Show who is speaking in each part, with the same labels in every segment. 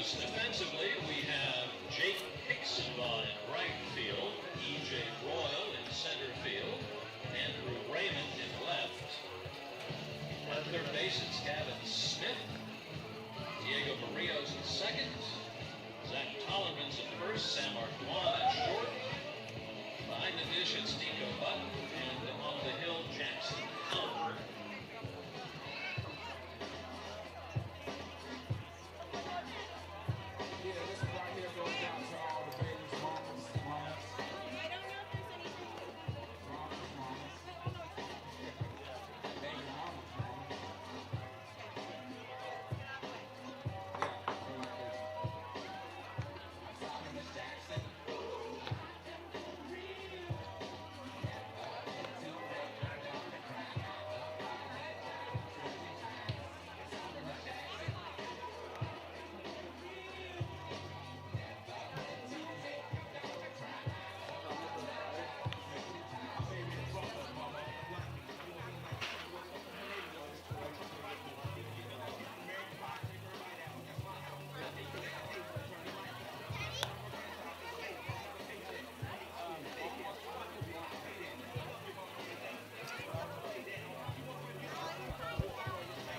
Speaker 1: Blues defensively, we have Jake Hixenbaugh in right field, E.J. Royal in center field, Andrew Raymond in left. At third base, it's Gavin Smith, Diego Barrios in second, Zach Tollerman's at first, Sam Artois at short. Behind the dish, it's Nico Button, and on the hill, Jackson Howell.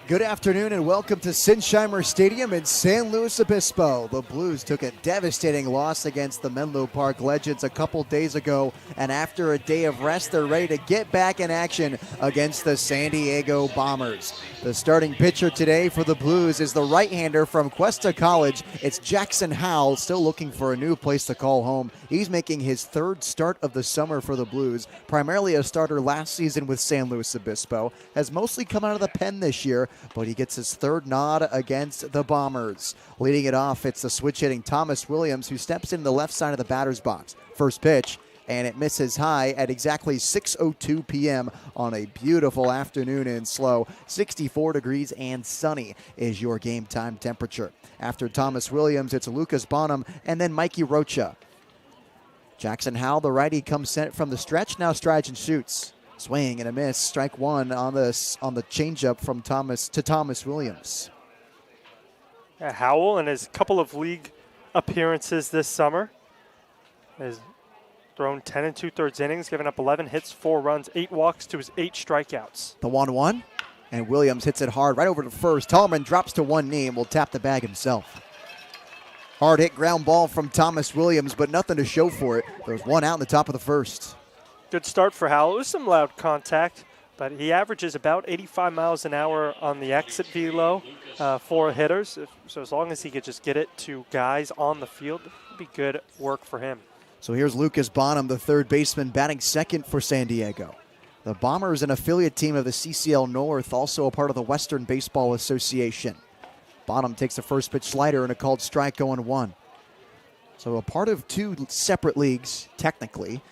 Speaker 2: Good afternoon and welcome to Sinsheimer Stadium in San Luis Obispo. The Blues took a devastating loss against the Menlo Park Legends a couple days ago, and after a day of rest, they're ready to get back in action against the San Diego Bombers. The starting pitcher today for the Blues is the right-hander from Cuesta College. It's Jackson Howell, still looking for a new place to call home. He's making his third start of the summer for the Blues, primarily a starter last season with San Luis Obispo, has mostly come out of the pen this year, but he gets his third nod against the Bombers. Leading it off, it's the switch-hitting Thomas Williams, who steps in the left side of the batter's box. First pitch, and it misses high at exactly 6:02 p.m. on a beautiful afternoon in SLO. 64 degrees and sunny is your game time temperature. After Thomas Williams, it's Lucas Bonham and then Mikey Rocha. Jackson Howell, the righty, comes sent from the stretch, now strides and shoots. Swing and a miss, strike one on the changeup from Thomas Williams.
Speaker 3: Yeah, Howell, in his couple of league appearances this summer, has thrown 10 2/3 innings, given up 11 hits, 4 runs, 8 walks to his 8 strikeouts.
Speaker 2: The 1-1, and Williams hits it hard right over to first. Tallman drops to one knee and will tap the bag himself. Hard hit ground ball from Thomas Williams, but nothing to show for it. There's one out in the top of the first.
Speaker 3: Good start for Howell. It was some loud contact, but he averages about 85 miles an hour on the exit velo for hitters. So as long as he could just get it to guys on the field, it would be good work for him.
Speaker 2: So here's Lucas Bonham, the third baseman, batting second for San Diego. The Bombers, an affiliate team of the CCL North, also a part of the Western Baseball Association. Bonham takes the first pitch slider and a called strike, 0-1. So a part of two separate leagues, technically.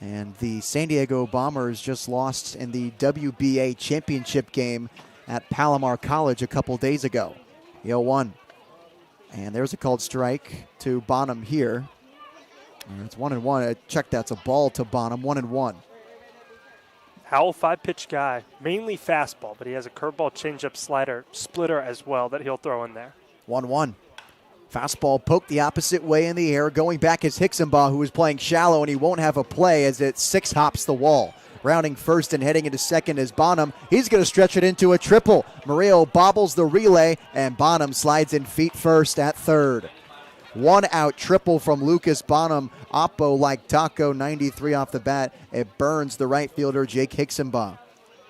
Speaker 2: And the San Diego Bombers just lost in the WBA championship game at Palomar College a couple days ago. 0-1. And there's a called strike to Bonham here. And it's 1-1. Check, that's a ball to Bonham, 1-1.
Speaker 3: Howell, 5-pitch guy, mainly fastball, but he has a curveball, changeup, slider, splitter as well that he'll throw in there.
Speaker 2: 1-1. Fastball poked the opposite way in the air. Going back is Hixenbaugh, who is playing shallow, and he won't have a play as it 6-hops the wall. Rounding first and heading into second is Bonham. He's going to stretch it into a triple. Murillo bobbles the relay, and Bonham slides in feet first at third. 1-out triple from Lucas Bonham. Oppo like taco, 93 off the bat. It burns the right fielder, Jake Hixenbaugh.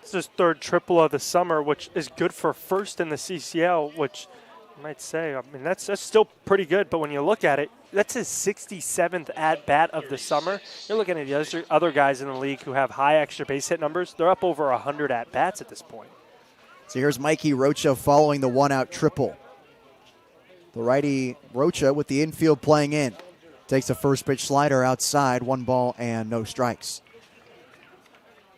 Speaker 3: This is his third triple of the summer, which is good for first in the CCL, which might say, I mean, that's still pretty good, but when you look at it, that's his 67th at-bat of the summer. You're looking at the other guys in the league who have high extra base hit numbers. They're up over 100 at-bats at this point.
Speaker 2: So here's Mikey Rocha following the 1-out triple. The righty Rocha with the infield playing in. Takes a first pitch slider outside, 1 ball and no strikes.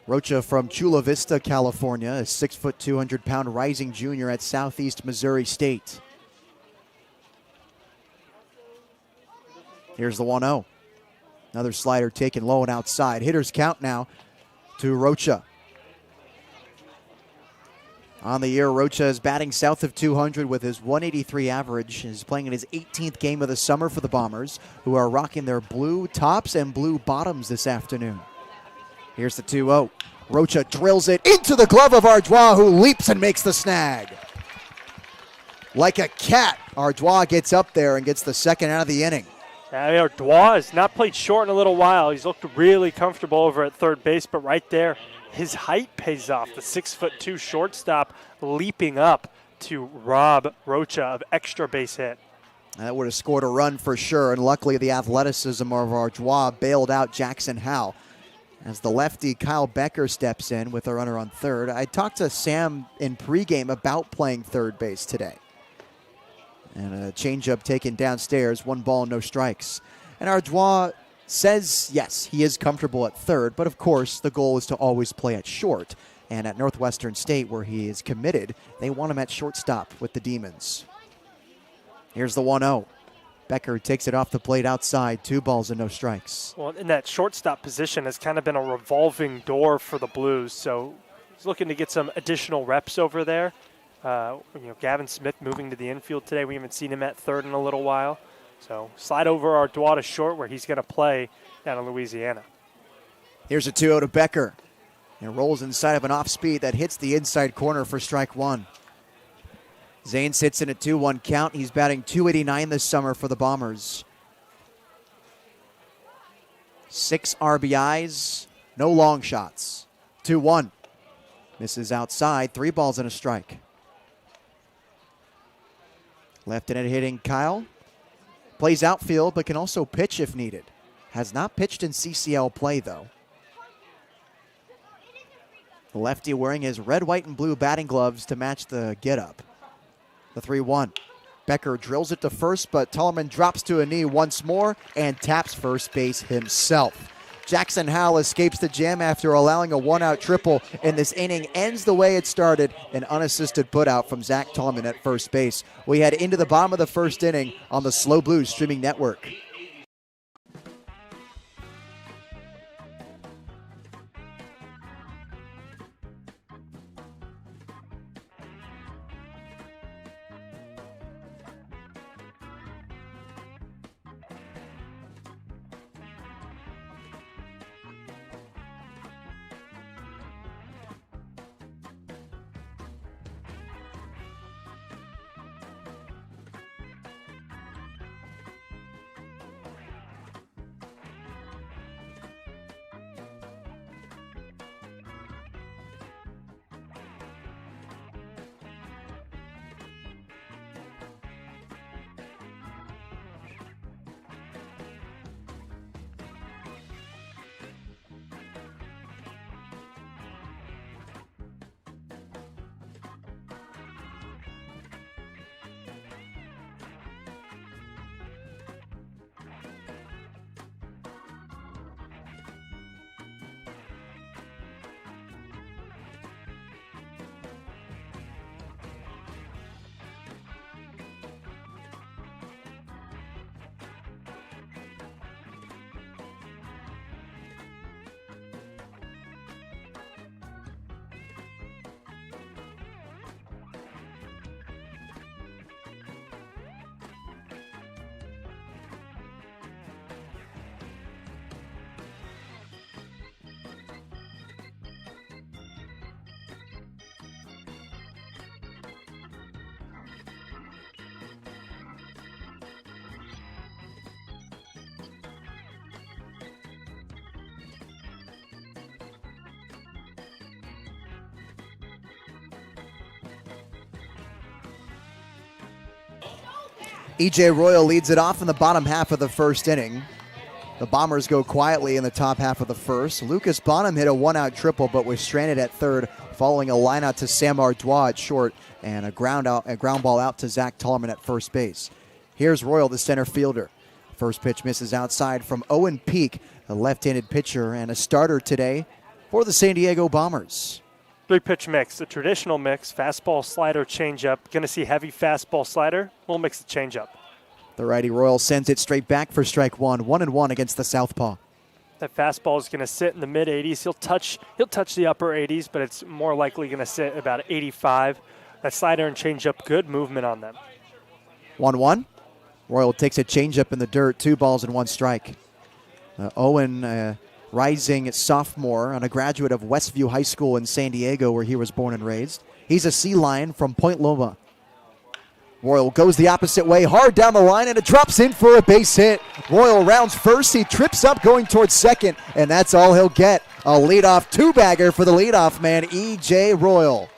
Speaker 2: Rocha from Chula Vista, California, a 6', 200-pound rising junior at Southeast Missouri State. Here's the 1-0. Another slider taken low and outside. Hitters count now to Rocha. On the year, Rocha is batting south of 200 with his 183 average. He's playing in his 18th game of the summer for the Bombers, who are rocking their blue tops and blue bottoms this afternoon. Here's the 2-0. Rocha drills it into the glove of Ardois, who leaps and makes the snag. Like a cat, Ardois gets up there and gets the second out of the inning.
Speaker 3: Ardois has not played short in a little while. He's looked really comfortable over at third base, but right there, his height pays off. The 6'2" shortstop leaping up to rob Rocha of extra base hit.
Speaker 2: That would have scored a run for sure, and luckily the athleticism of Ardois bailed out Jackson Howell. As the lefty Kyle Becker steps in with a runner on third. I talked to Sam in pregame about playing third base today. And a changeup taken downstairs, 1 ball, no strikes. And Ardois says, yes, he is comfortable at third, but of course the goal is to always play at short. And at Northwestern State, where he is committed, they want him at shortstop with the Demons. Here's the 1-0. Becker takes it off the plate outside, 2 balls and no strikes.
Speaker 3: Well, in that shortstop position has kind of been a revolving door for the Blues, so he's looking to get some additional reps over there. Gavin Smith moving to the infield today. We haven't seen him at third in a little while. So slide over Ardois to short where he's going to play down in Louisiana.
Speaker 2: Here's a 2-0 to Becker. It rolls inside of an off-speed that hits the inside corner for strike 1. Zane sits in a 2-1 count. He's batting .289 this summer for the Bombers. 6 RBIs, no long shots. 2-1. Misses outside, 3 balls and a strike. Left-handed hitting Kyle. Plays outfield, but can also pitch if needed. Has not pitched in CCL play, though. The lefty wearing his red, white, and blue batting gloves to match the get-up. The 3-1. Becker drills it to first, but Tollerman drops to a knee once more and taps first base himself. Jackson Howell escapes the jam after allowing a 1-out triple, and this inning ends the way it started, an unassisted putout from Zach Tollerman at first base. We head into the bottom of the first inning on the SLO Blues streaming network. E.J. Royal leads it off in the bottom half of the first inning. The Bombers go quietly in the top half of the first. Lucas Bonham hit a 1-out triple but was stranded at third following a line out to Sam Ardois at short and a ground ball out to Zach Tollerman at first base. Here's Royal, the center fielder. First pitch misses outside from Owen Peak, a left-handed pitcher and a starter today for the San Diego Bombers.
Speaker 3: 3-pitch mix, a traditional mix, fastball, slider, changeup. Going to see heavy fastball, slider. We'll mix the changeup.
Speaker 2: The righty Royal sends it straight back for strike 1. 1-1 against the southpaw.
Speaker 3: That fastball is going to sit in the mid 80s. He'll touch the upper 80s, but it's more likely going to sit about 85. That slider and changeup, good movement on them.
Speaker 2: 1-1. Royal takes a changeup in the dirt. 2 balls and 1 strike. Owen, rising sophomore and a graduate of Westview High School in San Diego, where he was born and raised. He's a Sea Lion from Point Loma. Royal goes the opposite way, hard down the line, and it drops in for a base hit. Royal rounds first. He trips up going towards second, and that's all he'll get. A leadoff two-bagger for the leadoff man, E.J. Royal.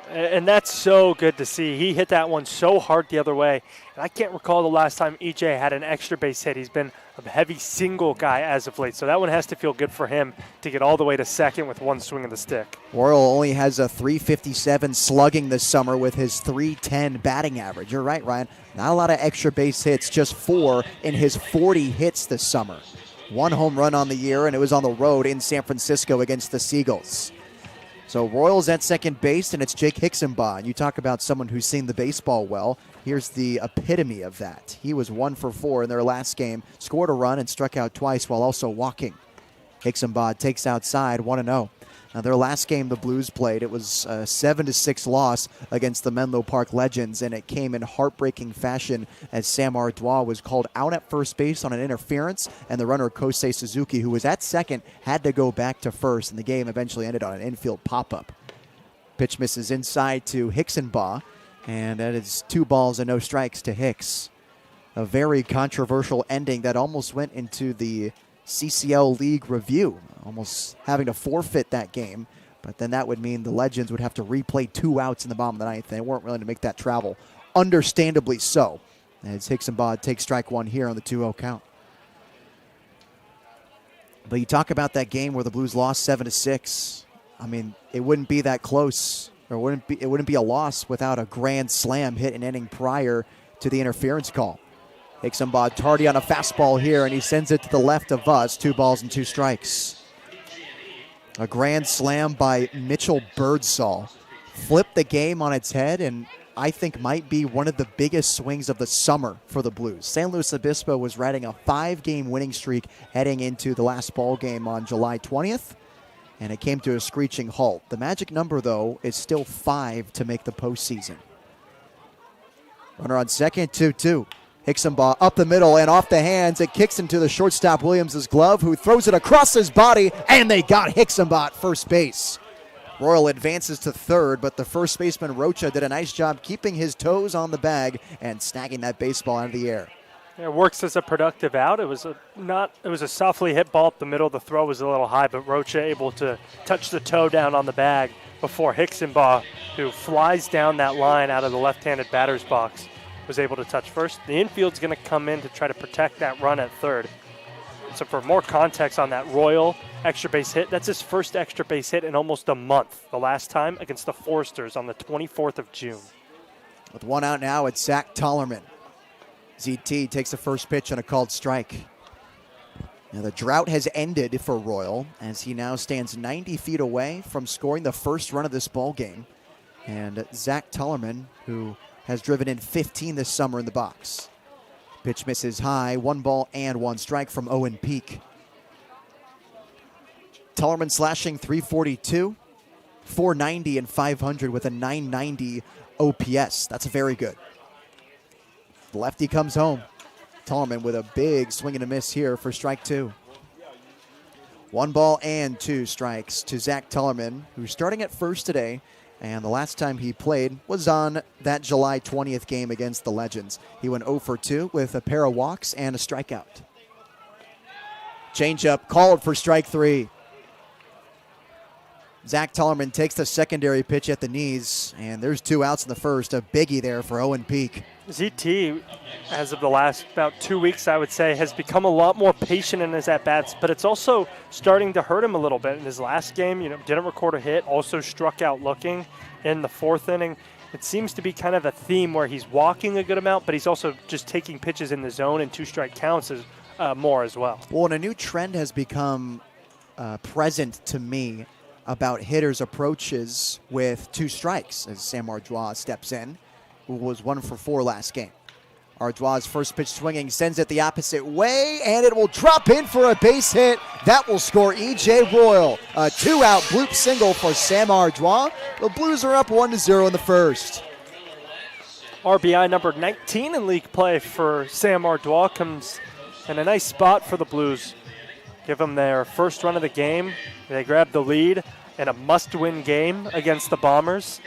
Speaker 3: And that's so good to see. He hit that one so hard the other way. And I can't recall the last time EJ had an extra base hit. He's been a heavy single guy as of late. So that one has to feel good for him to get all the way to second with one swing of the stick.
Speaker 2: Royal only has a .357 slugging this summer with his .310 batting average. You're right, Ryan. Not a lot of extra base hits, just 4 in his 40 hits this summer. 1 home run on the year, and it was on the road in San Francisco against the Seagulls. So Royals at second base, and it's Jake Hixenbaugh. And you talk about someone who's seen the baseball well. Here's the epitome of that. He was 1 for 4 in their last game, scored a run and struck out twice while also walking. Hixenbaugh takes outside 1-0. Now their last game the Blues played, it was a 7-6 loss against the Menlo Park Legends, and it came in heartbreaking fashion as Sam Ardois was called out at first base on an interference, and the runner Kosei Suzuki, who was at second, had to go back to first, and the game eventually ended on an infield pop-up. Pitch misses inside to Hixenbaugh, and that is 2 balls and no strikes to Hicks. A very controversial ending that almost went into the CCL League review, almost having to forfeit that game. But then that would mean the Legends would have to replay 2 outs in the bottom of the ninth, and they weren't willing to make that travel. Understandably so, as Hixenbaugh takes strike 1 here on the 2-0 count. But you talk about that game where the Blues lost 7-6. I mean, it wouldn't be that close, or it wouldn't be a loss without a grand slam hit an inning prior to the interference call. Hixenbaugh tardy on a fastball here, and he sends it to the left of us. 2 balls and 2 strikes. A grand slam by Mitchell Birdsall. Flipped the game on its head, and I think might be one of the biggest swings of the summer for the Blues. San Luis Obispo was riding a 5-game winning streak heading into the last ball game on July 20th, and it came to a screeching halt. The magic number, though, is still 5 to make the postseason. Runner on second, 2-2. Hixenbaugh up the middle and off the hands. It kicks into the shortstop Williams' glove, who throws it across his body, and they got Hixenbaugh at first base. Royal advances to third, but the first baseman Rocha did a nice job keeping his toes on the bag and snagging that baseball out of the air.
Speaker 3: It works as a productive out. It was a softly hit ball up the middle. The throw was a little high, but Rocha able to touch the toe down on the bag before Hixenbaugh, who flies down that line out of the left-handed batter's box, was able to touch first. The infield's going to come in to try to protect that run at third. So for more context on that Royal extra base hit, that's his first extra base hit in almost a month. The last time against the Foresters on the 24th of June.
Speaker 2: With 1 out now, it's Zach Tollerman. ZT takes the first pitch on a called strike. Now the drought has ended for Royal as he now stands 90 feet away from scoring the first run of this ball game. And Zach Tollerman, who has driven in 15 this summer in the box. Pitch misses high, 1 ball and 1 strike from Owen Peak. Tollerman slashing .342, .490 and .500 with a .990 OPS. That's very good. The lefty comes home. Tollerman with a big swing and a miss here for strike 2. 1 ball and 2 strikes to Zach Tollerman, who's starting at first today. And the last time he played was on that July 20th game against the Legends. He went 0 for 2 with a pair of walks and a strikeout. Changeup called for strike 3. Zach Tollerman takes the secondary pitch at the knees, and there's 2 outs in the first. A biggie there for Owen Peak.
Speaker 3: ZT, as of the last about 2 weeks, I would say, has become a lot more patient in his at-bats, but it's also starting to hurt him a little bit. In his last game, didn't record a hit, also struck out looking in the 4th inning. It seems to be kind of a theme where he's walking a good amount, but he's also just taking pitches in the zone, and 2-strike counts more as well.
Speaker 2: Well, and a new trend has become present to me about hitters' approaches with 2 strikes as Sam Ardois steps in, who was 1 for 4 last game. Ardois' first pitch swinging, sends it the opposite way, and it will drop in for a base hit. That will score E.J. Royal. A 2-out bloop single for Sam Ardois. The Blues are up 1-0 in the first.
Speaker 3: RBI number 19 in league play for Sam Ardois comes in a nice spot for the Blues. Give them their first run of the game. They grab the lead in a must-win game against the Bombers.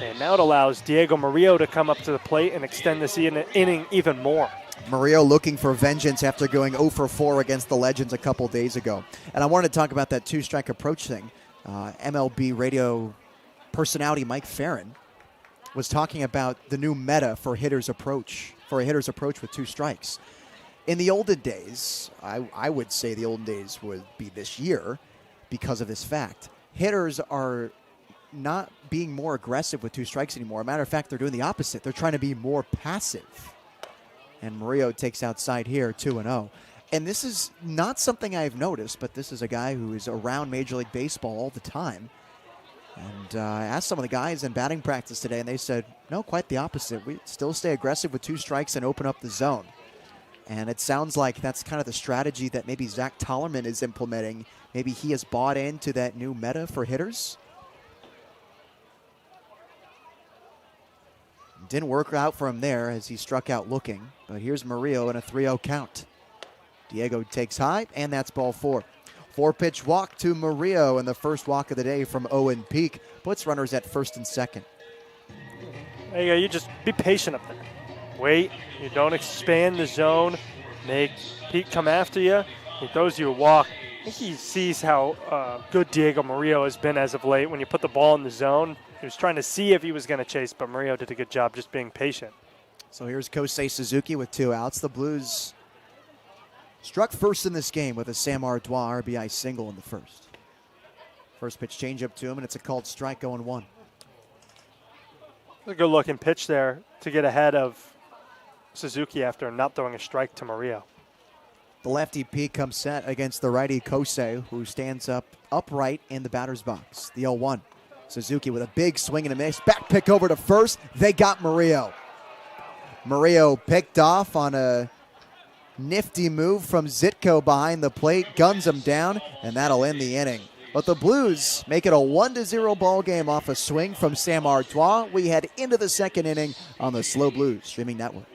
Speaker 3: And now it allows Diego Murillo to come up to the plate and extend this inning even more.
Speaker 2: Murillo looking for vengeance after going 0 for 4 against the Legends a couple days ago. And I wanted to talk about that two-strike approach thing. MLB radio personality Mike Farron was talking about the new meta for a hitter's approach with 2 strikes. In the olden days, I would say the olden days would be this year because of this fact. Hitters are not being more aggressive with 2 strikes anymore. As a matter of fact, they're doing the opposite. They're trying to be more passive. And Murillo takes outside here, 2-0. And this is not something I've noticed, but this is a guy who is around Major League Baseball all the time. And I asked some of the guys in batting practice today, and they said, no, quite the opposite. We still stay aggressive with 2 strikes and open up the zone. And it sounds like that's kind of the strategy that maybe Zach Tollerman is implementing. Maybe he has bought into that new meta for hitters. Didn't work out for him there as he struck out looking. But here's Murillo in a 3-0 count. Diego takes high, and that's ball 4. 4-pitch walk to Murillo, and the first walk of the day from Owen Peak puts runners at first and second.
Speaker 3: There you go. You just be patient up there. Wait. You don't expand the zone. Make Peak come after you. He throws you a walk. I think he sees how good Diego Murillo has been as of late. When you put the ball in the zone, he was trying to see if he was going to chase, but Murillo did a good job just being patient.
Speaker 2: So here's Kosei Suzuki with 2 outs. The Blues struck first in this game with a Sam Ardois RBI single in the first. First pitch changeup to him, and it's a called strike, 0-1.
Speaker 3: A good-looking pitch there to get ahead of Suzuki after not throwing a strike to Murillo.
Speaker 2: The lefty Peak comes set against the righty Kosei, who stands up upright in the batter's box. The 0-1. Suzuki with a big swing and a miss. Back pick over to first. They got Murillo. Murillo picked off on a nifty move from Zitko behind the plate. Guns him down, and that'll end the inning. But the Blues make it a 1-0 ball game off a swing from Sam Ardois. We head into the second inning on the SLO Blues streaming network.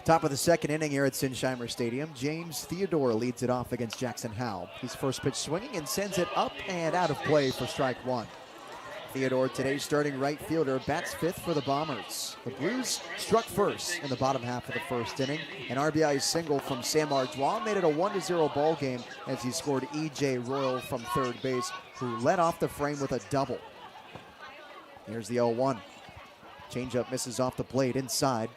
Speaker 2: Top of the second inning here at Sinsheimer Stadium. James Theodore leads it off against Jackson Howell. He's first pitch swinging and sends it up and out of play for strike 1. Theodore, today's starting right fielder, bats 5th for the Bombers. The Blues struck first in the bottom half of the first inning. An RBI single from Sam Ardois made it a 1-0 ball game as he scored E.J. Royal from third base. who led off the frame with a double. Here's the 0-1. Changeup misses off the plate inside.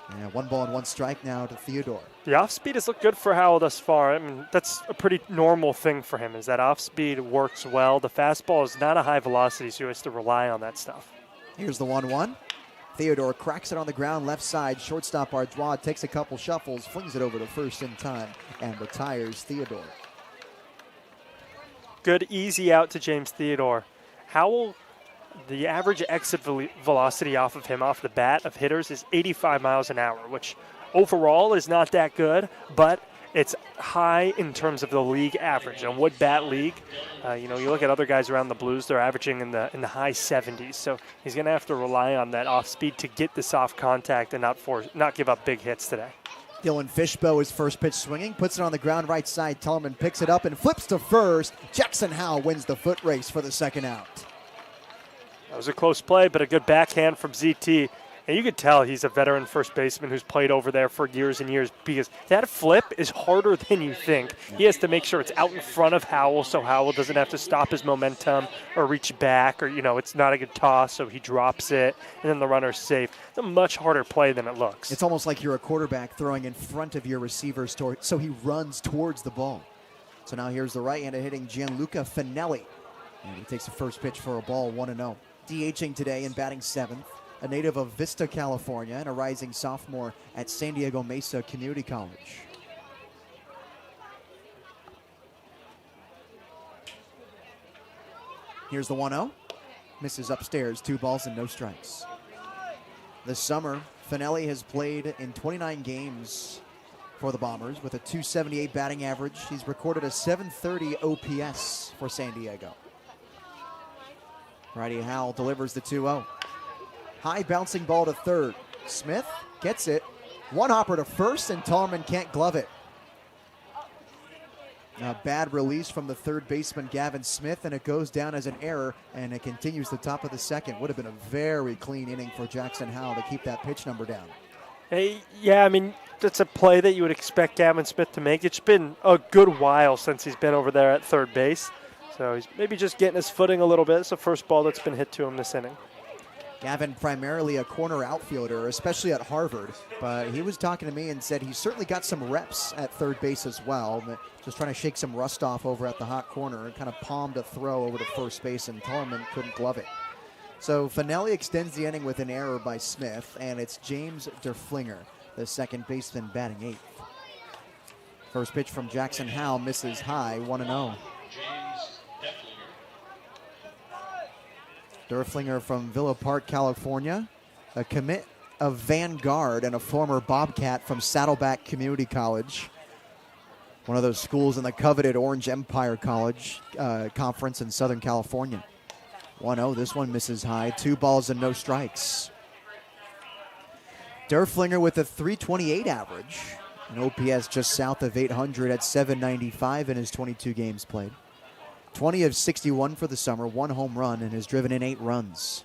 Speaker 2: And 1 ball and 1 strike now to Theodore.
Speaker 3: The off-speed has looked good for Howell thus far. I mean, that's a pretty normal thing for him, is that off-speed works well. The fastball is not a high velocity, so he has to rely on that stuff.
Speaker 2: Here's the 1-1. Theodore cracks it on the ground left side. Shortstop Ardois takes a couple shuffles, flings it over to first in time, and retires Theodore.
Speaker 3: Good, easy out to James Theodore. Howell, the average exit velocity off of him, off the bat of hitters, is 85 miles an hour, which overall is not that good, but it's high in terms of the league average. In a wood bat league, you look at other guys around the Blues, they're averaging in the high 70s. So he's going to have to rely on that off speed to get the soft contact and not give up big hits today.
Speaker 2: Dylan Fishbow is first pitch swinging, puts it on the ground right side. Tellerman picks it up and flips to first. Jackson Howell wins the foot race for the second out.
Speaker 3: That was a close play, but a good backhand from ZT. And you could tell he's a veteran first baseman who's played over there for years and years, because that flip is harder than you think. He has to make sure it's out in front of Howell so Howell doesn't have to stop his momentum or reach back, or, it's not a good toss, so he drops it, and then the runner's safe. It's a much harder play than it looks.
Speaker 2: It's almost like you're a quarterback throwing in front of your receivers, so he runs towards the ball. So now here's the right-handed hitting Gianluca Finelli. And he takes the first pitch for a ball, 1-0. DHing today and batting 7th. A native of Vista, California, and a rising sophomore at San Diego Mesa Community College. Here's the 1-0. Misses upstairs, 2 balls and no strikes. This summer, Finelli has played in 29 games for the Bombers with a .278 batting average. He's recorded a .730 OPS for San Diego. Righty Howell delivers the 2-0. High bouncing ball to third. Smith gets it. One hopper to first, and Tallman can't glove it. A bad release from the third baseman, Gavin Smith, and it goes down as an error, and it continues the top of the second. Would have been a very clean inning for Jackson Howell to keep that pitch number down.
Speaker 3: Hey, yeah, I mean, that's a play that you would expect Gavin Smith to make. It's been a good while since he's been over there at third base, so he's maybe just getting his footing a little bit. It's the first ball that's been hit to him this inning.
Speaker 2: Gavin, primarily a corner outfielder, especially at Harvard, but he was talking to me and said he's certainly got some reps at third base as well, just trying to shake some rust off over at the hot corner, and kind of palmed a throw over to first base, and Tallman couldn't glove it. So Finelli extends the inning with an error by Smith, and it's James Derflinger, the second baseman, batting 8th. First pitch from Jackson Howell misses high, 1-0. Derflinger from Villa Park, California, a commit of Vanguard and a former Bobcat from Saddleback Community College, one of those schools in the coveted Orange Empire College Conference in Southern California. 1-0, this one misses high, 2 balls and no strikes. Derflinger with a .328 average, an OPS just south of 800 at .795 in his 22 games played. 20 of 61 for the summer, 1 home run, and has driven in 8 runs.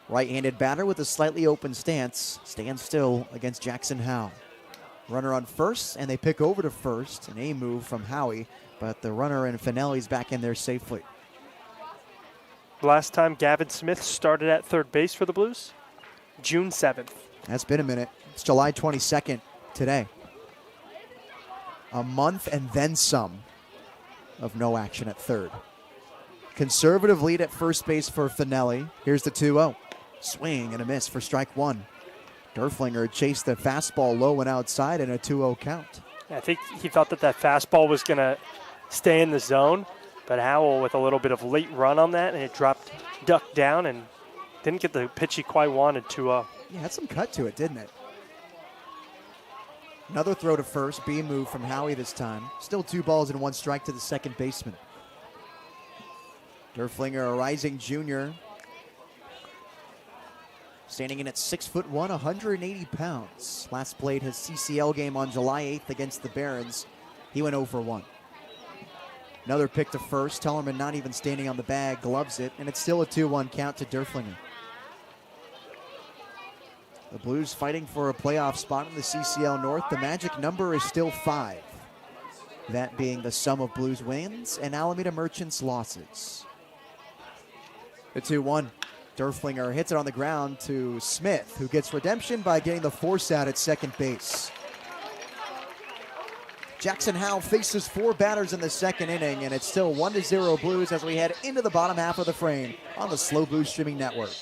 Speaker 2: Right-handed batter with a slightly open stance, stands still against Jackson Howell. Runner on first, and they pick over to first, an A move from Howie, but the runner and Finelli's back in there safely.
Speaker 3: Last time Gavin Smith started at third base for the Blues, June 7th.
Speaker 2: That's been a minute. It's July 22nd today. A month and then some of no action at third. Conservative lead at first base for Finelli. Here's the 2-0. Swing and a miss for strike 1. Derflinger chased the fastball low and outside in a 2-0 count.
Speaker 3: I think he thought that fastball was going to stay in the zone, but Howell with a little bit of late run on that, and it ducked down and didn't get the pitch he quite wanted, 2-0.
Speaker 2: Yeah, had some cut to it, didn't it? Another throw to first, B move from Howie this time. Still 2 balls and 1 strike to the second baseman. Derflinger, a rising junior, standing in at 6'1", 180 pounds. Last played his CCL game on July 8th against the Barons. He went 0 for 1. Another pick to first. Tellerman not even standing on the bag, gloves it, and it's still a 2-1 count to Derflinger. The Blues fighting for a playoff spot in the CCL North. The magic number is still 5. that being the sum of Blues wins and Alameda Merchants losses. The 2-1. Derflinger hits it on the ground to Smith, who gets redemption by getting the force out at second base. Jackson Howe faces 4 batters in the second inning, and it's still 1-0 Blues as we head into the bottom half of the frame on the SLO Blues streaming network.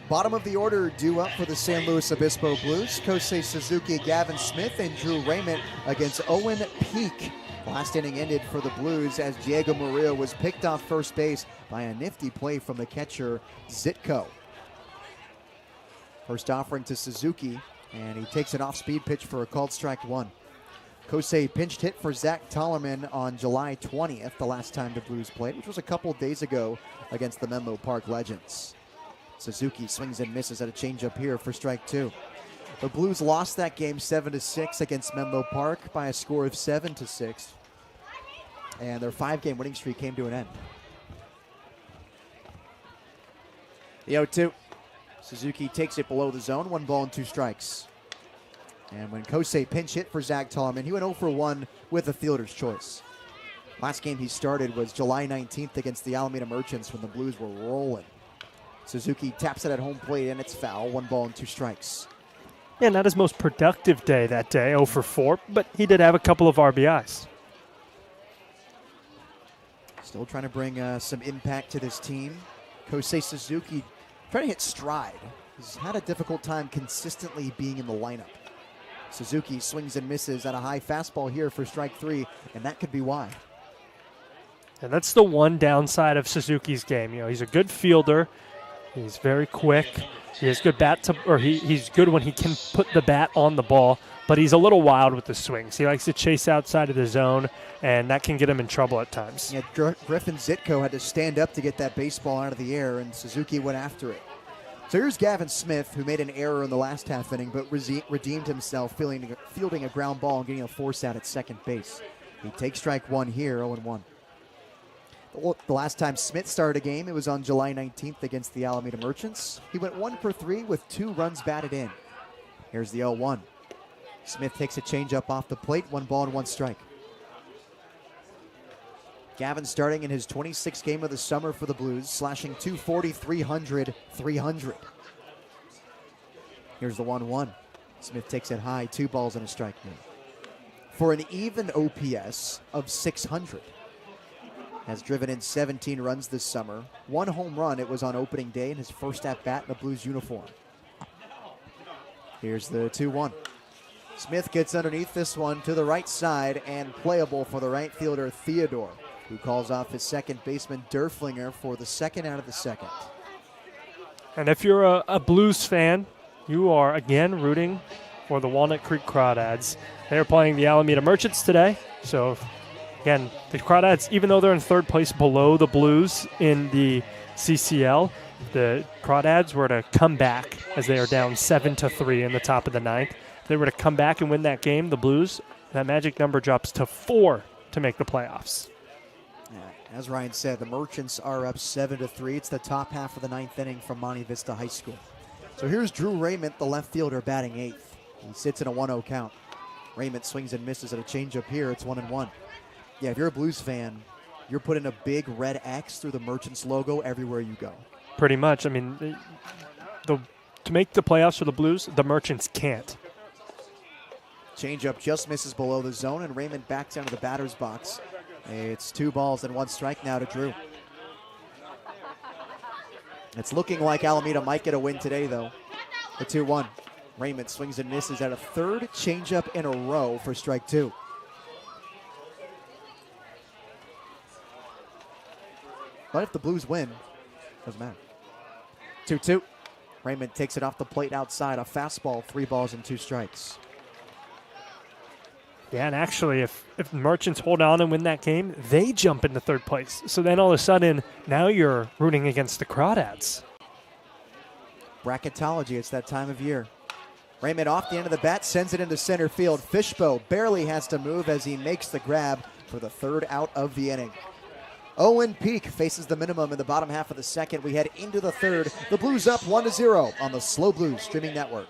Speaker 2: Bottom of the order due up for the San Luis Obispo Blues. Kosei Suzuki, Gavin Smith, and Drew Raymond against Owen Peak. Last inning ended for the Blues as Diego Murillo was picked off first base by a nifty play from the catcher, Zitko. First offering to Suzuki, and he takes an off-speed pitch for a called strike 1. Kosei pinched hit for Zach Tollerman on July 20th, the last time the Blues played, which was a couple days ago against the Menlo Park Legends. Suzuki swings and misses at a changeup here for strike 2. The Blues lost that game 7-6 against Menlo Park by a score of 7-6. And their 5-game winning streak came to an end. The 0-2. Suzuki takes it below the zone, 1 ball and 2 strikes. And when Kosei pinch hit for Zach Tollerman, he went 0 for 1 with a fielder's choice. Last game he started was July 19th against the Alameda Merchants when the Blues were rolling. Suzuki taps it at home plate, and it's foul. 1 ball and 2 strikes.
Speaker 3: Yeah, not his most productive day that day, 0 for 4, but he did have a couple of RBIs.
Speaker 2: Still trying to bring some impact to this team. Kosei Suzuki trying to hit stride. He's had a difficult time consistently being in the lineup. Suzuki swings and misses at a high fastball here for strike 3, and that could be why.
Speaker 3: And that's the one downside of Suzuki's game. You know, he's a good fielder. He's very quick. He has good he's good when he can put the bat on the ball, but he's a little wild with the swings. He likes to chase outside of the zone, and that can get him in trouble at times.
Speaker 2: Yeah, Griffin Zitko had to stand up to get that baseball out of the air, and Suzuki went after it. So here's Gavin Smith, who made an error in the last half inning, but redeemed himself, fielding a ground ball and getting a force out at second base. He takes strike 1 here, 0-1. The last time Smith started a game, it was on July 19th against the Alameda Merchants. He went 1 for 3 with 2 runs batted in. Here's the 0-1. Smith takes a changeup off the plate, 1 ball and 1 strike. Gavin starting in his 26th game of the summer for the Blues, slashing .240, .300. Here's the 1-1. Smith takes it high, 2 balls and a strike now. For an even OPS of 600. Has driven in 17 runs this summer. 1 home run, it was on opening day in his first at-bat in a Blues uniform. Here's the 2-1. Smith gets underneath this one to the right side and playable for the right fielder Theodore, who calls off his second baseman Derflinger for the second out of the second.
Speaker 3: And if you're a Blues fan, you are again rooting for the Walnut Creek Crawdads. They're playing the Alameda Merchants today, so again, the Crawdads, even though they're in third place below the Blues in the CCL, the Crawdads were to come back as they are down 7-3 in the top of the ninth. If they were to come back and win that game, the Blues, that magic number drops to 4 to make the playoffs.
Speaker 2: Yeah, as Ryan said, the Merchants are up 7-3. It's the top half of the ninth inning from Monte Vista High School. So here's Drew Raymond, the left fielder, batting 8th. He sits in a 1-0 count. Raymond swings and misses at a changeup here. It's 1-1. Yeah, if you're a Blues fan, you're putting a big red X through the Merchants logo everywhere you go.
Speaker 3: Pretty much. I mean, to make the playoffs for the Blues, the Merchants can't.
Speaker 2: Changeup just misses below the zone, and Raymond backs down to the batter's box. It's 2 balls and 1 strike now to Drew. It's looking like Alameda might get a win today, though. The 2-1. Raymond swings and misses at a 3rd changeup in a row for strike 2. But if the Blues win, doesn't matter. 2-2. Raymond takes it off the plate outside. A fastball, 3 balls and 2 strikes.
Speaker 3: Yeah, and actually, if the Merchants hold on and win that game, they jump into 3rd place. So then all of a sudden, now you're rooting against the Crawdads.
Speaker 2: Bracketology, it's that time of year. Raymond off the end of the bat, sends it into center field. Fishbow barely has to move as he makes the grab for the 3rd out of the inning. Owen Peak faces the minimum in the bottom half of the 2nd. We head into the 3rd. The Blues up 1-0 on the SLO Blues streaming network.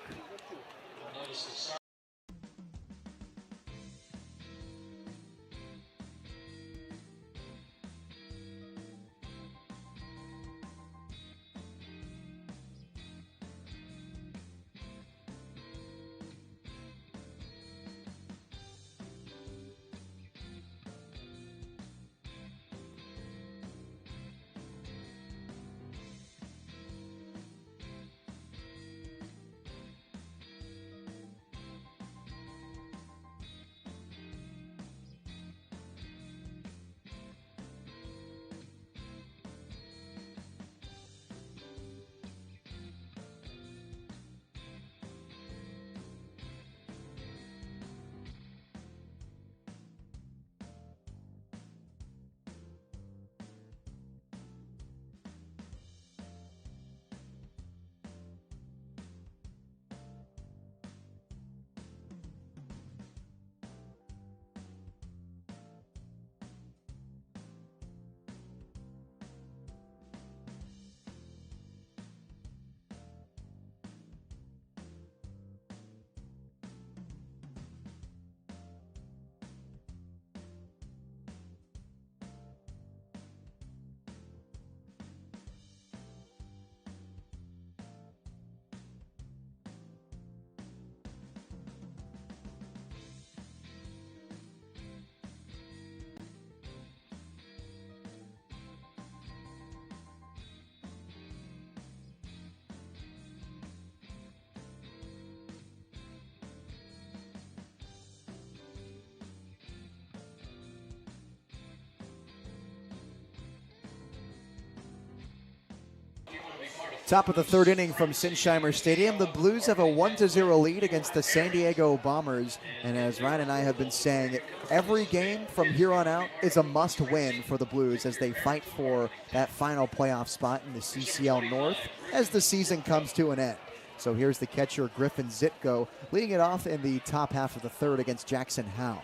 Speaker 2: Top of the 3rd inning from Sinsheimer Stadium. The Blues have a 1-0 lead against the San Diego Bombers. And as Ryan and I have been saying, every game from here on out is a must-win for the Blues as they fight for that final playoff spot in the CCL North as the season comes to an end. So here's the catcher, Griffin Zitko, leading it off in the top half of the 3rd against Jackson Howe.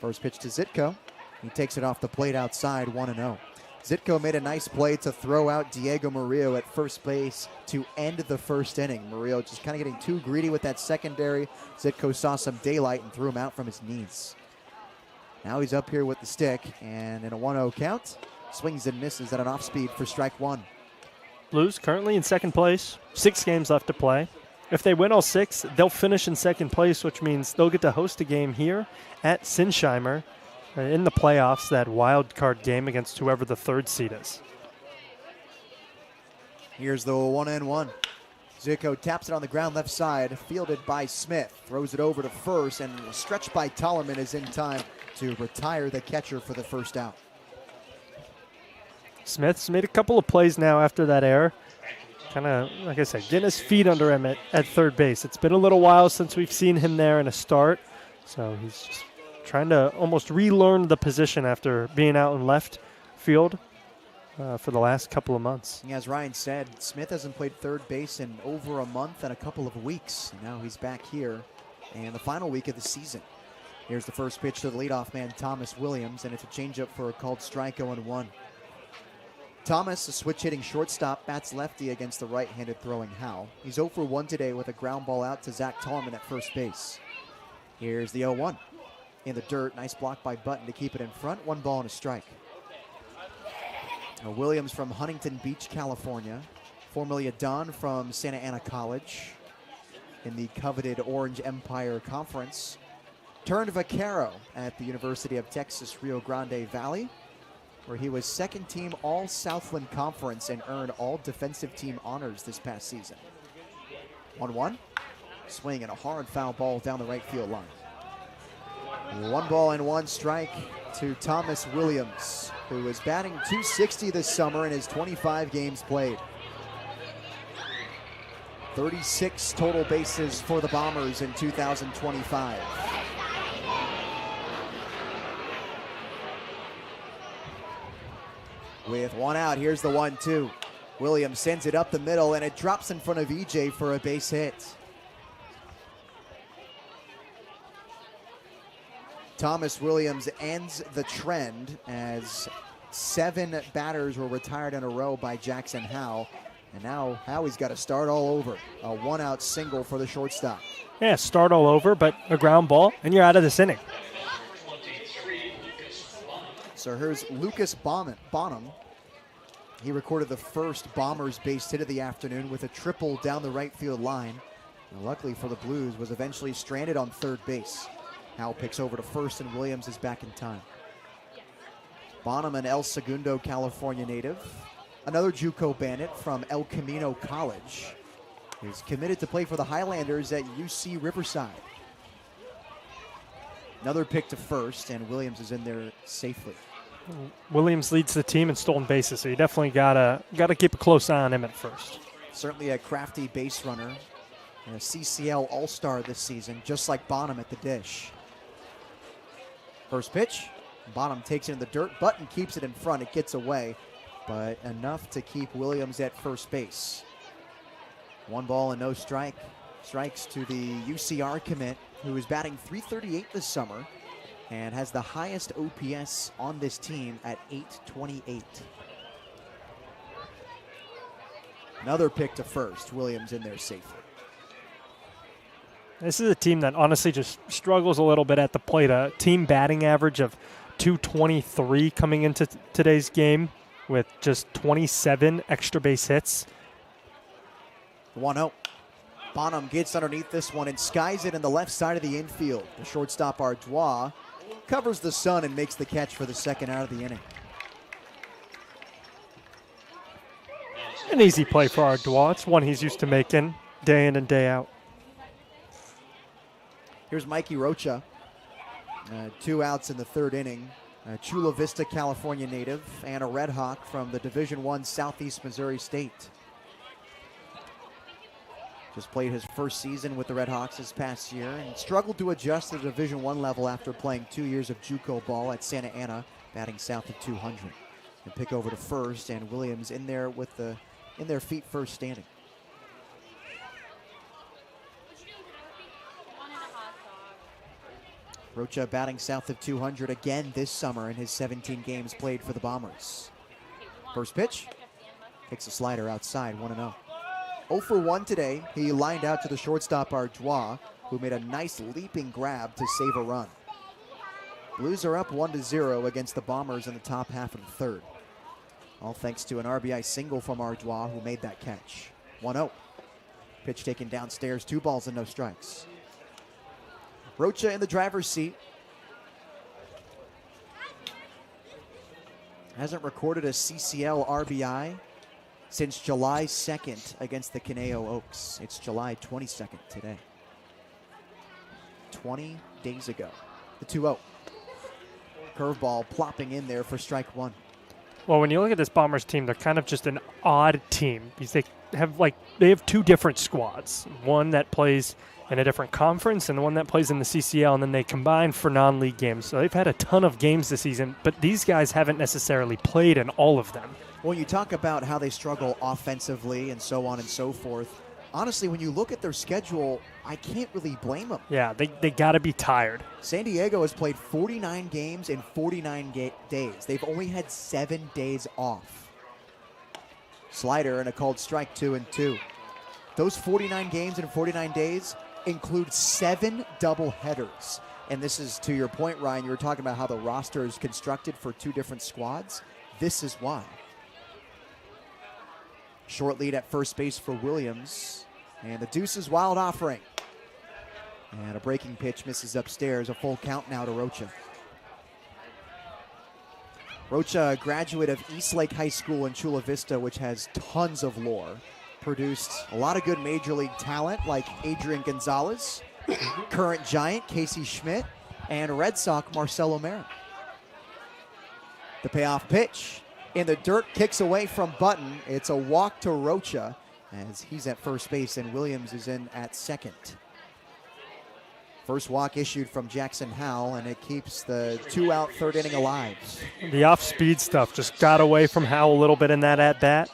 Speaker 2: First pitch to Zitko. He takes it off the plate outside, 1-0. Zitko made a nice play to throw out Diego Murillo at first base to end the 1st inning. Murillo just kind of getting too greedy with that secondary. Zitko saw some daylight and threw him out from his knees. Now he's up here with the stick, and in a 1-0 count, swings and misses at an off-speed for strike 1.
Speaker 3: Blues currently in 2nd place, 6 games left to play. If they win all 6, they'll finish in 2nd place, which means they'll get to host a game here at Sinsheimer in the playoffs, that wild card game against whoever the 3rd seed is.
Speaker 2: Here's the 1-1. Zitko taps it on the ground left side, fielded by Smith. Throws it over to first, and a stretch by Tollerman is in time to retire the catcher for the 1st out.
Speaker 3: Smith's made a couple of plays now after that error. Kind of, like I said, getting his feet under him at 3rd base. It's been a little while since we've seen him there in a start, so he's just trying to almost relearn the position after being out in left field for the last couple of months.
Speaker 2: As Ryan said, Smith hasn't played third base in over a month and a couple of weeks. Now he's back here in the final week of the season. Here's the first pitch to the leadoff man, Thomas Williams, and it's a changeup for a called strike 0-1. Thomas, a switch-hitting shortstop, bats lefty against the right-handed throwing Howe. He's 0 for 1 today with a ground ball out to Zach Tallman at first base. Here's the 0-1. In the dirt, nice block by Button to keep it in front. 1 ball and a strike. Now Williams from Huntington Beach, California. Formerly a Don from Santa Ana College in the coveted Orange Empire Conference. Turned vaquero at the University of Texas, Rio Grande Valley, where he was second team All-Southland Conference and earned all defensive team honors this past season. 1-1. Swing and a hard foul ball down the right field line. 1 ball and 1 strike to Thomas Williams, who is batting .260 this summer in his 25 games played. 36 total bases for the Bombers in 2025. With 1 out, here's the 1-2. Williams sends it up the middle, and it drops in front of EJ for a base hit. Thomas Williams ends the trend as 7 batters were retired in a row by Jackson Howe. And now Howie's got to start all over. A 1-out single for the shortstop.
Speaker 3: Yeah, start all over, but a ground ball, and you're out of this inning.
Speaker 2: So here's Lucas Bonham. He recorded the first Bombers base hit of the afternoon with a triple down the right field line. And luckily for the Blues, was eventually stranded on third base. Howe picks over to first, and Williams is back in time. Bonham, an El Segundo, California native. Another JUCO Bandit from El Camino College. He's committed to play for the Highlanders at UC Riverside. Another pick to first, and Williams is in there safely.
Speaker 3: Williams leads the team in stolen bases, so you definitely gotta keep a close eye on him at first.
Speaker 2: Certainly a crafty base runner, and a CCL All-Star this season, just like Bonham at the dish. First pitch, Bonham takes it in the dirt. Button keeps it in front. It gets away, but enough to keep Williams at first base. 1 ball and no strike. Strikes to the UCR commit, who is batting .338 this summer and has the highest OPS on this team at .828. Another pick to first. Williams in there safely.
Speaker 3: This is a team that honestly just struggles a little bit at the plate. A team batting average of .223 coming into today's game with just 27 extra base hits.
Speaker 2: 1-0. Bonham gets underneath this one and skies it in the left side of the infield. The shortstop Ardois covers the sun and makes the catch for the second out of the inning.
Speaker 3: An easy play for Ardois. It's one he's used to making day in and day out.
Speaker 2: Here's Mikey Rocha. 2 outs in the third inning. Chula Vista, California native, and a Red Hawk from the Division I Southeast Missouri State. Just played his first season with the Red Hawks this past year and struggled to adjust to the Division I level after playing 2 years of JUCO ball at Santa Ana, batting south of .200. And pick over to first, and Williams in there with in their feet first standing. Rocha batting south of .200 again this summer in his 17 games played for the Bombers. First pitch, kicks a slider outside, 1-0. 0 for 1 today. He lined out to the shortstop Ardois, who made a nice leaping grab to save a run. Blues are up 1-0 against the Bombers in the top half of the third. All thanks to an RBI single from Ardois, who made that catch. 1-0. Pitch taken downstairs, 2 balls and no strikes. Rocha in the driver's seat. Hasn't recorded a CCL RBI since July 2nd against the Caneo Oaks. It's July 22nd today. 20 days ago. The 2-0. Curveball plopping in there for strike 1.
Speaker 3: Well, when you look at this Bombers team, they're kind of just an odd team because they have 2 different squads. One that plays in a different conference and the one that plays in the CCL, and then they combine for non-league games. So they've had a ton of games this season, but these guys haven't necessarily played in all of them.
Speaker 2: When you talk about how they struggle offensively and so on and so forth, honestly, when you look at their schedule, I can't really blame them.
Speaker 3: Yeah, they got to be tired.
Speaker 2: San Diego has played 49 games in 49 days. They've only had 7 days off. Slider and a called strike, 2-2. Those 49 games in 49 days include 7 doubleheaders. And this is, to your point, Ryan, you were talking about how the roster is constructed for 2 different squads. This is why. Short lead at first base for Williams. And the Deuces wild offering. And a breaking pitch misses upstairs. A full count now to Rocha. Rocha, a graduate of Eastlake High School in Chula Vista, which has tons of lore. Produced a lot of good major league talent like Adrian Gonzalez, current Giant Casey Schmidt, and Red Sox Marcel O'Mara. The payoff pitch in the dirt, kicks away from Button. It's a walk to Rocha as he's at first base and Williams is in at second. First walk issued from Jackson Howell, and it keeps the 2-out third inning alive.
Speaker 3: The off-speed stuff just got away from Howell a little bit in that at-bat.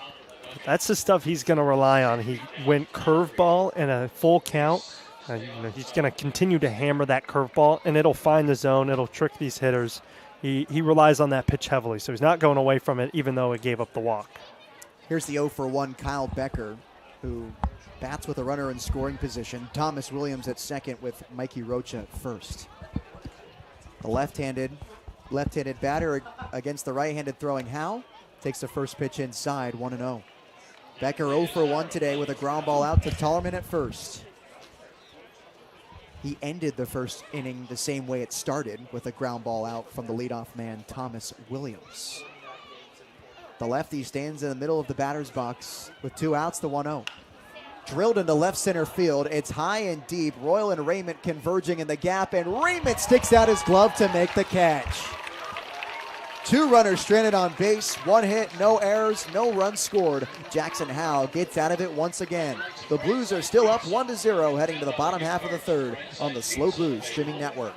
Speaker 3: That's the stuff he's going to rely on. He went curveball in a full count. He's going to continue to hammer that curveball, and it'll find the zone. It'll trick these hitters. He relies on that pitch heavily, so he's not going away from it, even though it gave up the walk.
Speaker 2: Here's the 0-for-1 Kyle Becker, who bats with a runner in scoring position. Thomas Williams at second with Mikey Rocha at first. The left-handed batter against the right-handed throwing Howell takes the first pitch inside, 1-0. Becker 0-for-1 today with a ground ball out to Tollerman at first. He ended the first inning the same way it started, with a ground ball out from the leadoff man, Thomas Williams. The lefty stands in the middle of the batter's box with 2 outs, the 1-0. Drilled into left center field. It's high and deep. Royal and Raymond converging in the gap, and Raymond sticks out his glove to make the catch. 2 runners stranded on base, 1 hit, no errors, no runs scored. Jackson Howell gets out of it once again. The Blues are still up 1-0 heading to the bottom half of the third on the SLO Blues streaming network.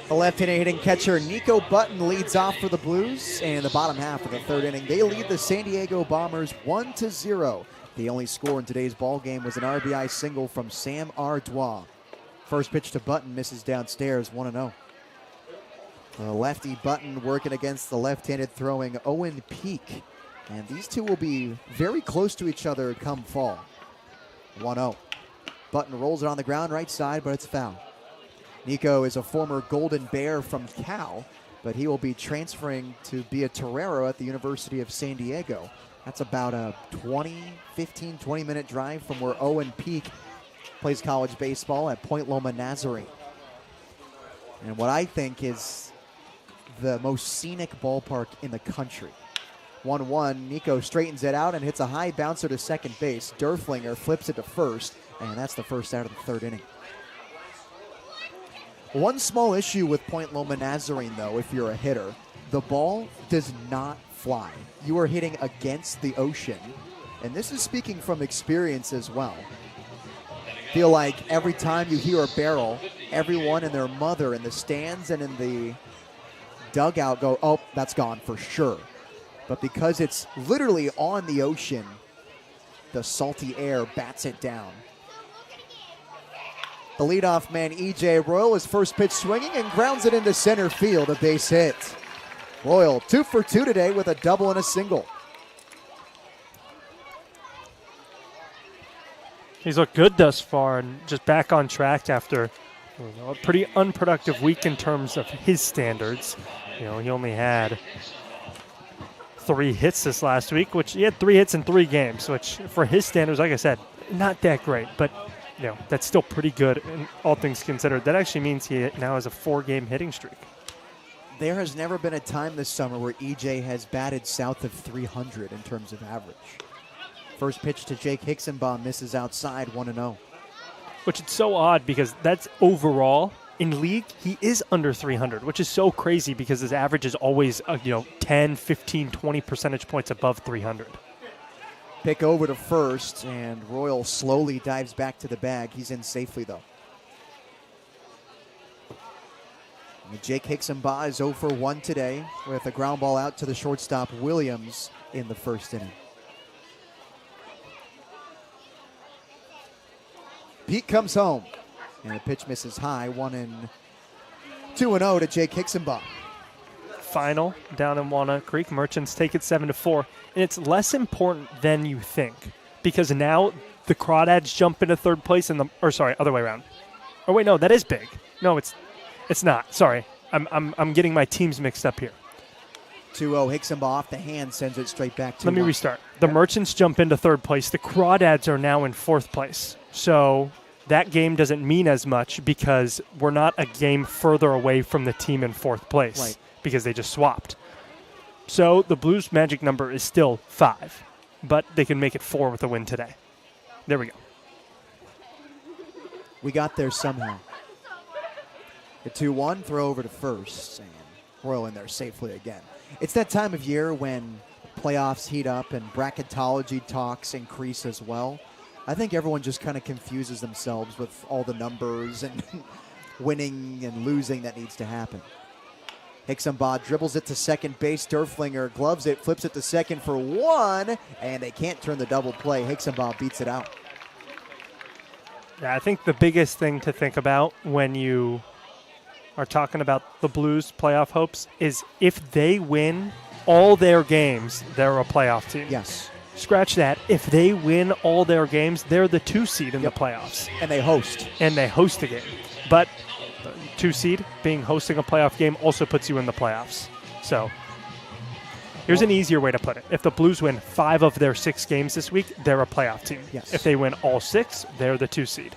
Speaker 2: The left-handed hitting catcher Nico Button leads off for the Blues, and in the bottom half of the third inning, they lead the San Diego Bombers 1-0. The only score in today's ball game was an RBI single from Sam Ardois. First pitch to Button misses downstairs, 1-0. The lefty Button working against the left-handed throwing Owen Peak, and these two will be very close to each other come fall. 1-0. Button rolls it on the ground right side, but it's foul. Nico is a former Golden Bear from Cal, but he will be transferring to be a Torero at the University of San Diego. That's about a 20-minute drive from where Owen Peak plays college baseball at Point Loma Nazarene. and what I think is the most scenic ballpark in the country. 1-1, Nico straightens it out and hits a high bouncer to second base. Derflinger flips it to first, and that's the first out of the third inning. One small issue with Point Loma Nazarene, though, if you're a hitter, the ball does not fly. You are hitting against the ocean, and this is speaking from experience as well. Feel like every time you hear a barrel, everyone and their mother in the stands and in the dugout go, oh, that's gone for sure. But because it's literally on the ocean, the salty air bats it down. The leadoff man, E.J. Royal, is first pitch swinging and grounds it into center field, a base hit. Royal 2 for 2 today with a double and a single.
Speaker 3: He's looked good thus far and just back on track after a pretty unproductive week in terms of his standards. He only had 3 hits this last week, which he had 3 hits in 3 games, which for his standards, like I said, not that great, but that's still pretty good in all things considered. That actually means he now has a 4-game hitting streak.
Speaker 2: There has never been a time this summer where EJ has batted south of 300 in terms of average. First pitch to Jake Hixenbaum misses outside, 1-0.
Speaker 3: Which is so odd because that's overall. In league, he is under 300, which is so crazy because his average is always 10, 15, 20 percentage points above 300.
Speaker 2: Pick over to first, and Royal slowly dives back to the bag. He's in safely, though. And Jake Hixenbaugh is 0 for 1 today with a ground ball out to the shortstop, Williams, in the first inning. Pete comes home, and the pitch misses high, 2-0 to Jake Hixenbaugh.
Speaker 3: Final down in Walnut Creek. Merchants take it 7-4, and it's less important than you think because now the Crawdads jump into third place other way around. Oh wait, no, that is big. No, it's not. Sorry, I'm getting my teams mixed up here.
Speaker 2: 2-0, Hixenbaugh off the hand sends it straight back to.
Speaker 3: Let me restart. The Merchants jump into third place. The Crawdads are now in fourth place. So that game doesn't mean as much because we're not a game further away from the team in fourth place.
Speaker 2: Right.
Speaker 3: Because they just swapped. So the Blues' magic number is still 5, but they can make it 4 with a win today. There we go.
Speaker 2: We got there somehow. The 2-1, throw over to first, and Royal in there safely again. It's that time of year when playoffs heat up and bracketology talks increase as well. I think everyone just kind of confuses themselves with all the numbers and winning and losing that needs to happen. Hixenbaugh dribbles it to second base. Derflinger gloves it, flips it to second for 1, and they can't turn the double play. Hixenbaugh beats it out.
Speaker 3: Yeah, I think the biggest thing to think about when you are talking about the Blues' playoff hopes is if they win all their games, they're a playoff team.
Speaker 2: Yes.
Speaker 3: Scratch that. If they win all their games, they're the 2 seed in the playoffs.
Speaker 2: And they host.
Speaker 3: And they host a game. But 2 seed, hosting a playoff game also puts you in the playoffs. So here's an easier way to put it. If the Blues win 5 of their 6 games this week, they're a playoff team.
Speaker 2: Yes.
Speaker 3: If they win all 6, they're the 2 seed.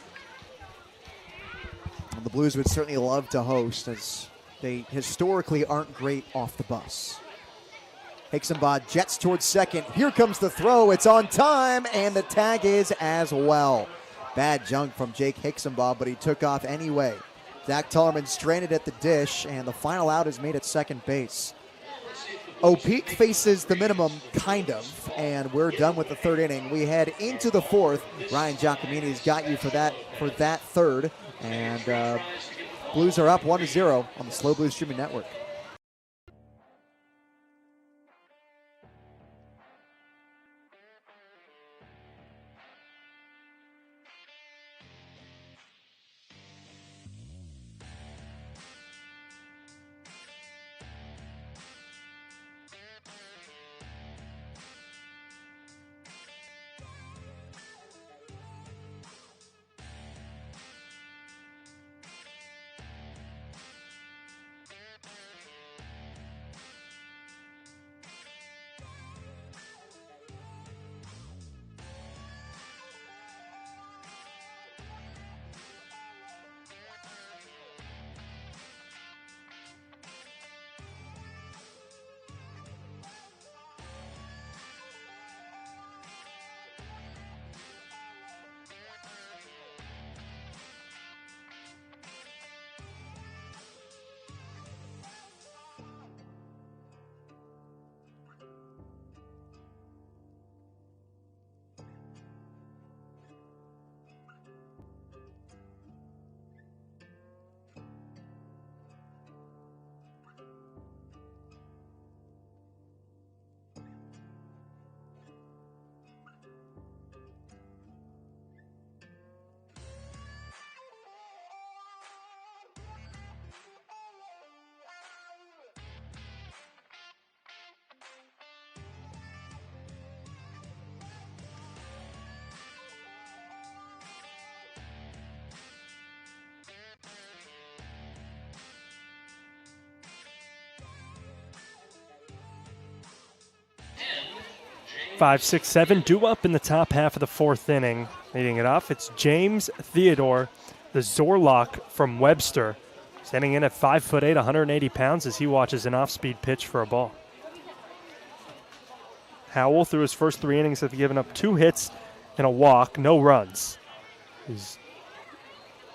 Speaker 2: And the Blues would certainly love to host as they historically aren't great off the bus. Hixenbaugh jets towards second. Here comes the throw. It's on time, and the tag is as well. Bad junk from Jake Hixenbaugh, but he took off anyway. Zach Tullerman stranded at the dish, and the final out is made at second base. O'Peak faces the minimum, kind of, and we're done with the third inning. We head into the fourth. Ryan Giacomini's got you for that third, and Blues are up 1-0 on the Slow Blues Streaming Network.
Speaker 3: 5, 6, 7 due up in the top half of the fourth inning. Leading it off, it's James Theodore, the Zorlock from Webster, standing in at 5'8", 180 pounds as he watches an off-speed pitch for a ball. Howell, through his first 3 innings, has given up 2 hits and a walk, no runs. He's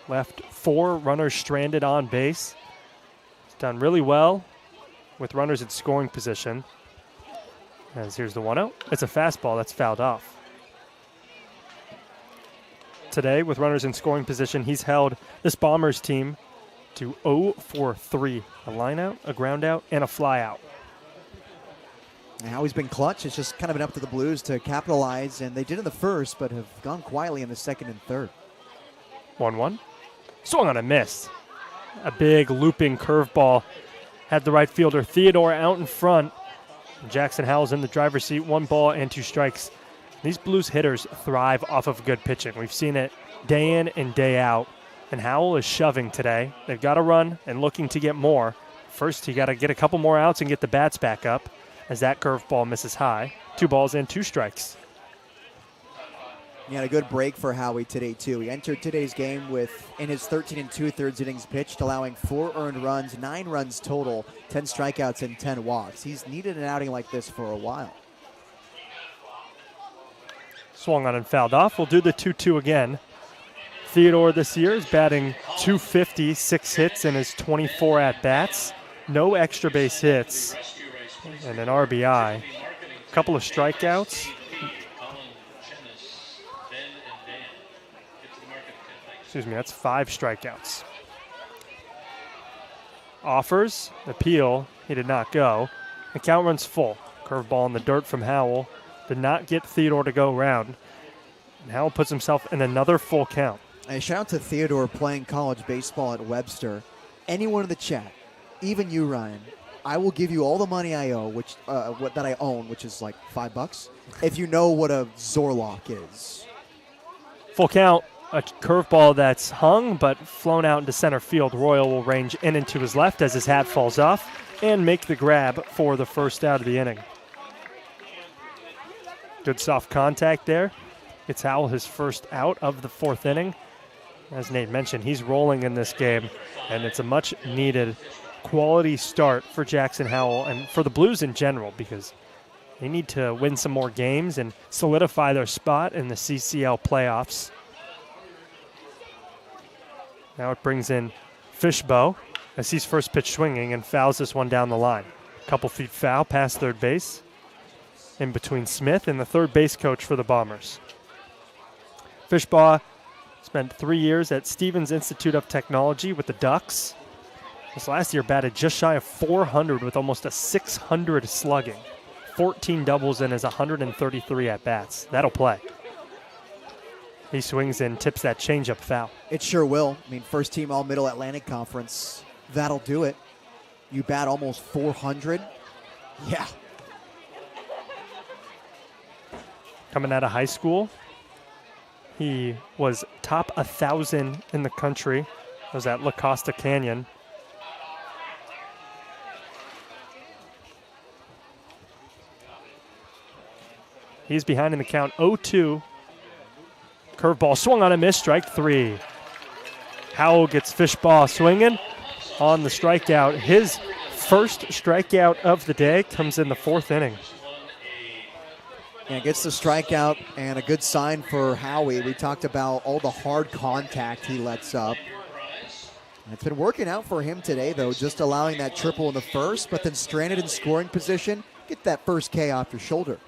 Speaker 3: left 4 runners stranded on base. He's done really well with runners in scoring position. As here's the 1-0. It's a fastball that's fouled off. Today, with runners in scoring position, he's held this Bombers team to 0 for 3. A line out, a ground out, and a fly out.
Speaker 2: And how he's been clutch. It's just kind of been up to the Blues to capitalize, and they did in the first, but have gone quietly in the second and third.
Speaker 3: 1-1. Swung on a miss. A big looping curveball. Had the right fielder Theodore out in front. Jackson Howell's in the driver's seat. 1 ball and 2 strikes. These Blues hitters thrive off of good pitching. We've seen it day in and day out. And Howell is shoving today. They've got to run and looking to get more. First, you got to get a couple more outs and get the bats back up as that curveball misses high. 2 balls and 2 strikes.
Speaker 2: He had a good break for Howie today, too. He entered today's game with, in his 13 2/3 innings pitched, allowing 4 earned runs, 9 runs total, 10 strikeouts, and 10 walks. He's needed an outing like this for a while.
Speaker 3: Swung on and fouled off. We'll do the 2-2 again. Theodore this year is batting .250, 6 hits in his 24 at-bats. No extra base hits and an RBI. A couple of strikeouts. Excuse me, that's 5 strikeouts. Offers, appeal, he did not go. The count runs full. Curveball in the dirt from Howell. Did not get Theodore to go around. And Howell puts himself in another full count.
Speaker 2: A shout out to Theodore playing college baseball at Webster. Anyone in the chat, even you, Ryan, I will give you all the money I owe, that I own, which is like $5, if you know what a Zorlock is.
Speaker 3: Full count. A curveball that's hung but flown out into center field. Royal will range in and to his left as his hat falls off and make the grab for the first out of the inning. Good soft contact there. It's Howell his first out of the 4th inning. As Nate mentioned, he's rolling in this game, and it's a much-needed quality start for Jackson Howell and for the Blues in general because they need to win some more games and solidify their spot in the CCL playoffs. Now it brings in Fishbow as he's first pitch swinging and fouls this one down the line. A couple feet foul past third base in between Smith and the third base coach for the Bombers. Fishbaugh spent 3 years at Stevens Institute of Technology with the Ducks. This last year batted just shy of 400 with almost a 600 slugging. 14 doubles in his 133 at-bats. That'll play. He swings and tips that changeup foul.
Speaker 2: It sure will. I mean, first team All-Middle Atlantic Conference. That'll do it. You bat almost 400. Yeah.
Speaker 3: Coming out of high school, he was top 1,000 in the country. It was at La Costa Canyon. He's behind in the count, 0-2. Curveball swung on a miss, strike 3. Howell gets Fishbaugh swinging on the strikeout. His first strikeout of the day comes in the 4th inning.
Speaker 2: And gets the strikeout and a good sign for Howie. We talked about all the hard contact he lets up. And it's been working out for him today, though, just allowing that triple in the first, but then stranded in scoring position. Get that first K off your shoulder.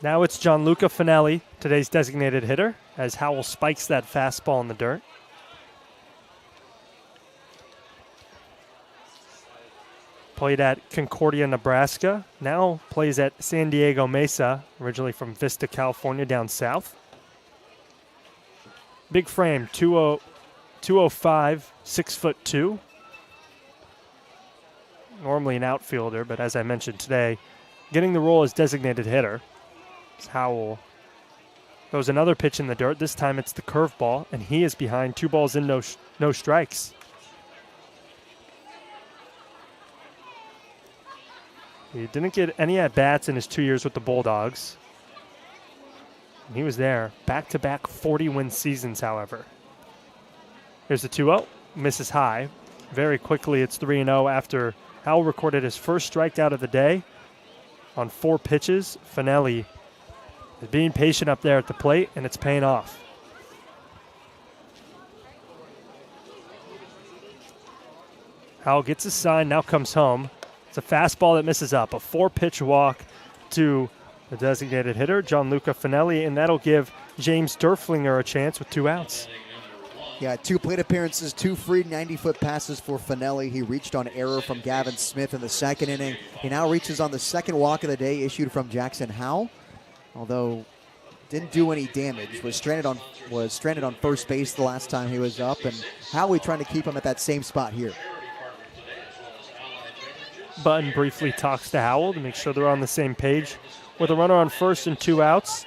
Speaker 3: Now it's Gianluca Finelli, today's designated hitter, as Howell spikes that fastball in the dirt. Played at Concordia, Nebraska. Now plays at San Diego Mesa, originally from Vista, California, down south. Big frame, 205, 6'2". Normally an outfielder, but as I mentioned today, getting the role as designated hitter. Howell throws another pitch in the dirt. This time it's the curveball, and he is behind 2 balls in, no strikes. He didn't get any at-bats in his 2 years with the Bulldogs. He was there. Back-to-back 40-win seasons, however. Here's the 2-0. Misses high. Very quickly, it's 3-0 after Howell recorded his first strikeout of the day on 4 pitches. Finelli is being patient up there at the plate, and it's paying off. Howell gets his sign, now comes home. It's a fastball that misses up. A 4-pitch walk to the designated hitter, Gianluca Finelli, and that'll give James Derflinger a chance with 2 outs.
Speaker 2: Yeah, 2 plate appearances, 2 free 90-foot passes for Finelli. He reached on error from Gavin Smith in the 2nd inning. He now reaches on the 2nd walk of the day issued from Jackson Howell, although didn't do any damage. Was stranded on first base the last time he was up, and Howie trying to keep him at that same spot here.
Speaker 3: Button briefly talks to Howell to make sure they're on the same page. With a runner on first and 2 outs.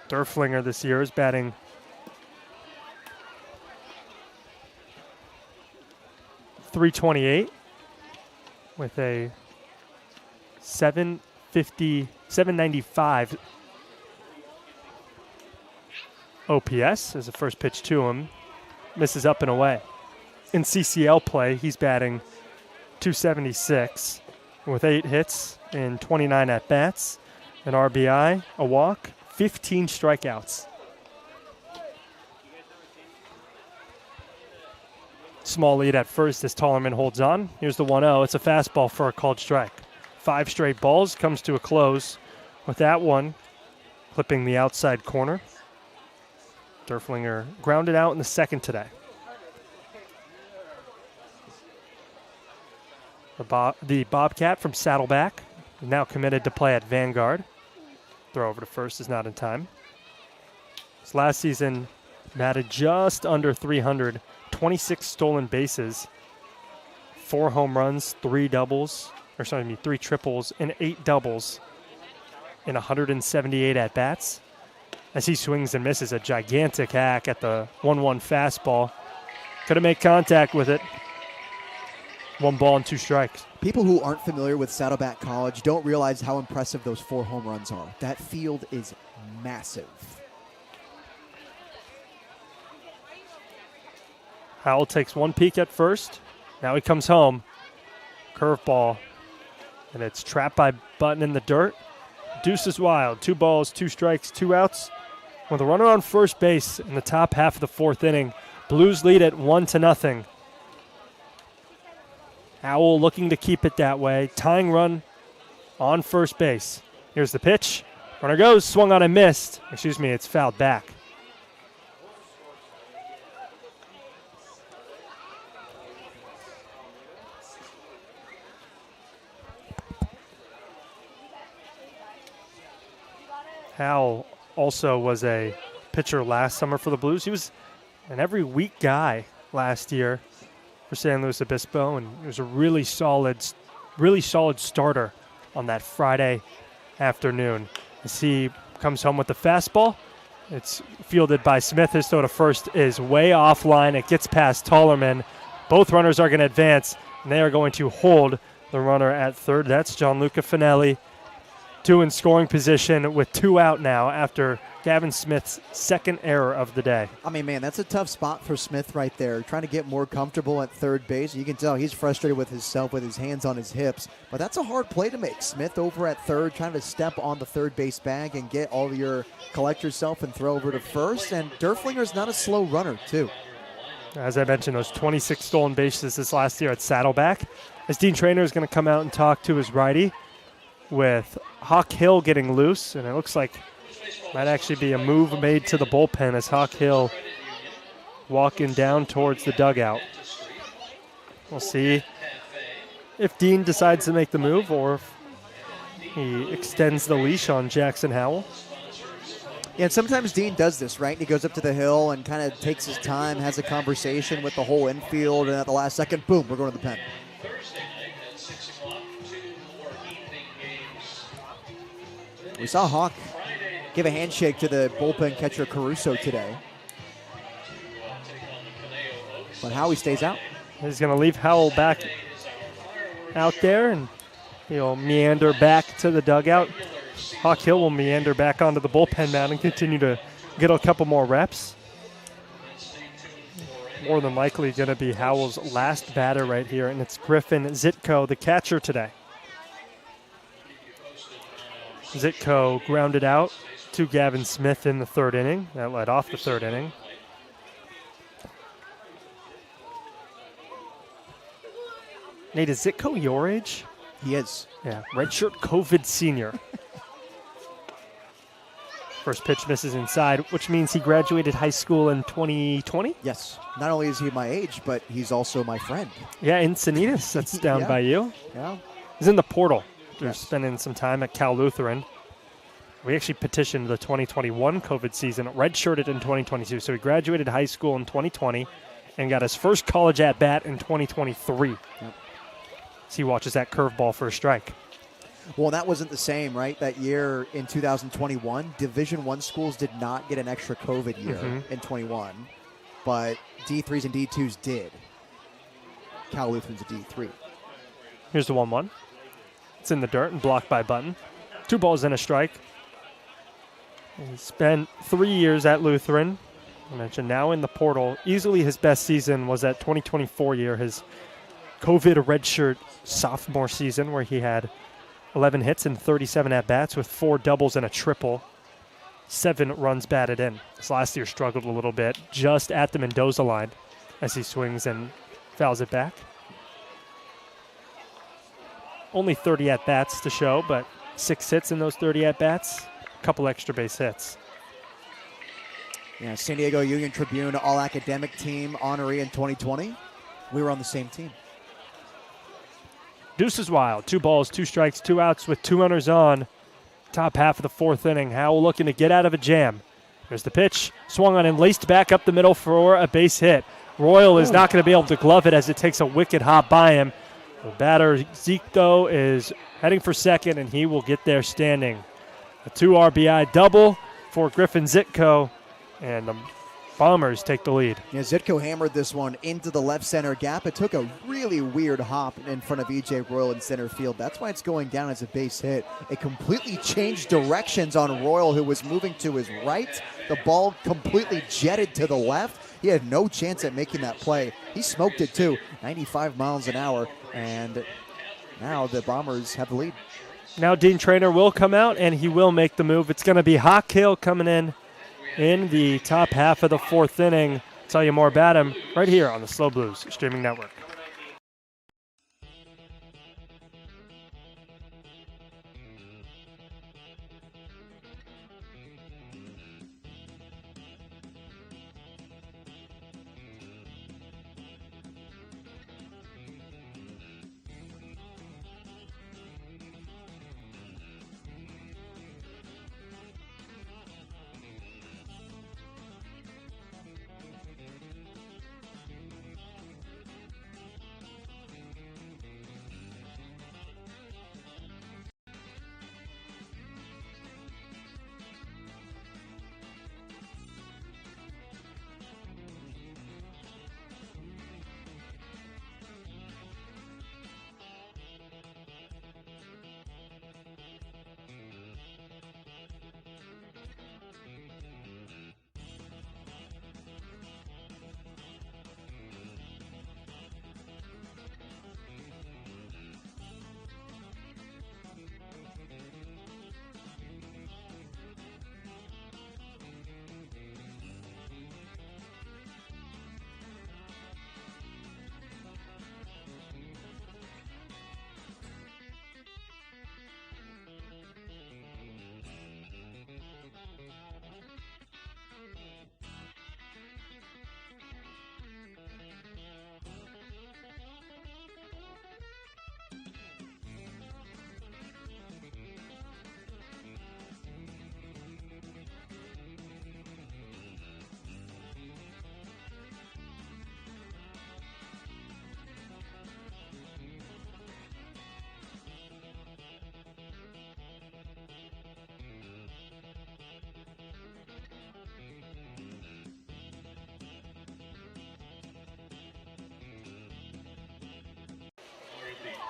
Speaker 3: Derflinger this year is batting .328 with a 795 OPS as a first pitch to him. Misses up and away. In CCL play, he's batting .276 with 8 hits and 29 at-bats, an RBI, a walk, 15 strikeouts. Small lead at first as Tollerman holds on. Here's the 1-0. It's a fastball for a called strike. 5 straight balls, comes to a close with that one clipping the outside corner. Derflinger grounded out in the 2nd today. The Bobcat from Saddleback, now committed to play at Vanguard. Throw over to first is not in time. This last season, batted just under 300, 26 stolen bases, 4 home runs, 3 triples, and 8 doubles in 178 at-bats. As he swings and misses a gigantic hack at the 1-1 fastball. Couldn't make contact with it. 1 ball and 2 strikes.
Speaker 2: People who aren't familiar with Saddleback College don't realize how impressive those 4 home runs are. That field is massive.
Speaker 3: Howell takes 1 peek at first. Now he comes home. Curveball. And it's trapped by Button in the dirt. Deuce is wild. 2 balls, 2 strikes, 2 outs. With a runner on first base in the top half of the 4th inning. Blues lead at 1-0. Howell looking to keep it that way. Tying run on first base. Here's the pitch. Runner goes, swung on and missed. Excuse me, it's fouled back. Howell also was a pitcher last summer for the Blues. He was an every week guy last year for San Luis Obispo, and he was a really solid starter on that Friday afternoon. As he comes home with the fastball, it's fielded by Smith. His throw to first is way offline. It gets past Tollerman. Both runners are going to advance, and they are going to hold the runner at third. That's Gianluca Finelli. 2 in scoring position with 2 out now after Gavin Smith's 2nd error of the day.
Speaker 2: I mean, man, that's a tough spot for Smith right there, trying to get more comfortable at third base. You can tell he's frustrated with himself with his hands on his hips, but that's a hard play to make. Smith over at third, trying to step on the third base bag and collect yourself and throw over to first, and Derflinger's not a slow runner, too.
Speaker 3: As I mentioned, those 26 stolen bases this last year at Saddleback. As Dean Traynor is going to come out and talk to his righty with Hawk Hill getting loose, and it looks like might actually be a move made to the bullpen as Hawk Hill walking down towards the dugout. We'll see if Dean decides to make the move or if he extends the leash on Jackson Howell.
Speaker 2: Yeah, and sometimes Dean does this, right? He goes up to the hill and kind of takes his time, has a conversation with the whole infield, and at the last second, boom, we're going to the pen. We saw Hawk give a handshake to the bullpen catcher Caruso today. But Howie stays out.
Speaker 3: He's going to leave Howell back out there, and he'll meander back to the dugout. Hawk Hill will meander back onto the bullpen mound and continue to get a couple more reps. More than likely going to be Howell's last batter right here, and it's Griffin Zitko, the catcher today. Zitko grounded out to Gavin Smith in the third inning. That led off the third inning. Nate, is Zitko your age?
Speaker 2: He is.
Speaker 3: Yeah, redshirt COVID senior. First pitch misses inside, which means he graduated high school in 2020?
Speaker 2: Yes. Not only is he my age, but he's also my friend.
Speaker 3: Yeah, Encinitas, that's down
Speaker 2: Yeah.
Speaker 3: by you.
Speaker 2: Yeah.
Speaker 3: He's in the portal. They're
Speaker 2: Yes.
Speaker 3: spending some time at Cal Lutheran. We actually petitioned the 2021 COVID season, redshirted in 2022. So he graduated high school in 2020 and got his first college at-bat in 2023.
Speaker 2: Yep.
Speaker 3: So he watches that curveball for a strike.
Speaker 2: Well, that wasn't the same, right? That year in 2021, Division I schools did not get an extra COVID year in 21, but D3s and D2s did. Cal Lutheran's a D3.
Speaker 3: Here's the 1-1. It's in the dirt and blocked by Button. 2 balls and a strike. He spent 3 years at Lutheran. I mentioned now in the portal. Easily his best season was that 2024 year, his COVID redshirt sophomore season, where he had 11 hits and 37 at-bats with 4 doubles and a triple. 7 runs batted in. This last year struggled a little bit just at the Mendoza line as he swings and fouls it back. Only 30 at-bats to show, but 6 hits in those 30 at-bats. A couple extra base hits.
Speaker 2: Yeah, San Diego Union Tribune All-Academic Team honoree in 2020. We were on the same team.
Speaker 3: Deuce is wild. 2 balls, 2 strikes, 2 outs with 2 runners on. Top half of the 4th inning. Howell looking to get out of a jam. There's the pitch. Swung on and laced back up the middle for a base hit. Royal is not going to be able to glove it as it takes a wicked hop by him. The batter, Zeke, though, is heading for second, and he will get there standing. A 2 RBI double for Griffin Zitko, and the Bombers take the lead.
Speaker 2: Yeah, Zitko hammered this one into the left center gap. It took a really weird hop in front of EJ Royal in center field. That's why it's going down as a base hit. It completely changed directions on Royal, who was moving to his right. The ball completely jetted to the left. He had no chance at making that play. He smoked it too, 95 miles an hour, and now the Bombers have the lead.
Speaker 3: Now Dean Traynor will come out, and he will make the move. It's going to be Hawk Hill coming in the top half of the 4th inning. Tell you more about him right here on the Slow Blues Streaming Network.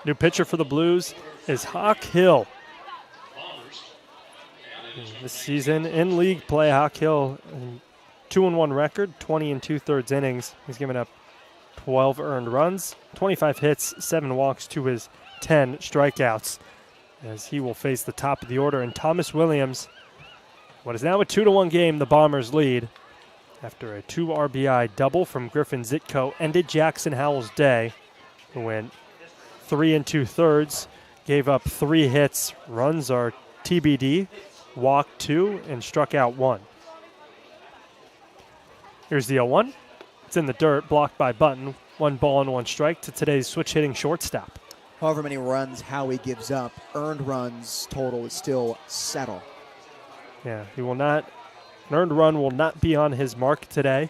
Speaker 3: New pitcher for the Blues is Hawk Hill. This season in league play, Hawk Hill, 2-1 record, 20 2/3 innings. He's given up 12 earned runs, 25 hits, 7 walks to his 10 strikeouts, as he will face the top of the order. And Thomas Williams, what is now a 2-1 game, the Bombers lead after a 2 RBI double from Griffin Zitko ended Jackson Howell's day, who went 3 2/3, gave up 3 hits, runs are TBD, walked 2, and struck out 1. Here's the 0-1. It's in the dirt, blocked by Button. 1 ball and 1 strike to today's switch-hitting shortstop.
Speaker 2: However many runs Howie gives up, earned runs total is still settle.
Speaker 3: Yeah, he will not. An earned run will not be on his mark today.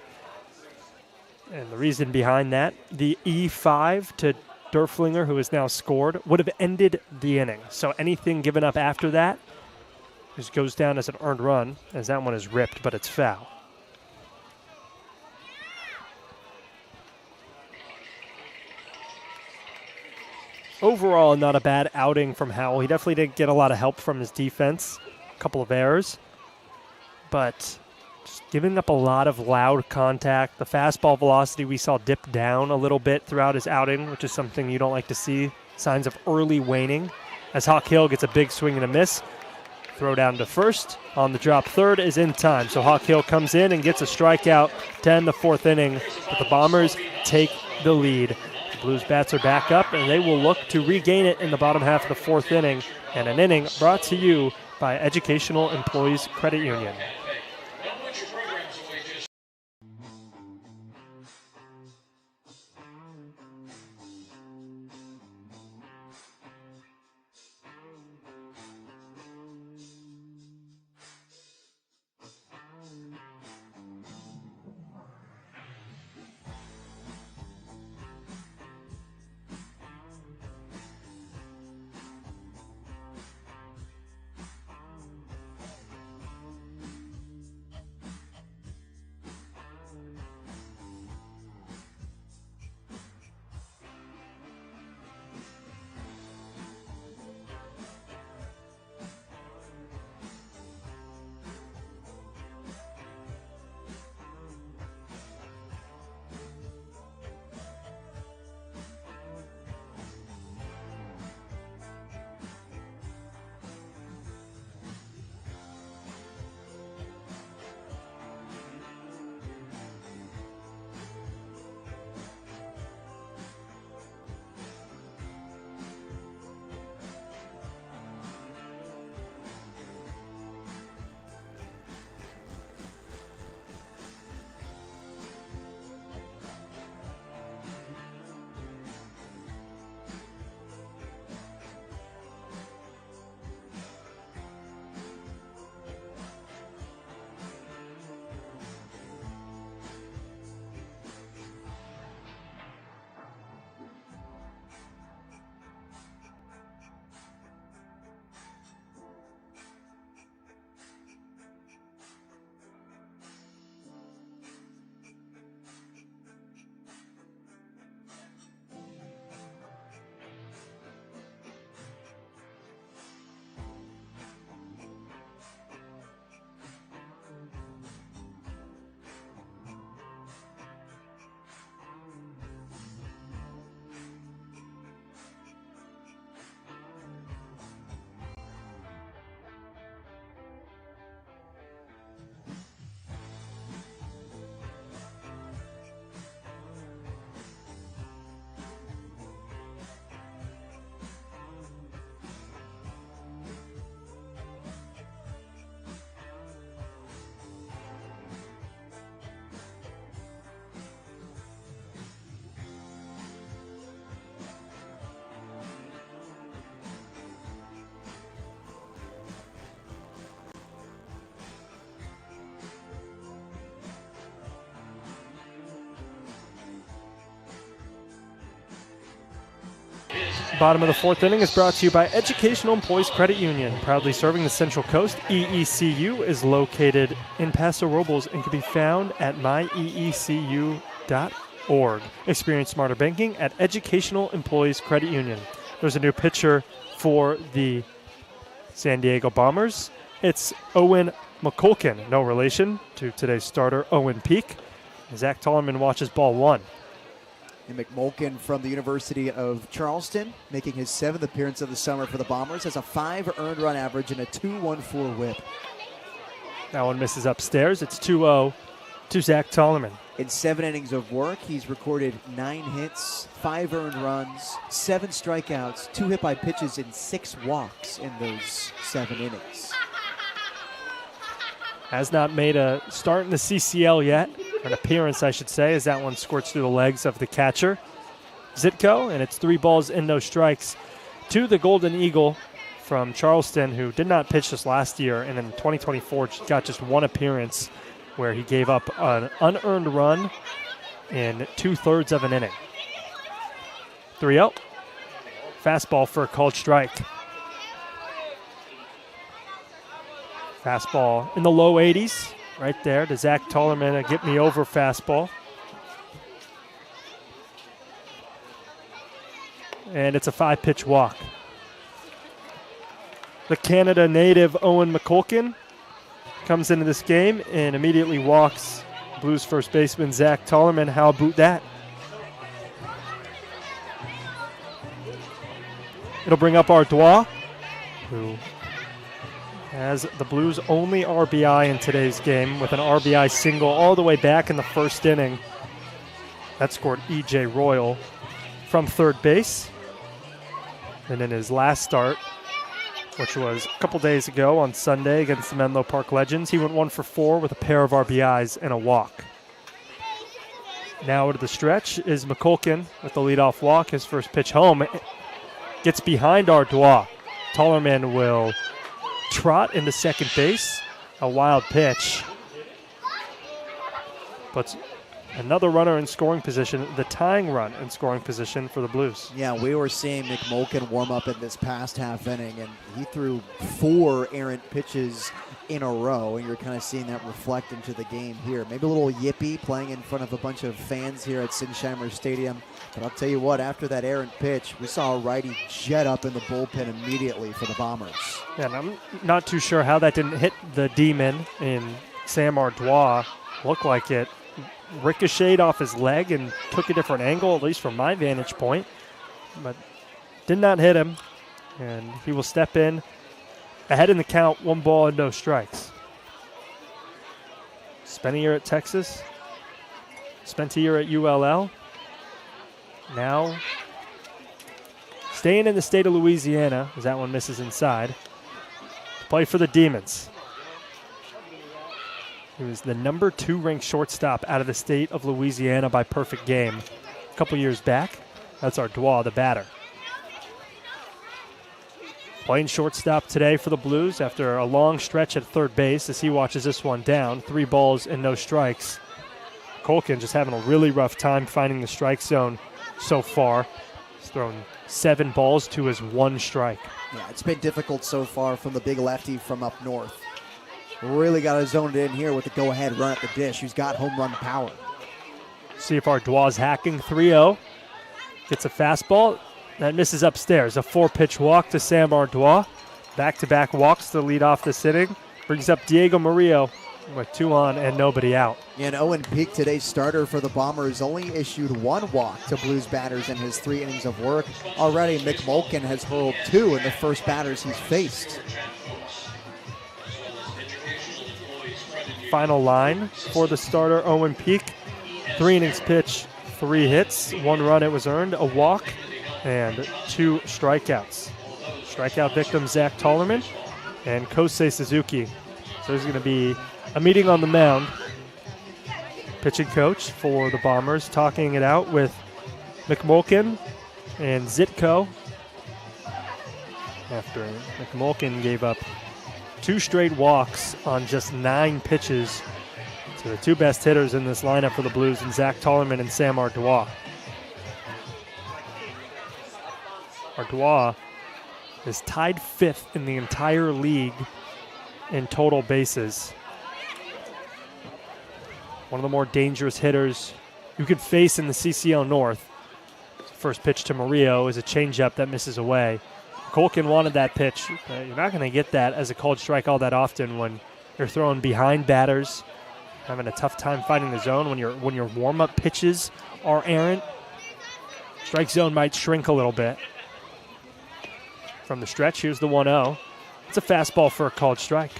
Speaker 3: And the reason behind that, the E5 to Derflinger, who has now scored, would have ended the inning. So anything given up after that just goes down as an earned run, as that one is ripped, but it's foul. Overall, not a bad outing from Howell. He definitely didn't get a lot of help from his defense. A couple of errors. But just giving up a lot of loud contact. The fastball velocity we saw dip down a little bit throughout his outing, which is something you don't like to see. Signs of early waning. As Hawk Hill gets a big swing and a miss. Throw down to first. On the drop, third is in time. So Hawk Hill comes in and gets a strikeout to end the 4th inning. But the Bombers take the lead. Blues bats are back up, and they will look to regain it in the bottom half of the 4th inning. And an inning brought to you by Educational Employees Credit Union. Bottom of the 4th inning is brought to you by Educational Employees Credit Union, proudly serving the Central Coast. EECU is located in Paso Robles and can be found at myeecu.org. Experience smarter banking at Educational Employees Credit Union. there's a new pitcher for the San Diego Bombers. It's Owen McCulkin, no relation to today's starter, Owen Peak. Zach Tollerman watches ball one.
Speaker 2: And McMulkin from the University of Charleston, making his 7th appearance of the summer for the Bombers, has a 5 earned run average and a 2.14 whip.
Speaker 3: That one misses upstairs. It's 2-0 to Zach Tollerman.
Speaker 2: In 7 innings of work, he's recorded 9 hits, 5 earned runs, 7 strikeouts, 2 hit by pitches, and 6 walks in those 7 innings.
Speaker 3: Has not made a start in the CCL yet, an appearance, I should say, as that one squirts through the legs of the catcher, Zitko, and it's 3 balls and no strikes to the Golden Eagle from Charleston, who did not pitch this last year, and in 2024 got just 1 appearance where he gave up an unearned run in 2/3 of an inning. 3-0. Fastball for a called strike. Fastball in the low 80s, right there to Zach Tollerman, a get me over fastball. And it's a 5-pitch walk. The Canada native Owen McCulkin comes into this game and immediately walks Blues first baseman Zach Tollerman. How about that? It'll bring up Ardois, who has the Blues' only RBI in today's game with an RBI single all the way back in the first inning. That scored E.J. Royal from third base. And in his last start, which was a couple days ago on Sunday against the Menlo Park Legends, he went 1 for 4 with a pair of RBIs and a walk. Now to the stretch is McCulkin with the leadoff walk. His first pitch home gets behind Ardois. Tollerman will trot into second base. A wild pitch. But another runner in scoring position, the tying run in scoring position for the Blues.
Speaker 2: Yeah, we were seeing McMulkin warm up in this past half inning, and he threw 4 errant pitches in a row, and you're kind of seeing that reflect into the game here. Maybe a little yippee playing in front of a bunch of fans here at Sinsheimer Stadium. But I'll tell you what, after that errant pitch, we saw a righty jet up in the bullpen immediately for the Bombers.
Speaker 3: Yeah, and I'm not too sure how that didn't hit the demon in Sam Ardois. Looked like it ricocheted off his leg and took a different angle, at least from my vantage point, but did not hit him, and he will step in ahead in the count, 1 ball and no strikes. Spent a year at Texas, spent a year at ULL, now staying in the state of Louisiana, as that one misses inside, to play for the Demons. He was the number 2 ranked shortstop out of the state of Louisiana by perfect game a couple years back. That's Ardois, the batter. Playing shortstop today for the Blues after a long stretch at third base as he watches this one down. 3 balls and no strikes. Colkin just having a really rough time finding the strike zone so far. He's thrown 7 balls to his 1 strike.
Speaker 2: Yeah, it's been difficult so far from the big lefty from up north. Really got to zone it in here with the go-ahead run at the dish. Who's got home run power.
Speaker 3: See if Ardois is hacking. 3-0. Gets a fastball. That misses upstairs. A 4-pitch walk to Sam Ardois. Back-to-back walks to lead off this inning. Brings up Diego Murillo with 2 on and nobody out.
Speaker 2: And Owen Peak, today's starter for the Bombers, only issued 1 walk to Blues batters in his 3 innings of work. Already McMulkin has hurled 2 in the first batters he's faced.
Speaker 3: Final line for the starter, Owen Peak. 3 innings pitch, 3 hits, 1 run it was earned, a walk, and 2 strikeouts. Strikeout victim Zach Tollerman and Kosei Suzuki. So there's going to be a meeting on the mound. Pitching coach for the Bombers talking it out with McMulkin and Zitko. After McMulkin gave up 2 straight walks on just 9 pitches to the 2 best hitters in this lineup for the Blues, and Zach Tollerman and Sam Ardois. Ardois is tied 5th in the entire league in total bases. One of the more dangerous hitters you could face in the CCL North. first pitch to Murillo is a changeup that misses away. Colkin wanted that pitch. You're not going to get that as a called strike all that often when you're throwing behind batters, having a tough time finding the zone when your warm-up pitches are errant. Strike zone might shrink a little bit. From the stretch, here's the 1-0. It's a fastball for a called strike.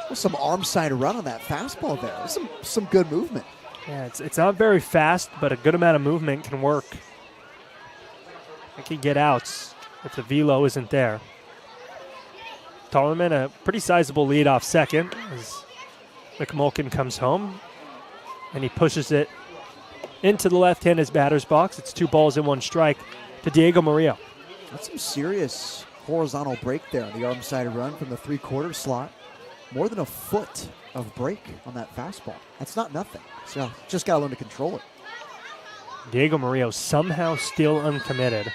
Speaker 2: Well, some arm side run on that fastball there. Some good movement.
Speaker 3: Yeah, it's not very fast, but a good amount of movement can work. It can get outs if the velo isn't there. Tarleman, a pretty sizable lead off second as McMulkin comes home, and he pushes it into the left-handed batter's box. It's 2 balls and 1 strike to Diego Murillo.
Speaker 2: That's some serious horizontal break there on the arm side run from the 3/4 slot. More than a foot of break on that fastball. That's not nothing. So just got to learn to control it.
Speaker 3: Diego Murillo somehow still uncommitted.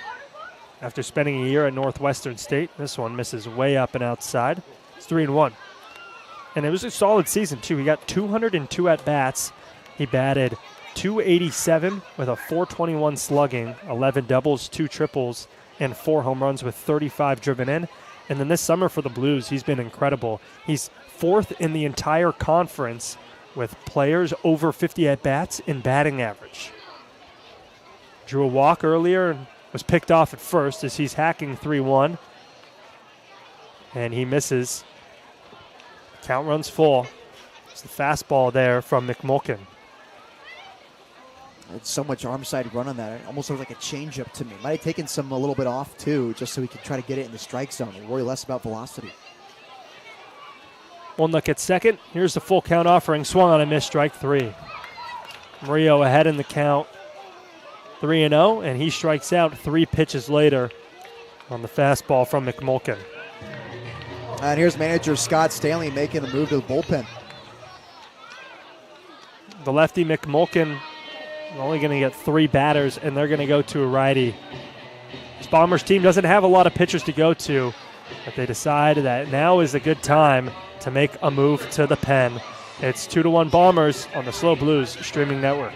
Speaker 3: After spending a year at Northwestern State, this one misses way up and outside. It's 3-1. And it was a solid season, too. He got 202 at-bats. He batted .287 with a .421 slugging, 11 doubles, 2 triples, and 4 home runs with 35 driven in. And then this summer for the Blues, he's been incredible. He's 4th in the entire conference with players over 50 at-bats in batting average. Drew a walk earlier and was picked off at first as he's hacking 3-1. And he misses. Count runs full. It's the fastball there from McMulkin.
Speaker 2: It's so much arm side run on that. It almost looked like a changeup to me. Might have taken a little bit off too, just so he could try to get it in the strike zone and worry less about velocity.
Speaker 3: 1 look at second. Here's the full count offering. Swung on a miss, strike 3. Murillo ahead in the count. 3-0, and he strikes out 3 pitches later on the fastball from McMulkin.
Speaker 2: And here's manager Scott Stanley making the move to the bullpen.
Speaker 3: The lefty McMulkin only going to get 3 batters, and they're going to go to a righty. This Bombers team doesn't have a lot of pitchers to go to, but they decide that now is a good time to make a move to the pen. It's 2-1 Bombers on the SLO Blues streaming network.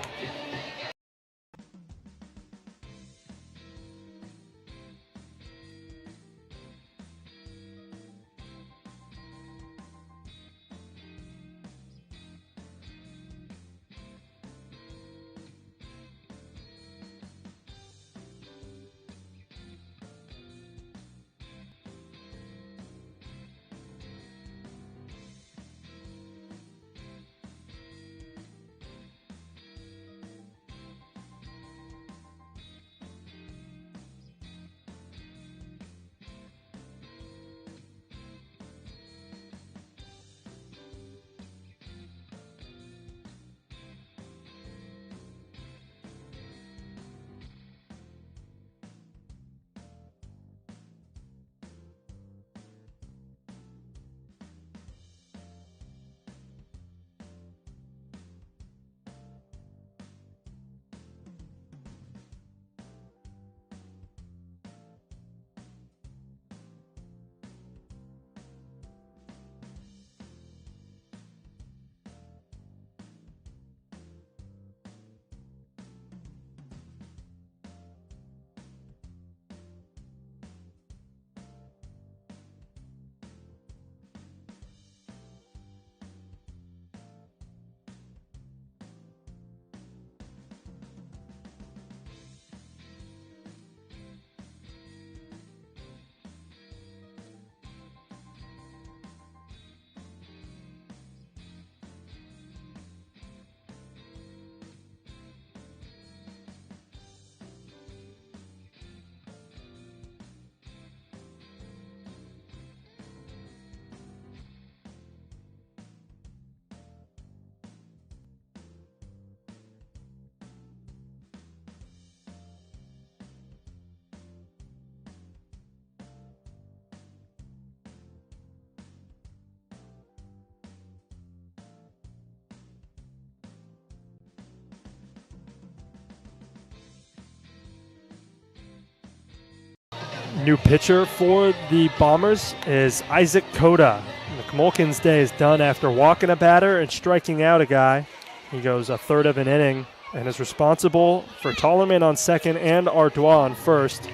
Speaker 3: New pitcher for the Bombers is Isaac Cota. McMulkin's day is done after walking a batter and striking out a guy. He goes a third of an inning and is responsible for Tollerman on second and Ardois on first.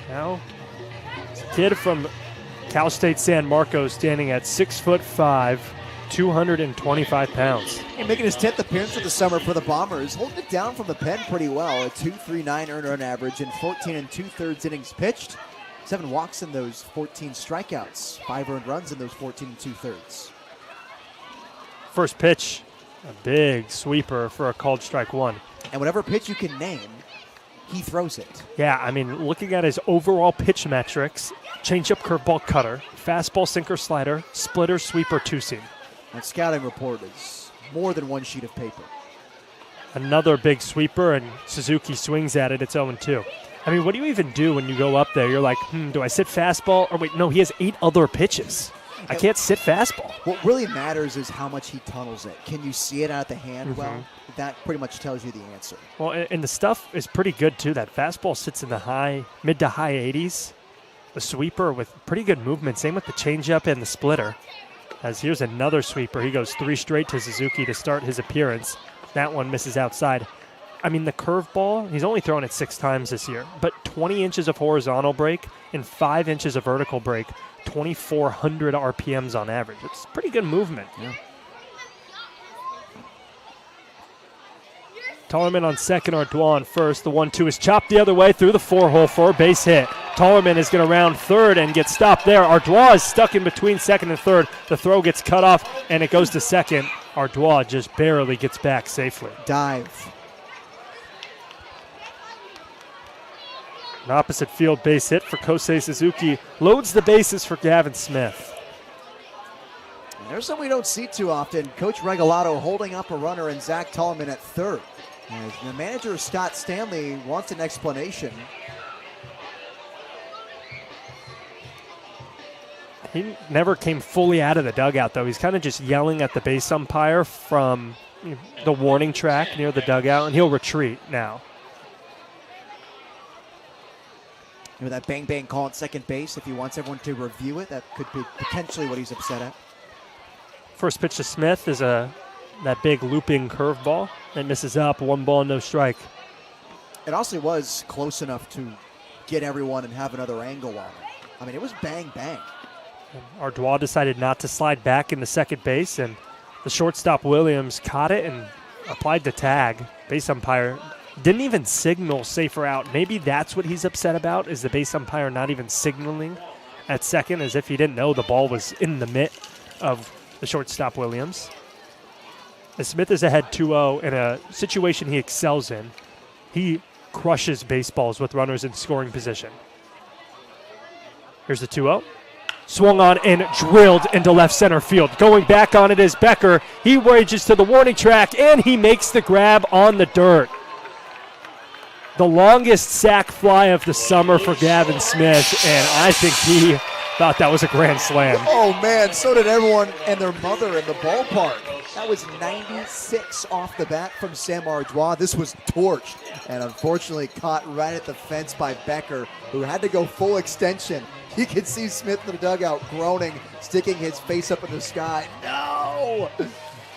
Speaker 3: Now, it's a kid from Cal State San Marcos standing at 6'5", 225 pounds.
Speaker 2: And making his 10th appearance of the summer for the Bombers, holding it down from the pen pretty well. A 2.39 earned run average in 14 2/3 innings pitched. 7 walks in those 14 strikeouts. 5 earned runs in those 14 2/3.
Speaker 3: First pitch, a big sweeper for a called strike one.
Speaker 2: And whatever pitch you can name, he throws it.
Speaker 3: Yeah, I mean, looking at his overall pitch metrics, changeup, curveball, cutter, fastball, sinker, slider, splitter, sweeper, two-seam.
Speaker 2: That scouting report is more than one sheet of paper.
Speaker 3: Another big sweeper, and Suzuki swings at it. It's 0-2. I mean, what do you even do when you go up there? You're like, do I sit fastball? Or wait, no, he has 8 other pitches. I can't sit fastball.
Speaker 2: What really matters is how much he tunnels it. Can you see it out of the hand? Well, that pretty much tells you the answer.
Speaker 3: Well, and the stuff is pretty good, too. That fastball sits in the mid to high 80s. The sweeper with pretty good movement. Same with the changeup and the splitter. As here's another sweeper. He goes 3 straight to Suzuki to start his appearance. That one misses outside. I mean, the curveball, he's only thrown it 6 times this year, but 20 inches of horizontal break and 5 inches of vertical break, 2,400 RPMs on average. It's pretty good movement.
Speaker 2: Yeah.
Speaker 3: Tollerman on second, Ardois on first. The 1-2 is chopped the other way through the 4-hole for a base hit. Tollerman is going to round third and get stopped there. Ardois is stuck in between second and third. The throw gets cut off, and it goes to second. Ardois just barely gets back safely.
Speaker 2: Dive.
Speaker 3: An opposite field base hit for Kosei Suzuki. Loads the bases for Gavin Smith.
Speaker 2: And there's something we don't see too often. Coach Regalado holding up a runner and Zach Tollerman at third. As the manager, Scott Stanley, wants an explanation.
Speaker 3: He never came fully out of the dugout, though. He's kind of just yelling at the base umpire from the warning track near the dugout, and he'll retreat now.
Speaker 2: You know, that bang-bang call at second base, if he wants everyone to review it, that could be potentially what he's upset at.
Speaker 3: First pitch to Smith is that big looping curveball that misses up. 1 ball, no strike.
Speaker 2: It also was close enough to get everyone and have another angle on it. I mean, it was bang-bang.
Speaker 3: Ardois decided not to slide back into second base, and the shortstop Williams caught it and applied the tag. Base umpire didn't even signal safe or out. Maybe that's what he's upset about, is the base umpire not even signaling at second, as if he didn't know the ball was in the mitt of the shortstop Williams. As Smith is ahead 2-0 in a situation he excels in, he crushes baseballs with runners in scoring position. Here's the 2-0. Swung on and drilled into left center field. Going back on it is Becker. He rages to the warning track, and he makes the grab on the dirt. The longest sac fly of the summer for Gavin Smith, and I think he thought that was a grand slam.
Speaker 2: Oh, man, so did everyone and their mother in the ballpark. That was 96 off the bat from Sam Ardois. This was torched and unfortunately caught right at the fence by Becker, who had to go full extension. You could see Smith in the dugout groaning, sticking his face up in the sky. No!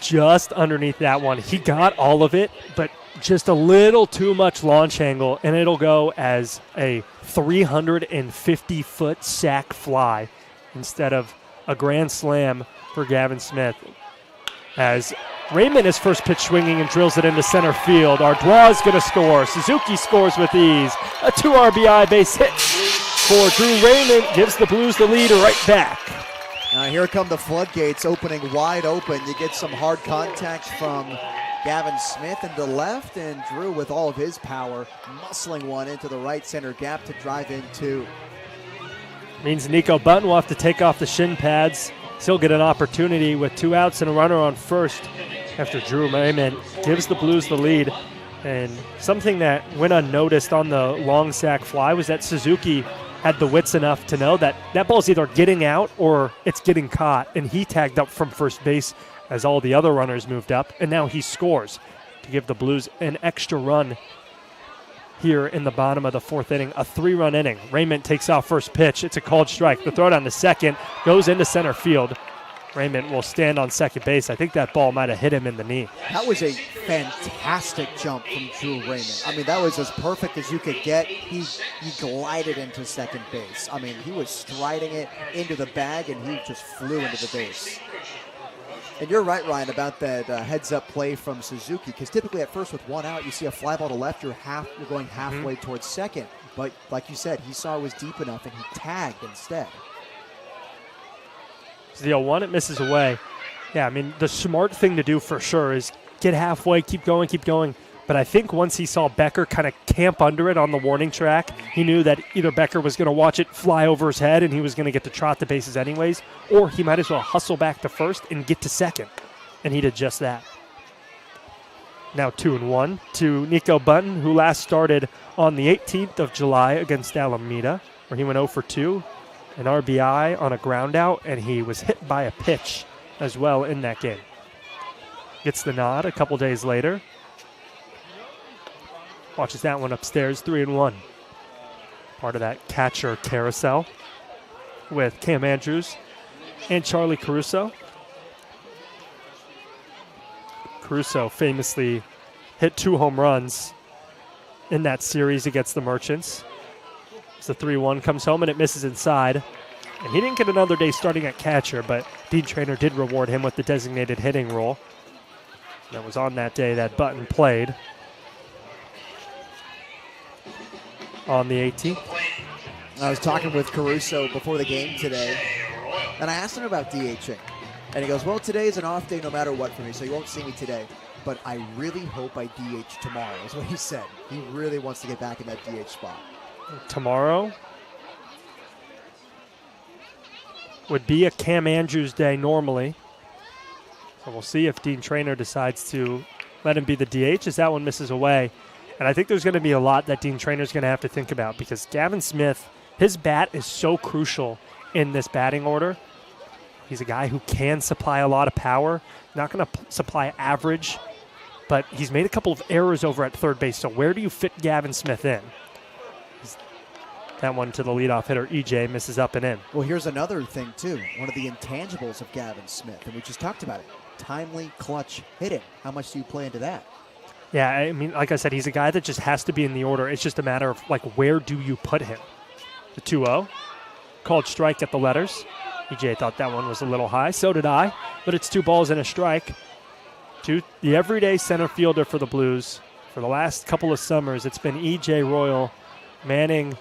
Speaker 3: Just underneath that one. He got all of it, but just a little too much launch angle, and it'll go as a 350-foot sac fly instead of a grand slam for Gavin Smith. As Raymond is first pitch swinging and drills it into center field. Ardois is going to score. Suzuki scores with ease. A 2 RBI base hit for Drew Raymond. Gives the Blues the lead right back.
Speaker 2: Now here come the floodgates opening wide open. You get some hard contact from Gavin Smith into left, and Drew with all of his power muscling one into the right center gap to drive in 2.
Speaker 3: Means Nico Button will have to take off the shin pads. He'll get an opportunity with 2 outs and a runner on first after Drew Raymond gives the Blues the lead. And something that went unnoticed on the long sac fly was that Suzuki had the wits enough to know that that ball's either getting out or it's getting caught, and he tagged up from first base as all the other runners moved up, and now he scores to give the Blues an extra run here in the bottom of the 4th inning, a 3-run inning. Raymond takes off first pitch. It's a called strike. The throw down to second goes into center field. Raymond will stand on second base. I think that ball might have hit him in the knee.
Speaker 2: That was a fantastic jump from Drew Raymond. I mean, that was as perfect as you could get. He glided into second base. I mean, he was striding it into the bag, and he just flew into the base. And you're right, Ryan, about that heads-up play from Suzuki, because typically at first with one out, you see a fly ball to left, you're going halfway towards second. But like you said, he saw it was deep enough, and he tagged instead.
Speaker 3: It's the 0-1, it misses away. Yeah, I mean, the smart thing to do for sure is get halfway, keep going, keep going. But I think once he saw Becker kind of camp under it on the warning track, he knew that either Becker was going to watch it fly over his head and he was going to get to trot the bases anyways, or he might as well hustle back to first and get to second. And he did just that. Now 2-1 to Nico Button, who last started on the 18th of July against Alameda, where he went 0 for 2, an RBI on a ground out, and he was hit by a pitch as well in that game. Gets the nod a couple days later. Watches that one upstairs, 3-1. Part of that catcher carousel with Cam Andrews and Charlie Caruso. Caruso famously hit 2 home runs in that series against the Merchants. So 3-1 comes home and it misses inside. And he didn't get another day starting at catcher, but Dean Traynor did reward him with the designated hitting role. That was on that day that Button played. On the 18th.
Speaker 2: I was talking with Caruso before the game today, and I asked him about DHing. And he goes, well, today is an off day no matter what for me, so you won't see me today. But I really hope I DH tomorrow, is what he said. He really wants to get back in that DH spot.
Speaker 3: Tomorrow would be a Cam Andrews day normally. So we'll see if Dean Traynor decides to let him be the DH as that one misses away. And I think there's going to be a lot that Dean Traynor's going to have to think about because Gavin Smith, his bat is so crucial in this batting order. He's a guy who can supply a lot of power, not going to supply average, but he's made a couple of errors over at third base. So where do you fit Gavin Smith in? That one to the leadoff hitter, EJ, misses up and in.
Speaker 2: Well, here's another thing, too. One of the intangibles of Gavin Smith, and we just talked about it, timely clutch hitting. How much do you play into that?
Speaker 3: Yeah, I mean, like I said, he's a guy that just has to be in the order. It's just a matter of, like, where do you put him? The 2-0. Called strike at the letters. EJ thought that one was a little high. So did I. But it's 2 balls and a strike. To the everyday center fielder for the Blues. For the last couple of summers, it's been EJ Royal manning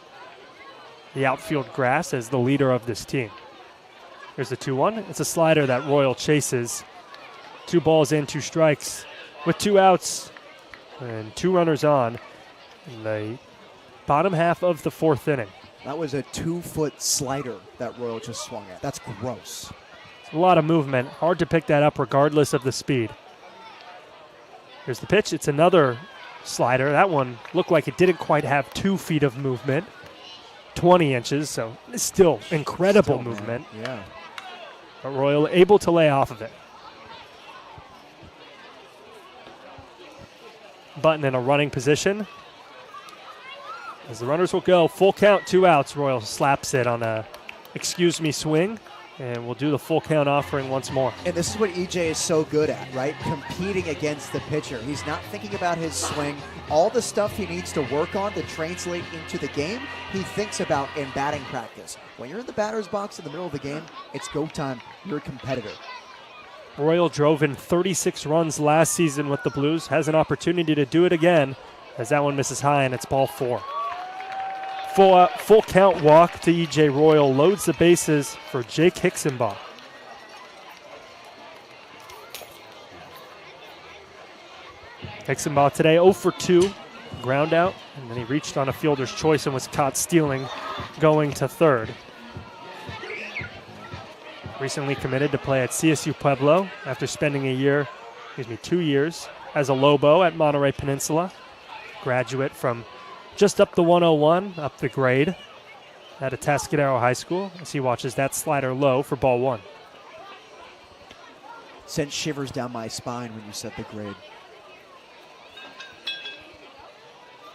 Speaker 3: the outfield grass as the leader of this team. Here's the 2-1. It's a slider that Royal chases. 2 balls in, 2 strikes. With 2 outs. And 2 runners on in the bottom half of the 4th inning.
Speaker 2: That was a 2-foot slider that Royal just swung at. That's gross.
Speaker 3: A lot of movement. Hard to pick that up regardless of the speed. Here's the pitch. It's another slider. That one looked like it didn't quite have 2 feet of movement. 20 inches, so it's still incredible movement.
Speaker 2: Man. Yeah.
Speaker 3: But Royal able to lay off of it. Button in a running position. As the runners will go, full count, 2 outs. Royal slaps it on a excuse me swing, and we'll do the full count offering once more.
Speaker 2: And this is what EJ is so good at, right? Competing against the pitcher. He's not thinking about his swing. All the stuff he needs to work on to translate into the game, he thinks about in batting practice. When you're in the batter's box in the middle of the game, it's go time. You're a competitor.
Speaker 3: Royal drove in 36 runs last season with the Blues. Has an opportunity to do it again as that one misses high and it's ball 4. Full count walk to EJ Royal. Loads the bases for Jake Hicksenbaugh. Hicksenbaugh today 0 for 2. Ground out. And then he reached on a fielder's choice and was caught stealing going to third. Recently committed to play at CSU Pueblo after spending 2 years as a Lobo at Monterey Peninsula. Graduate from just up the 101, up the grade at Atascadero High School as he watches that slider low for ball 1.
Speaker 2: Sent shivers down my spine when you said the grade.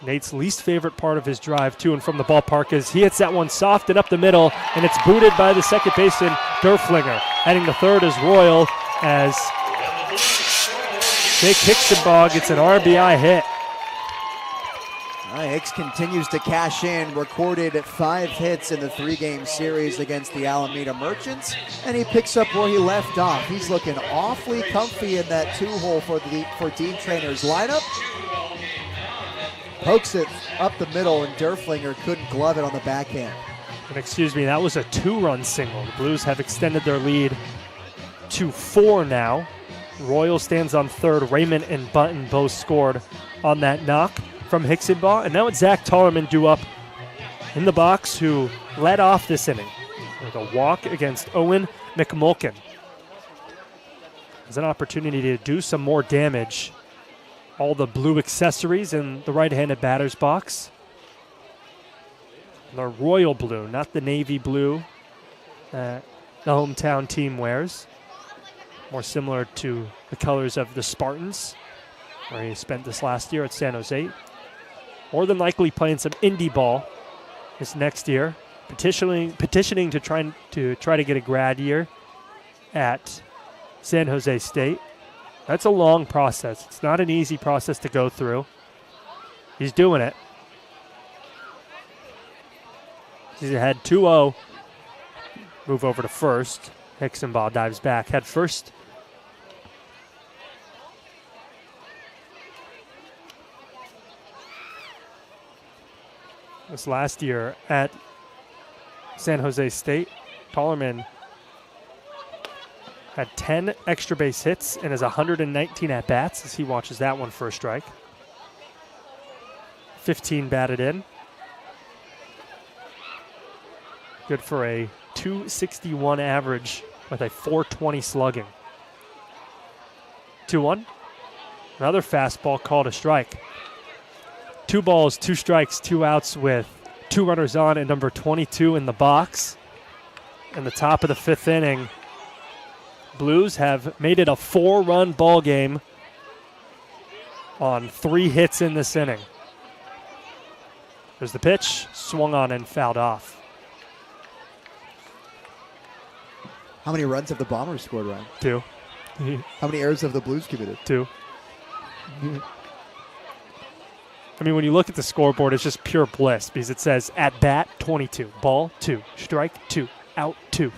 Speaker 3: Nate's least favorite part of his drive to and from the ballpark is he hits that one soft and up the middle, and it's booted by the second baseman, Derflinger. Heading to third is Royal as Jake Hicksonbaugh gets an RBI hit.
Speaker 2: Hicks continues to cash in, recorded 5 hits in the 3-game series against the Alameda Merchants, and he picks up where he left off. He's looking awfully comfy in that 2-hole for Dean Trainer's lineup. Pokes it up the middle, and Derflinger couldn't glove it on the backhand.
Speaker 3: And excuse me, that was a 2-run single. The Blues have extended their lead to 4 now. Royal stands on third. Raymond and Button both scored on that knock from Hicksonbaugh. And now it's Zach Tollerman due up in the box, who led off this inning with a walk against Owen McMulkin. There's an opportunity to do some more damage. All the blue accessories in the right-handed batter's box. The royal blue, not the navy blue that the hometown team wears. More similar to the colors of the Spartans, where he spent this last year at San Jose. More than likely playing some indie ball this next year, petitioning to try to get a grad year at San Jose State. That's a long process. It's not an easy process to go through. He's doing it. He's ahead 2-0. Move over to first. Hicksonbaugh dives back head first. This last year at San Jose State, Tollerman had 10 extra base hits and has 119 at-bats as he watches that one for a strike. 15 batted in. Good for a .261 average with a .420 slugging. 2-1. Another fastball called a strike. 2 balls, 2 strikes, 2 outs with 2 runners on and number 22 in the box. In the top of the 5th inning, Blues have made it a 4-run ball game on 3 hits in this inning. There's the pitch, swung on and fouled off.
Speaker 2: How many runs have the Bombers scored, Ryan?
Speaker 3: 2.
Speaker 2: How many errors have the Blues committed?
Speaker 3: 2. I mean, when you look at the scoreboard, it's just pure bliss because it says at bat 22, ball 2, strike 2, out 2.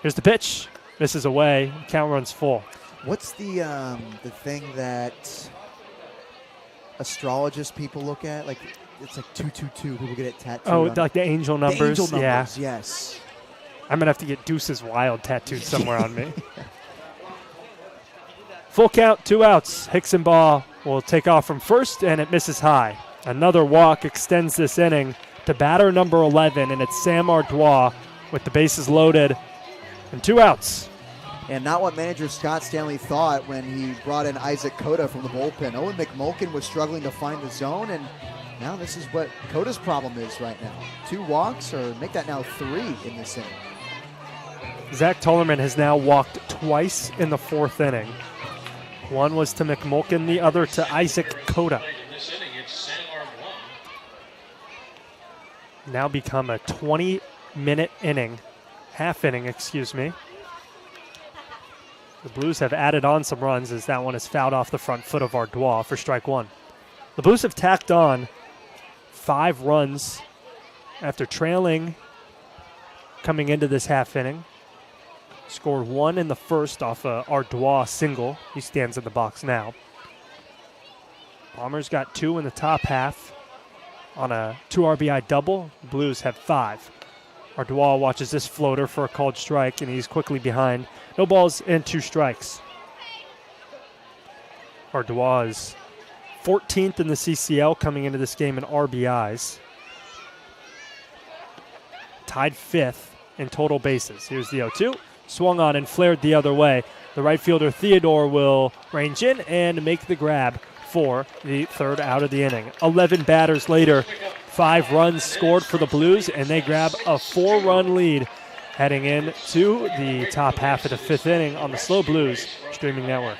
Speaker 3: Here's the pitch. Misses away. Count runs full.
Speaker 2: What's the thing that astrologist people look at? Like, it's like 222. People get it tattooed.
Speaker 3: Oh,
Speaker 2: on
Speaker 3: like the angel numbers?
Speaker 2: The angel numbers,
Speaker 3: yeah.
Speaker 2: Yes.
Speaker 3: I'm going to have to get Deuce's Wild tattooed somewhere on me. Full count, 2 outs. Hicksonbaugh will take off from first, and it misses high. Another walk extends this inning to batter number 11, and it's Sam Ardois with the bases loaded and 2 outs.
Speaker 2: And not what manager Scott Stanley thought when he brought in Isaac Cota from the bullpen. Owen McMulkin was struggling to find the zone, and now this is what Cota's problem is right now. 2 walks, or make that now 3 in this inning.
Speaker 3: Zach Tollerman has now walked twice in the 4th inning. One was to McMulkin, the other to Isaac Cota. Now become a 20-minute inning, half inning, excuse me. The Blues have added on some runs as that one is fouled off the front foot of Ardois for strike 1. The Blues have tacked on 5 runs after trailing coming into this half inning. Scored 1 in the first off a Ardois single. He stands in the box now. Bombers got 2 in the top half on a 2 RBI double. Blues have 5. Ardois watches this floater for a called strike, and he's quickly behind. No balls and 2 strikes. Ardois is 14th in the CCL coming into this game in RBIs. Tied 5th in total bases. Here's the 0-2. Swung on and flared the other way. The right fielder Theodore will range in and make the grab for the 3rd out of the inning. 11 batters later, 5 runs scored for the Blues, and they grab a 4-run lead heading into the top half of the 5th inning on the SLO Blues streaming network.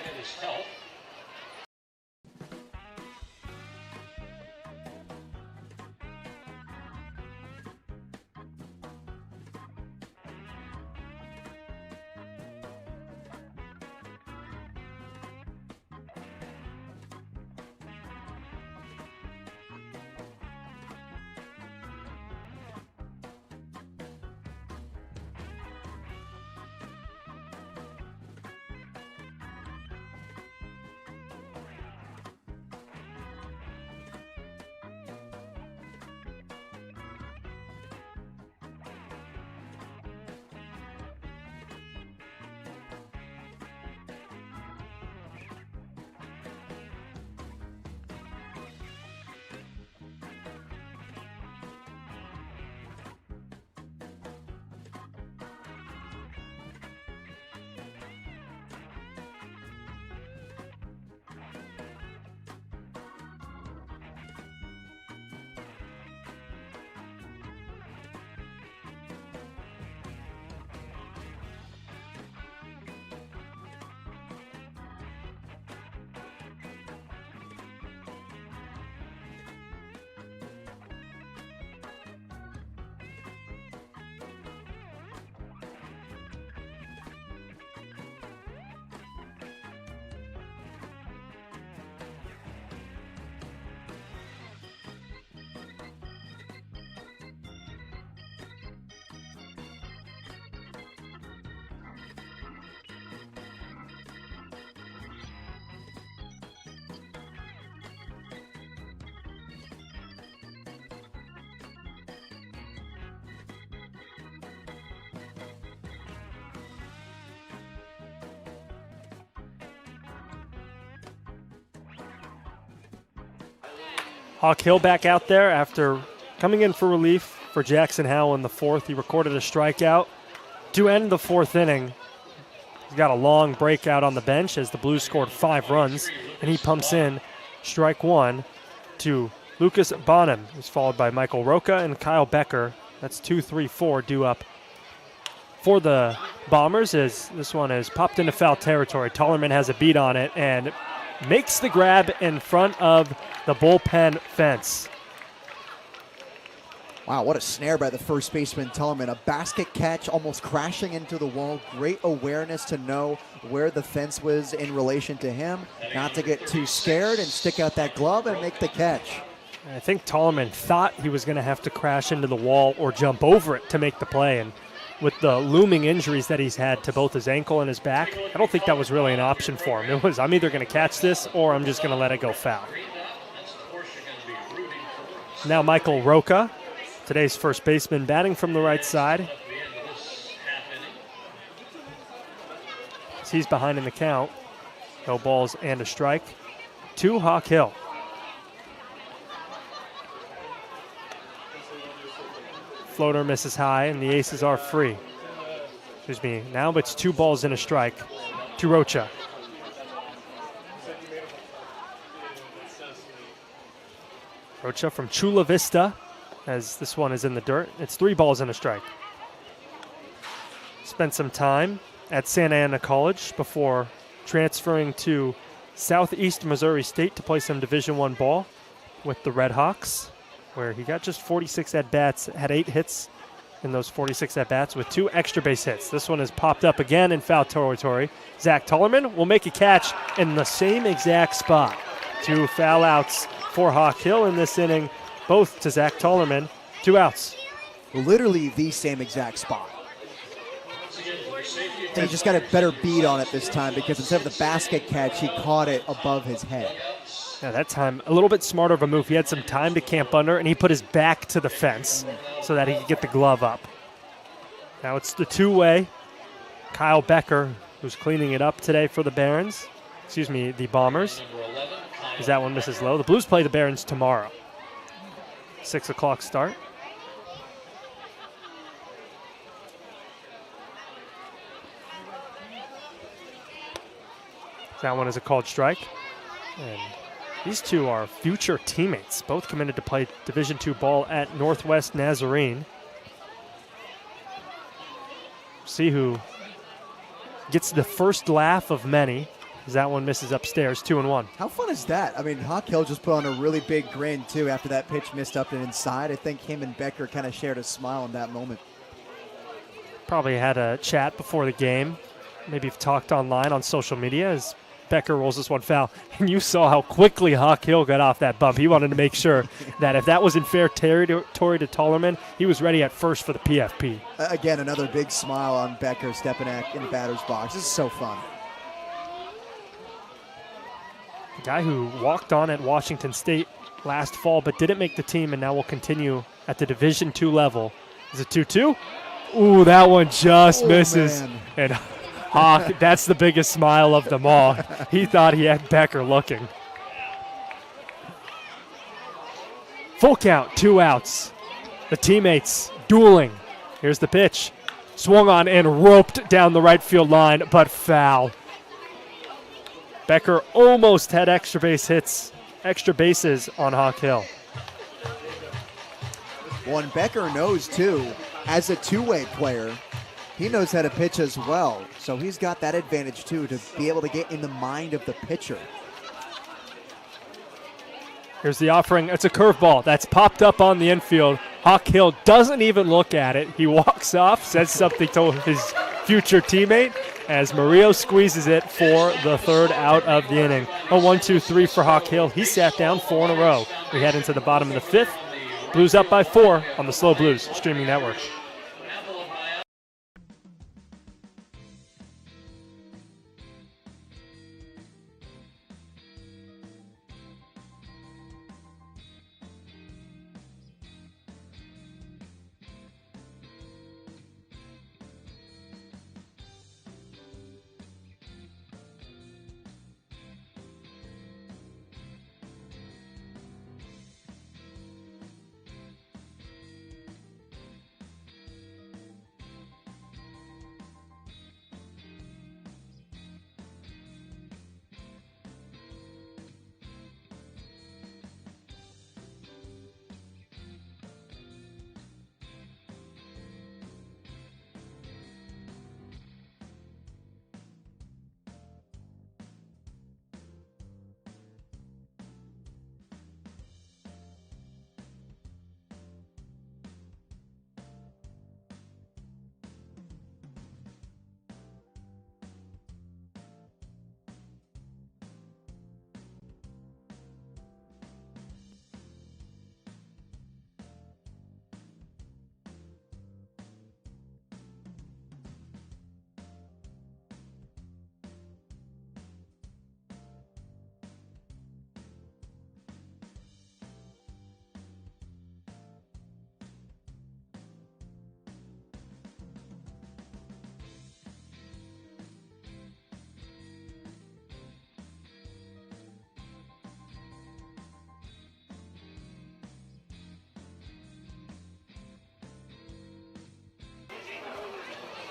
Speaker 3: Hawk Hill back out there after coming in for relief for Jackson Howell in the fourth. He recorded a strikeout to end the fourth inning. He's got a long breakout on the bench as the Blues scored 5 runs, and he pumps in strike one to Lucas Bonham, who's followed by Michael Roca and Kyle Becker. That's 2-3-4 due up for the Bombers as this one is popped into foul territory. Tollerman has a beat on it and makes the grab in front of the bullpen fence.
Speaker 2: Wow, what a snare by the first baseman, Tollerman. A basket catch, almost crashing into the wall. Great awareness to know where the fence was in relation to him, not to get too scared and stick out that glove and make the catch.
Speaker 3: I think Tollerman thought he was going to have to crash into the wall or jump over it to make the play, and with the looming injuries that he's had to both his ankle and his back, I don't think that was really an option for him. It was, I'm either going to catch this or I'm just going to let it go foul. Now Michael Roca, today's first baseman, batting from the right side. He's behind in the count. No balls and a strike to Hawk Hill. Floater misses high, and the aces are free. Excuse me. Now it's 2 balls and a strike to Rocha. Rocha from Chula Vista, as this one is in the dirt. It's 3 balls and a strike. Spent some time at Santa Ana College before transferring to Southeast Missouri State to play some Division I ball with the Red Hawks, where he got just 46 at-bats, had 8 hits in those 46 at-bats with 2 extra base hits. This one has popped up again in foul territory. Zach Tollerman will make a catch in the same exact spot. 2 foul outs for Hawk Hill in this inning, both to Zach Tollerman. 2 outs.
Speaker 2: Literally the same exact spot. And he just got a better beat on it this time because instead of the basket catch, he caught it above his head.
Speaker 3: Yeah, that time a little bit smarter of a move. He had some time to camp under, and he put his back to the fence so that he could get the glove up. Now it's the two-way. Kyle Becker, who's cleaning it up today for the the Bombers. As that one misses low. The Blues play the Barons tomorrow. 6 o'clock start. That one is a called strike. And these two are future teammates, both committed to play Division II ball at Northwest Nazarene. See who gets the first laugh of many, as that one misses upstairs, 2-1.
Speaker 2: How fun is that? I mean, Hawk Hill just put on a really big grin, too, after that pitch missed up and inside. I think him and Becker kind of shared a smile in that moment.
Speaker 3: Probably had a chat before the game. Maybe you've talked online on social media as Becker rolls this one foul. And you saw how quickly Hawk Hill got off that bump. He wanted to make sure that if that was in fair territory to Tollerman, he was ready at first for the PFP.
Speaker 2: Again, another big smile on Becker stepping in the batter's box. This is so fun.
Speaker 3: The guy who walked on at Washington State last fall but didn't make the team and now will continue at the Division II level. Is it 2-2? Ooh, that one just misses.
Speaker 2: Man.
Speaker 3: And Hawk, that's the biggest smile of them all. He thought he had Becker looking. Full count, 2 outs. The teammates dueling. Here's the pitch. Swung on and roped down the right field line, but foul. Becker almost had extra bases on Hawk Hill.
Speaker 2: Well, and Becker knows, too, as a two-way player, he knows how to pitch as well. So he's got that advantage, too, to be able to get in the mind of the pitcher.
Speaker 3: Here's the offering. It's a curveball that's popped up on the infield. Hawk Hill doesn't even look at it. He walks off, says something to his future teammate as Murillo squeezes it for the 3rd out of the inning. A 1-2-3 for Hawk Hill. He sat down 4 in a row. We head into the bottom of the 5th. Blues up by 4 on the SLO Blues streaming network.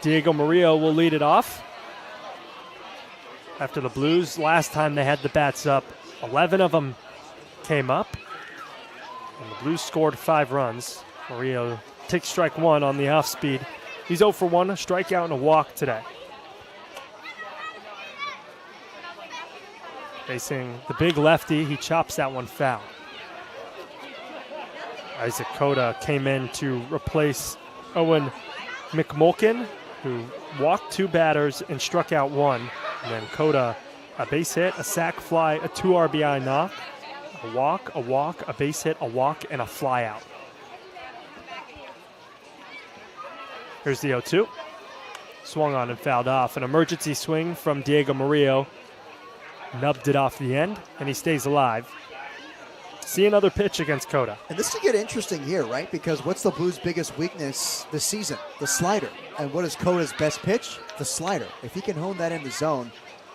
Speaker 3: Diego Murillo will lead it off. After the Blues, last time they had the bats up, 11 of them came up. And the Blues scored 5 runs. Murillo takes strike 1 on the off speed. He's 0 for 1, a strikeout and a walk today. Facing the big lefty, he chops that one foul. Isaac Cota came in to replace Owen McMulkin, who walked 2 batters and struck out 1. And then Cota, a base hit, a sac fly, a 2 RBI knock, a walk, a base hit, a walk, and a fly out. Here's the 0-2. Swung on and fouled off. An emergency swing from Diego Murillo. Nubbed it off the end, and he stays alive. See another pitch against Cota.
Speaker 2: And this could get interesting here, right? Because what's the Blues' biggest weakness this season? The slider. And what is Cota's best pitch? The slider. If he can hone that in the zone,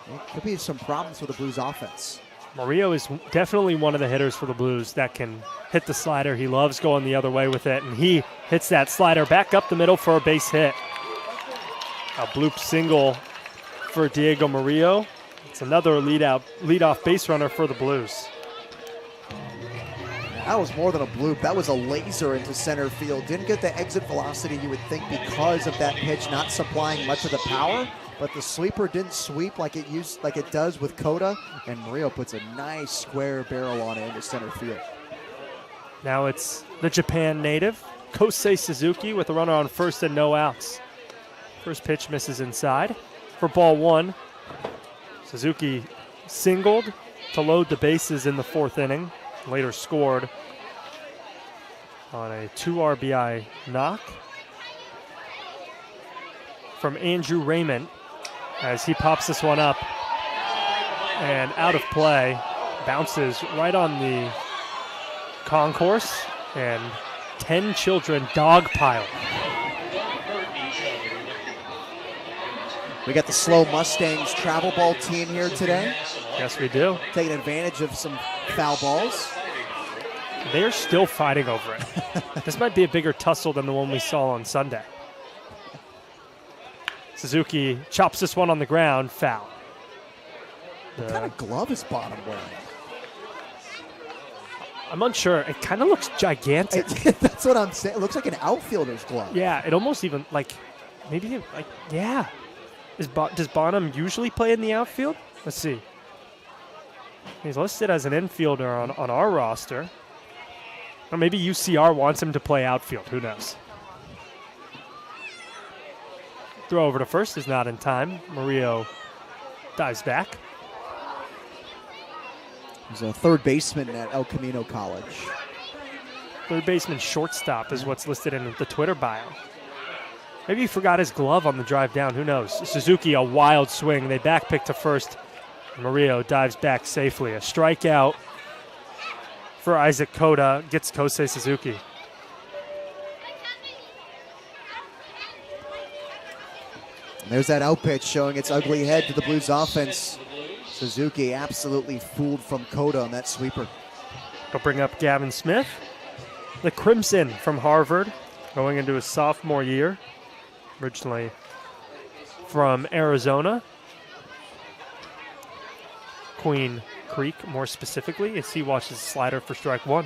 Speaker 2: there could be some problems for the Blues offense.
Speaker 3: Murillo is definitely one of the hitters for the Blues that can hit the slider. He loves going the other way with it, and he hits that slider back up the middle for a base hit. A bloop single for Diego Murillo. It's another leadoff base runner for the Blues.
Speaker 2: That was more than a bloop. That was a laser into center field. Didn't get the exit velocity you would think because of that pitch not supplying much of the power, but the sweeper didn't sweep like it does with Cota, and Murillo puts a nice square barrel on it into center field.
Speaker 3: Now it's the Japan native, Kosei Suzuki, with a runner on first and no outs. First pitch misses inside for ball 1. Suzuki singled to load the bases in the 4th inning. Later scored on a 2 RBI knock from Andrew Raymond as he pops this one up and out of play, bounces right on the concourse, and 10 children dogpile.
Speaker 2: We got the SLO Mustangs travel ball team here today.
Speaker 3: Yes, we do.
Speaker 2: Taking advantage of some foul balls.
Speaker 3: They're still fighting over it. This might be a bigger tussle than the one we saw on Sunday. Suzuki chops this one on the ground, foul.
Speaker 2: What kind of glove is Bonham wearing?
Speaker 3: I'm unsure. It kind of looks gigantic.
Speaker 2: That's what I'm saying. It looks like an outfielder's glove.
Speaker 3: Yeah, it almost even yeah. Does Bonham usually play in the outfield? Let's see. He's listed as an infielder on our roster. Or maybe UCR wants him to play outfield. Who knows? Throw over to first is not in time. Murillo dives back.
Speaker 2: He's a third baseman at El Camino College.
Speaker 3: Third baseman shortstop is what's listed in the Twitter bio. Maybe he forgot his glove on the drive down. Who knows? Suzuki, a wild swing. They back pick to first. Murillo dives back safely. A strikeout for Isaac Cota gets Kosei Suzuki.
Speaker 2: And there's that out pitch showing its ugly head to the Blues offense. Suzuki absolutely fooled from Cota on that sweeper.
Speaker 3: I'll bring up Gavin Smith, the Crimson from Harvard, going into his sophomore year, originally from Arizona. Queen Creek, more specifically, as he watches the slider for strike 1.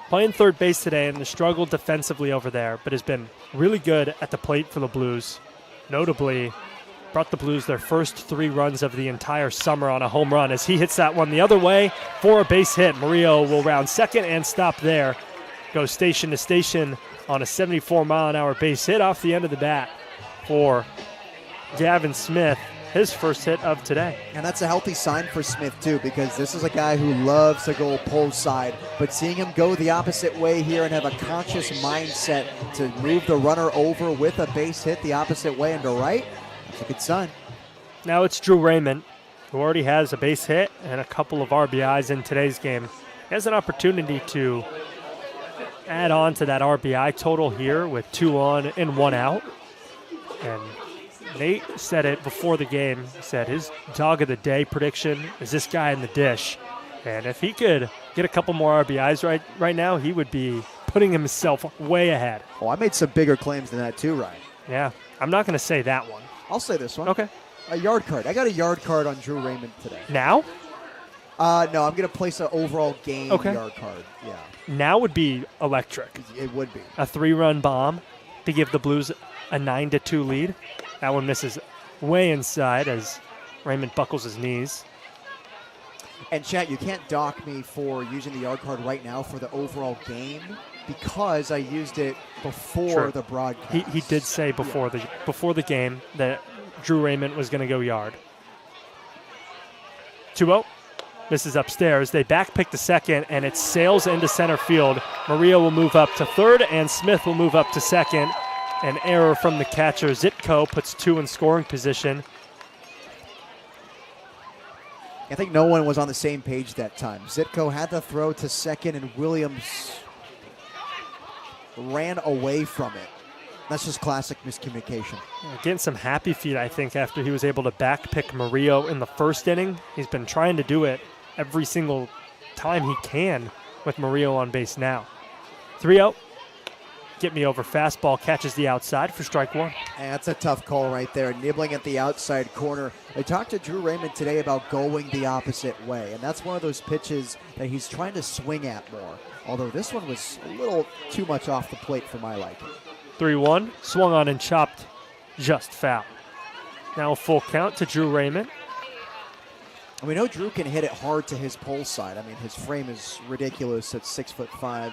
Speaker 3: Playing third base today and has struggled defensively over there, but has been really good at the plate for the Blues. Notably, brought the Blues their first 3 runs of the entire summer on a home run as he hits that one the other way for a base hit. Murillo will round second and stop there. Goes station to station on a 74-mile-an-hour base hit off the end of the bat for Gavin Smith, his first hit of today.
Speaker 2: And that's a healthy sign for Smith, too, because this is a guy who loves to go pull side. But seeing him go the opposite way here and have a conscious mindset to move the runner over with a base hit the opposite way and to right, that's a good sign.
Speaker 3: Now it's Drew Raymond, who already has a base hit and a couple of RBIs in today's game. He has an opportunity to add on to that RBI total here with 2 on and 1 out. And Nate said it before the game. He said his dog of the day prediction is this guy in the dish. And if he could get a couple more RBIs right now, he would be putting himself way ahead.
Speaker 2: Oh, I made some bigger claims than that too, Ryan.
Speaker 3: Yeah, I'm not going to say that one.
Speaker 2: I'll say this one.
Speaker 3: Okay.
Speaker 2: A yard card. I got a yard card on Drew Raymond today.
Speaker 3: Now?
Speaker 2: No, I'm going to place an overall game yard card. Yeah.
Speaker 3: Now would be electric.
Speaker 2: It would be.
Speaker 3: A 3-run bomb to give the Blues a 9-2 lead. That one misses way inside as Raymond buckles his knees.
Speaker 2: And chat, you can't dock me for using the yard card right now for the overall game because I used it before the broadcast.
Speaker 3: He did say before the game that Drew Raymond was going to go yard. 2-0. Misses upstairs. They backpick the second, and it sails into center field. Maria will move up to third, and Smith will move up to second. An error from the catcher. Zitko puts 2 in scoring position.
Speaker 2: I think no one was on the same page that time. Zitko had the throw to second, and Williams ran away from it. That's just classic miscommunication.
Speaker 3: Getting some happy feet, I think, after he was able to backpick Murillo in the first inning. He's been trying to do it every single time he can with Murillo on base now. 3-0. Get me over fastball, catches the outside for strike 1.
Speaker 2: And that's a tough call right there, nibbling at the outside corner. I talked to Drew Raymond today about going the opposite way, and that's one of those pitches that he's trying to swing at more. Although this one was a little too much off the plate for my liking.
Speaker 3: 3-1, swung on and chopped, just foul. Now a full count to Drew Raymond.
Speaker 2: And we know Drew can hit it hard to his pole side. I mean, his frame is ridiculous at 6'5",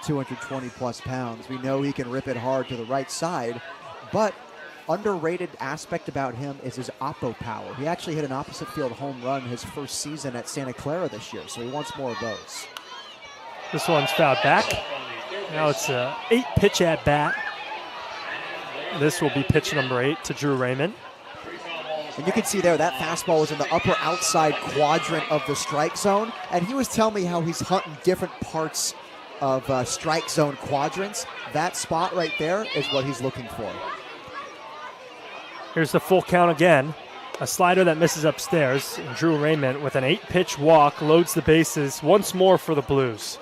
Speaker 2: 220 plus pounds. We know he can rip it hard to the right side, but underrated aspect about him is his oppo power. He actually hit an opposite field home run his first season at Santa Clara this year, so he wants more of those.
Speaker 3: This one's fouled back. Now it's a 8-pitch at bat. This will be pitch number 8 to Drew Raymond.
Speaker 2: And you can see there that fastball was in the upper outside quadrant of the strike zone, and he was telling me how he's hunting different parts of strike zone quadrants. That spot right there is what he's looking for.
Speaker 3: Here's the full count again. A slider that misses upstairs. And Drew Raymond with an 8-pitch walk loads the bases once more for the Blues.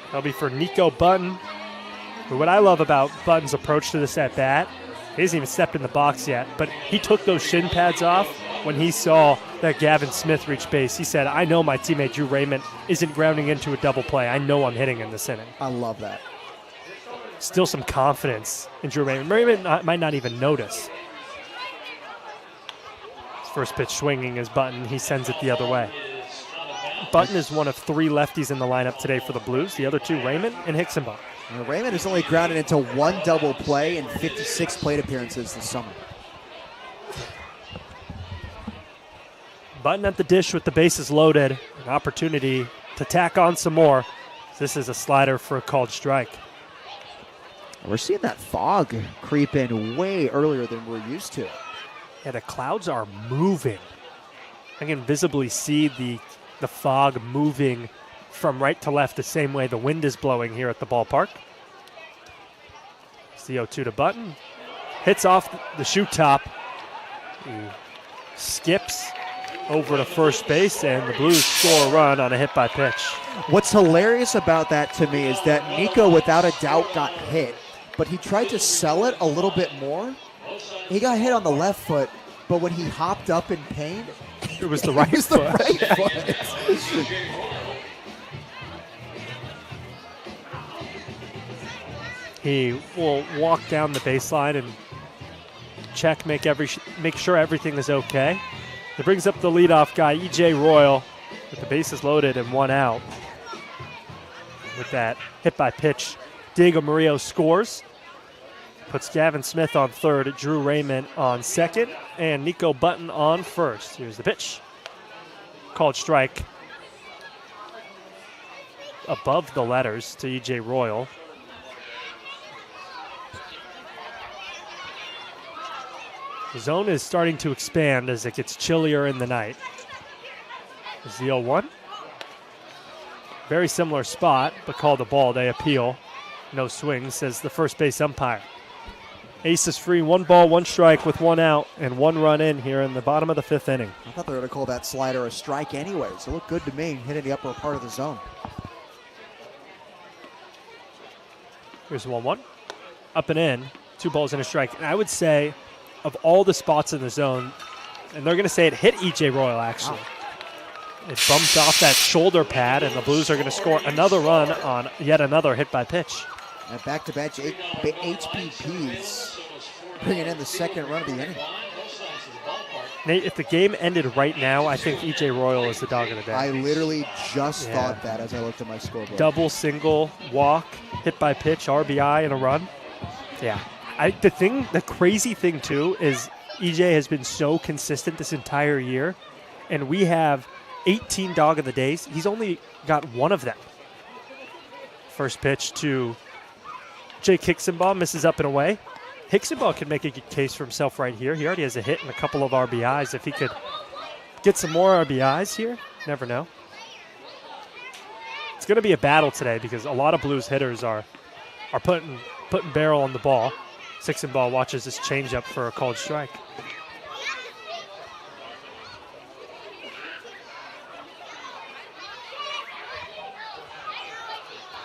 Speaker 3: That'll be for Nico Button. But what I love about Button's approach to this at-bat, he hasn't even stepped in the box yet, but he took those shin pads off when he saw that Gavin Smith reach base. He said, I know my teammate Drew Raymond isn't grounding into a double play. I know I'm hitting in this inning.
Speaker 2: I love that.
Speaker 3: Still some confidence in Drew Raymond. Raymond might not even notice. His first pitch swinging is Button. He sends it the other way. Button is one of 3 lefties in the lineup today for the Blues. The other 2, Raymond and Hicksonbaum.
Speaker 2: Raymond has only grounded into 1 double play in 56 plate appearances this summer.
Speaker 3: Button at the dish with the bases loaded. An opportunity to tack on some more. This is a slider for a called strike.
Speaker 2: We're seeing that fog creep in way earlier than we're used to.
Speaker 3: Yeah, the clouds are moving. I can visibly see the fog moving from right to left the same way the wind is blowing here at the ballpark. It's the 0-2 to Button. Hits off the shoe top. He skips over to first base, and the Blues score a run on a hit by pitch.
Speaker 2: What's hilarious about that to me is that Nico, without a doubt, got hit, but he tried to sell it a little bit more. He got hit on the left foot, but when he hopped up in pain,
Speaker 3: it was the right foot.
Speaker 2: The right foot.
Speaker 3: He will walk down the baseline and check, make sure everything is okay. It brings up the leadoff guy, E.J. Royal, with the bases loaded and 1 out. With that hit by pitch, Diego Murillo scores. Puts Gavin Smith on third, Drew Raymond on second, and Nico Button on first. Here's the pitch. Called strike. Above the letters to E.J. Royal. The zone is starting to expand as it gets chillier in the night. There's the 0-1. Very similar spot, but called the ball. They appeal. No swing, says the first base umpire. Ace is free, 1 ball, 1 strike with 1 out and 1 run in here in the bottom of the 5th inning.
Speaker 2: I thought they were going to call that slider a strike anyways. It looked good to me, hitting the upper part of the zone.
Speaker 3: Here's 1-1. Up and in. 2 balls and a strike. And I would say of all the spots in the zone, and they're going to say it hit E.J. Royal, actually. Wow. It bumped off that shoulder pad, and the Blues are going to score another run on yet another hit by pitch.
Speaker 2: And back-to-back HPPs, bringing in the second run of the inning.
Speaker 3: Nate, if the game ended right now, I think E.J. Royal is the dog of the day.
Speaker 2: I literally just thought that as I looked at my scoreboard.
Speaker 3: Double, single, walk, hit by pitch, RBI, and a run. Yeah. The crazy thing, too, is EJ has been so consistent this entire year, and we have 18 dog of the days. He's only got one of them. First pitch to Jake Hicksonbaugh, misses up and away. Hicksonbaugh can make a good case for himself right here. He already has a hit and a couple of RBIs. If he could get some more RBIs here, never know. It's going to be a battle today because a lot of Blues hitters are putting barrel on the ball. Hicksonbaugh watches this changeup for a called strike.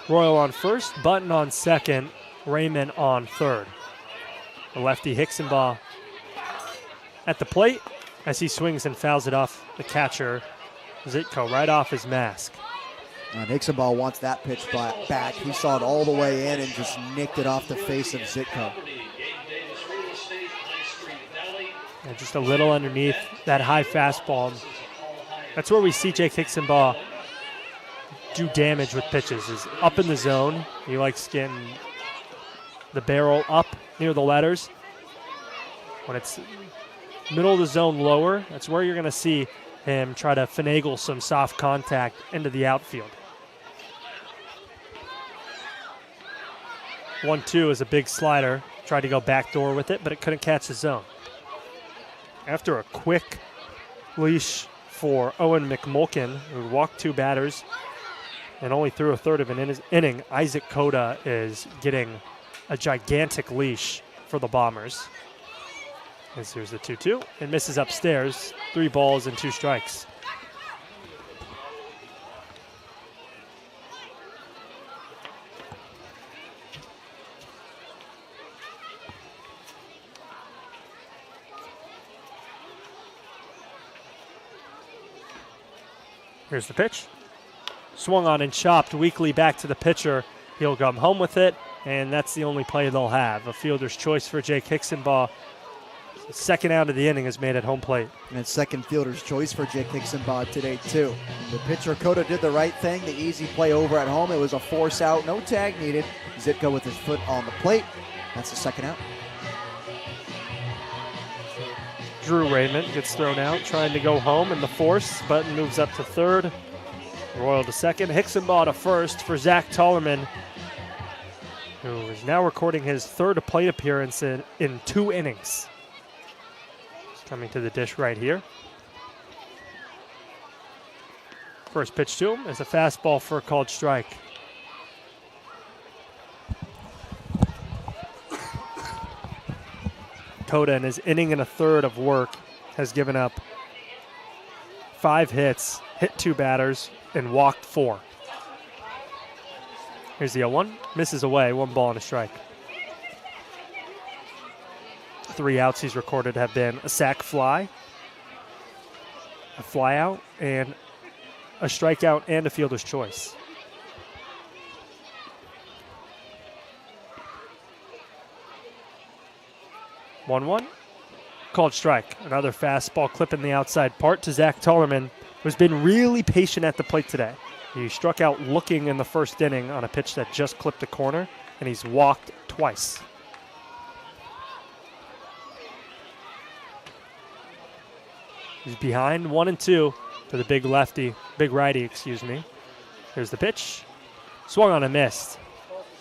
Speaker 3: Royal on first, Button on second, Raymond on third. The lefty Hicksonbaugh at the plate as he swings and fouls it off the catcher, Zitko, right off his mask.
Speaker 2: And Hicksonbaugh wants that pitch back. He saw it all the way in and just nicked it off the face of Zitko.
Speaker 3: And just a little underneath that high fastball. That's where we see Jake Hicksonbaugh do damage with pitches, is up in the zone. He likes getting the barrel up near the letters. When it's middle of the zone lower, that's where you're going to see him try to finagle some soft contact into the outfield. 1-2 is a big slider. Tried to go backdoor with it, but it couldn't catch the zone. After a quick leash for Owen McMulkin, who walked 2 batters and only threw a third of an inning, Isaac Cota is getting a gigantic leash for the Bombers. As here's the 2-2. It misses upstairs. 3 balls and 2 strikes. Here's the pitch. Swung on and chopped weakly back to the pitcher. He'll come home with it, and that's the only play they'll have. A fielder's choice for Jake Hicksonbaugh. The second out of the inning is made at home plate.
Speaker 2: And it's second fielder's choice for Jake Hicksonbaugh today, too. The pitcher, Cota, did the right thing. The easy play over at home. It was a force out. No tag needed. Zitko with his foot on the plate. That's the second out.
Speaker 3: Drew Raymond gets thrown out, trying to go home in the force. Button moves up to third. Royal to second. Hicksonbaugh to first for Zach Tollerman, who is now recording his third plate appearance in 2 innings. He's coming to the dish right here. First pitch to him is a fastball for a called strike. Cota, in his inning and a third of work, has given up 5 hits, hit 2 batters, and walked 4. Here's the 0-1. Misses away. 1 ball and a strike. 3 outs he's recorded have been a sac fly, a fly out, and a strikeout and a fielder's choice. One, called strike. Another fastball clipping the outside part to Zach Tollerman, who's been really patient at the plate today. He struck out looking in the first inning on a pitch that just clipped the corner, and he's walked twice. He's behind 1-2 to the big righty. Here's the pitch. Swung on and missed.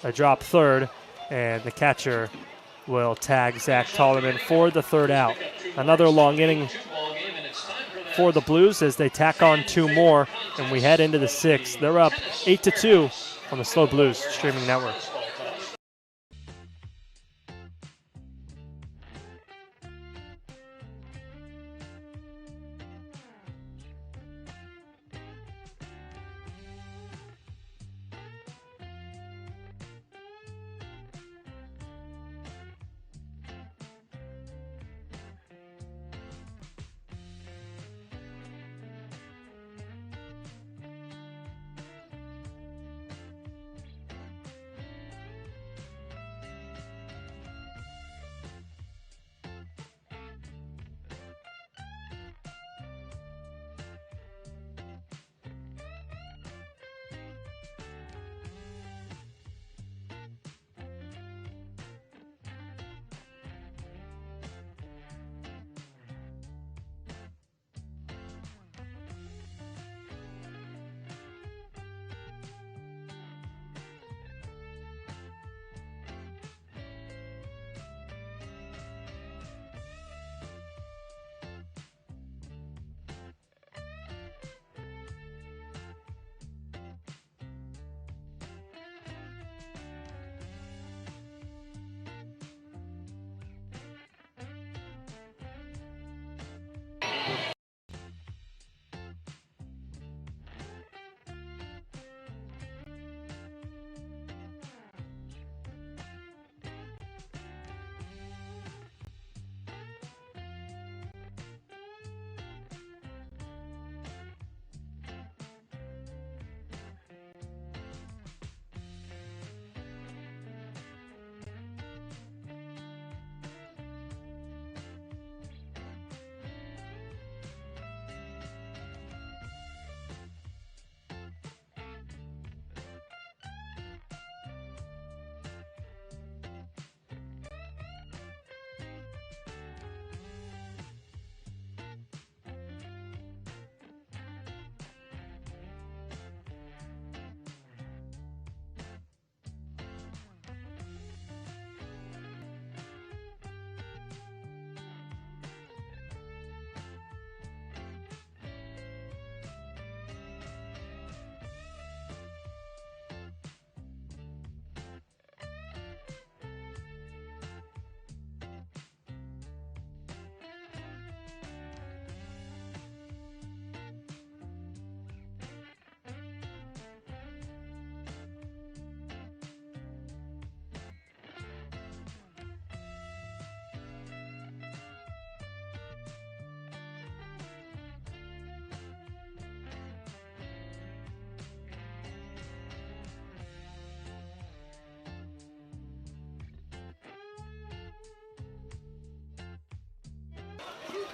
Speaker 3: A drop third, and the catcher will tag Zach Tollerman for the third out. Another long inning for the Blues as they tack on 2 more, and we head into the 6th. They're up 8-2 on the SLO Blues streaming network.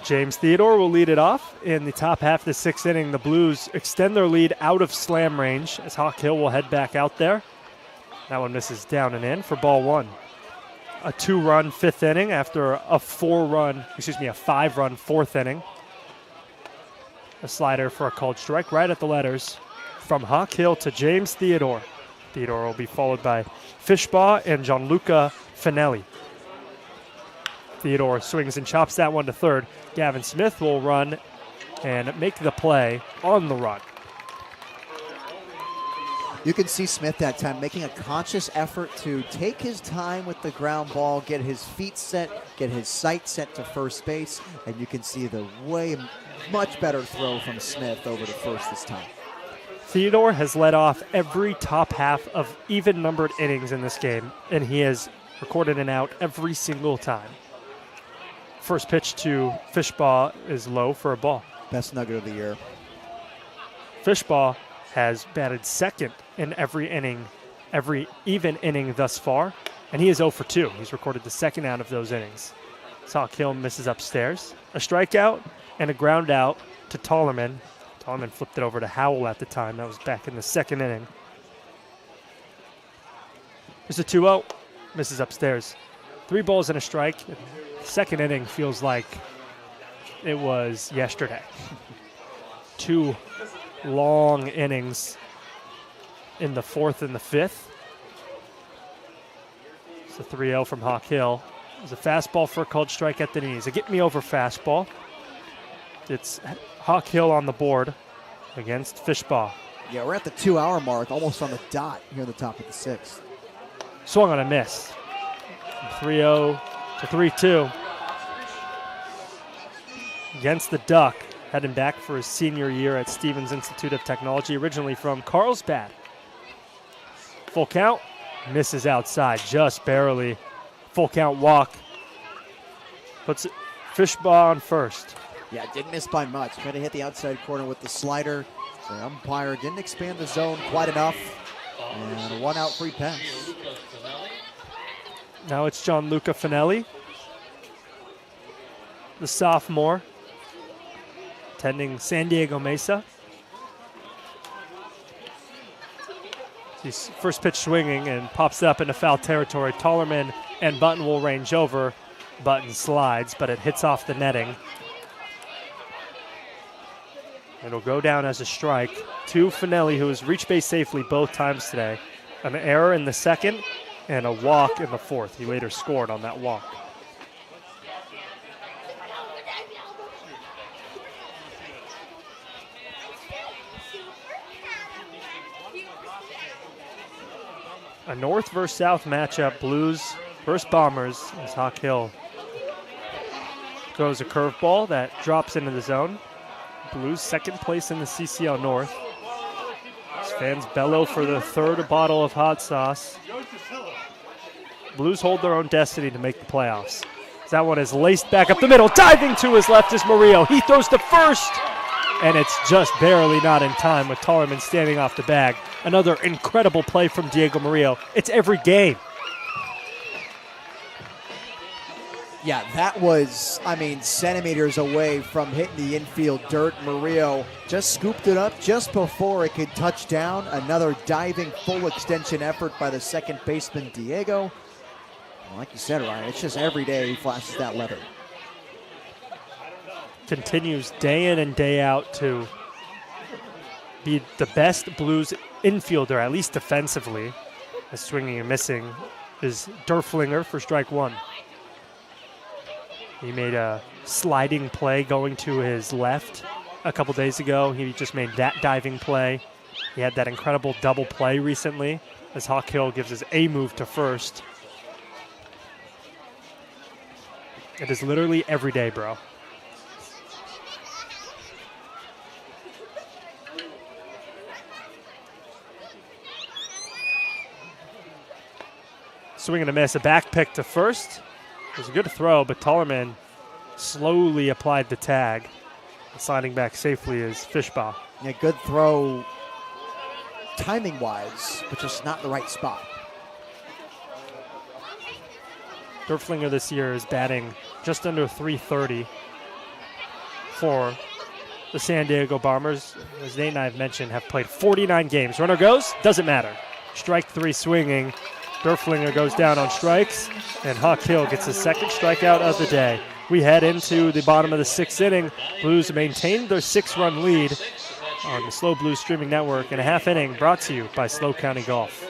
Speaker 3: James Theodore will lead it off. In the top half of the sixth inning, the Blues extend their lead out of slam range as Hawk Hill will head back out there. That one misses down and in for ball one. A 2-run fifth inning after a 5-run fourth inning. A slider for a called strike right at the letters from Hawk Hill to James Theodore. Theodore will be followed by Fishbaugh and Gianluca Finelli. Theodore swings and chops that one to third. Gavin Smith will run and make the play on the run.
Speaker 2: You can see Smith that time making a conscious effort to take his time with the ground ball, get his feet set, get his sight set to first base, and you can see the much better throw from Smith over to first this time.
Speaker 3: Theodore has led off every top half of even-numbered innings in this game, and he has recorded an out every single time. First pitch to Fishbaugh is low for a ball.
Speaker 2: Best nugget of the year.
Speaker 3: Fishbaugh has batted second in every even inning thus far, and he is 0 for 2. He's recorded the second out of those innings. Hawk Hill misses upstairs. A strikeout and a ground out to Tollerman. Tollerman flipped it over to Howell at the time. That was back in the second inning. There's a 2-0. Misses upstairs. 3 balls and a strike. Second inning feels like it was yesterday. 2 long innings in the fourth and the fifth. It's a 3-0 from Hawk Hill. It's a fastball for a called strike at the knees. A get-me-over fastball. It's Hawk Hill on the board against Fishbaugh.
Speaker 2: Yeah, we're at the 2-hour mark, almost on the dot here in the top of the sixth.
Speaker 3: Swung on a miss. From 3-0 to 3-2. Against the Duck, heading back for his senior year at Stevens Institute of Technology, originally from Carlsbad. Full count, misses outside, just barely. Full count walk. Puts Fishbaugh on first.
Speaker 2: Yeah, didn't miss by much. Tried to hit the outside corner with the slider. The umpire didn't expand the zone quite enough. And a 1-out free pass.
Speaker 3: Now it's Gianluca Finelli, the sophomore, attending San Diego Mesa. He's first pitch swinging and pops up into foul territory. Tollerman and Button will range over. Button slides, but it hits off the netting. It'll go down as a strike to Finelli, who has reached base safely both times today. An error in the second and a walk in the fourth. He later scored on that walk. A north versus south matchup, Blues versus Bombers, as Hawk Hill throws a curveball that drops into the zone. Blues second place in the CCL North. As fans bellow for the third bottle of hot sauce. Blues hold their own destiny to make the playoffs. That one is laced back up the middle. Diving to his left is Murillo. He throws to first, and it's just barely not in time with Tollerman standing off the bag. Another incredible play from Diego Murillo. It's every game.
Speaker 2: Yeah, that was, centimeters away from hitting the infield dirt. Murillo just scooped it up just before it could touch down. Another diving full extension effort by the second baseman, Diego. Like you said, Ryan, it's just every day he flashes that leather.
Speaker 3: Continues day in and day out to be the best Blues infielder, at least defensively. As swinging and missing is Derflinger for strike one. He made a sliding play going to his left a couple days ago. He just made that diving play. He had that incredible double play recently as Hawk Hill gives his A move to first. It is literally every day, bro. Swing and a miss, a back pick to first. It was a good throw, but Tollerman slowly applied the tag. Sliding back safely is Fishbaugh.
Speaker 2: Yeah, good throw timing-wise, but just not the right spot.
Speaker 3: Derflinger this year is batting just under .330 for the San Diego Bombers. As Nate and I have mentioned, have played 49 games. Runner goes, doesn't matter. Strike 3 swinging. Derflinger goes down on strikes, and Huck Hill gets his second strikeout of the day. We head into the bottom of the 6th inning. Blues maintained their 6-run lead on the SLO Blues streaming network in a half inning, brought to you by SLO County Golf.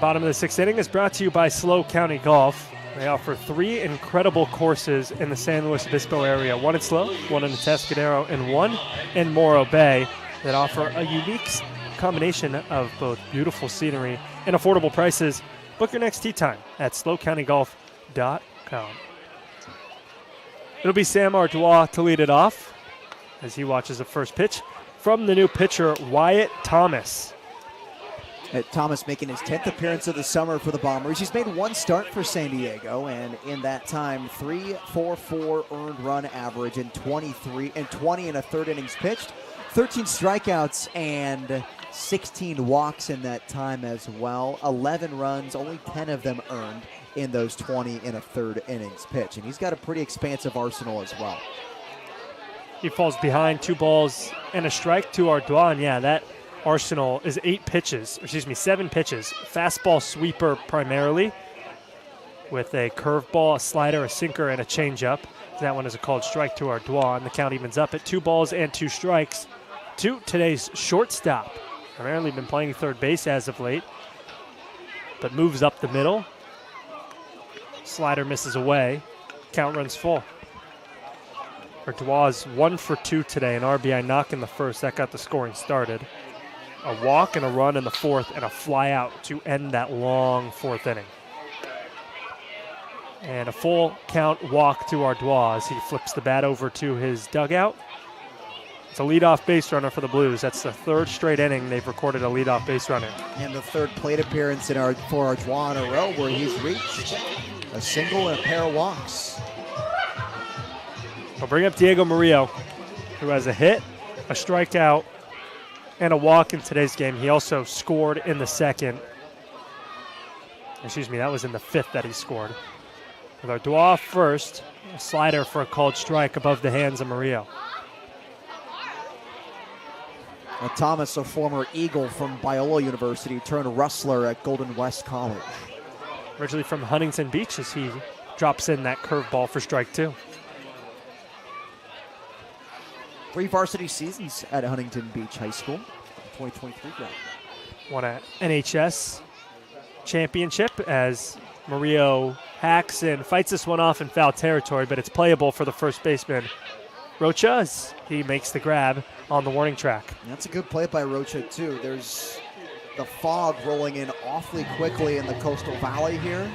Speaker 3: Bottom of the 6th inning is brought to you by SLO County Golf. They offer 3 incredible courses in the San Luis Obispo area, 1 in SLO, 1 in the Atascadero, and 1 in Morro Bay, that offer a unique combination of both beautiful scenery and affordable prices. Book your next tee time at slocountygolf.com. It'll be Sam Ardois to lead it off as he watches the first pitch from the new pitcher, Wyatt Thomas.
Speaker 2: Thomas making his 10th appearance of the summer for the Bombers. He's made 1 start for San Diego, and in that time, 3.44 earned run average and 20 and a third innings pitched, 13 strikeouts and 16 walks in that time as well. 11 runs, only 10 of them earned in those 20 and a third innings pitched, and he's got a pretty expansive arsenal as well.
Speaker 3: He falls behind 2 balls and a strike to Ardois, and yeah, that arsenal is 7 pitches. Fastball sweeper primarily, with a curveball, a slider, a sinker, and a changeup. That one is a called strike to Ardois, and the count evens up at 2 balls and 2 strikes to today's shortstop. Primarily been playing third base as of late, but moves up the middle. Slider misses away. Count runs full. Ardois is 1 for 2 today, an RBI knock in the first. That got the scoring started. A walk and a run in the 4th, and a fly out to end that long 4th inning. And a full count walk to Ardois as he flips the bat over to his dugout. It's a leadoff base runner for the Blues. That's the 3rd straight inning they've recorded a leadoff base runner.
Speaker 2: And the 3rd plate appearance for Ardois in a row, where he's reached a single and a pair of walks.
Speaker 3: I'll bring up Diego Murillo, who has a hit, a strikeout, and a walk in today's game. He also scored in the 2nd. Excuse me, that was in the 5th that he scored. With Ardois first, a slider for a called strike above the hands of Murillo.
Speaker 2: Thomas, a former Eagle from Biola University, turned wrestler at Golden West College.
Speaker 3: Originally from Huntington Beach, as he drops in that curveball for strike 2.
Speaker 2: 3 varsity seasons at Huntington Beach High School, 2023 grad.
Speaker 3: Won an NHS championship as Murillo hacks and fights this one off in foul territory, but it's playable for the first baseman, Rocha, as he makes the grab on the warning track.
Speaker 2: That's a good play by Rocha, too. There's the fog rolling in awfully quickly in the Coastal Valley here.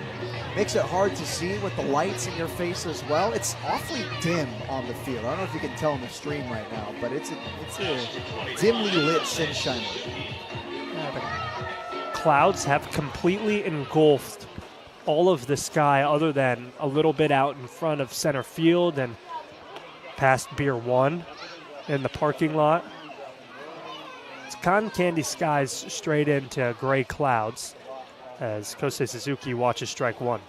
Speaker 2: Makes it hard to see with the lights in your face as well. It's awfully dim on the field. I don't know if you can tell in the stream right now, but it's a dimly lit Sinsheimer.
Speaker 3: The clouds have completely engulfed all of the sky other than a little bit out in front of center field and past Beer 1 in the parking lot. It's cotton candy skies straight into gray clouds as Kosei Suzuki watches strike 1.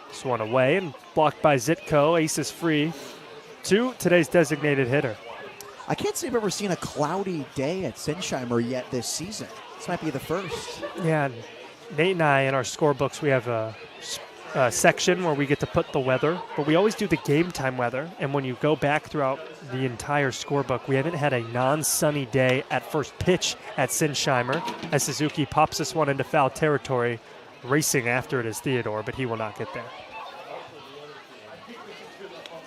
Speaker 3: This one away and blocked by Zitko. Ace is free to today's designated hitter.
Speaker 2: I can't say I've ever seen a cloudy day at Sinsheimer yet this season. This might be the first.
Speaker 3: Yeah, Nate and I in our scorebooks, we have a section where we get to put the weather, but we always do the game time weather. And when you go back throughout the entire scorebook, we haven't had a non-sunny day at first pitch at Sinsheimer as Suzuki pops this one into foul territory. Racing after it is Theodore, but he will not get there.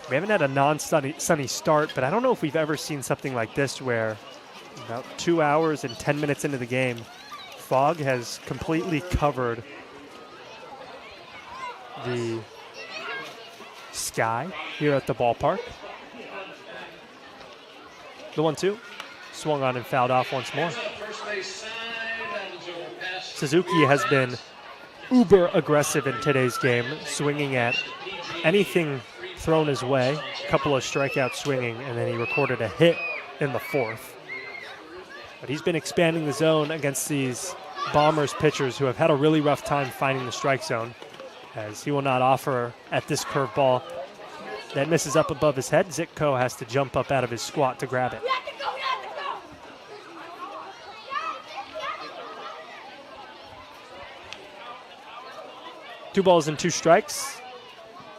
Speaker 3: We haven't had a non-sunny start, but I don't know if we've ever seen something like this where about 2 hours and 10 minutes into the game, fog has completely covered the sky here at the ballpark. The 1-2 swung on and fouled off once more. Suzuki has been uber aggressive in today's game, swinging at anything thrown his way, a couple of strikeouts swinging, and then he recorded a hit in the 4th. But he's been expanding the zone against these Bombers pitchers who have had a really rough time finding the strike zone, as he will not offer at this curveball that misses up above his head. Zitko has to jump up out of his squat to grab it. 2 balls and 2 strikes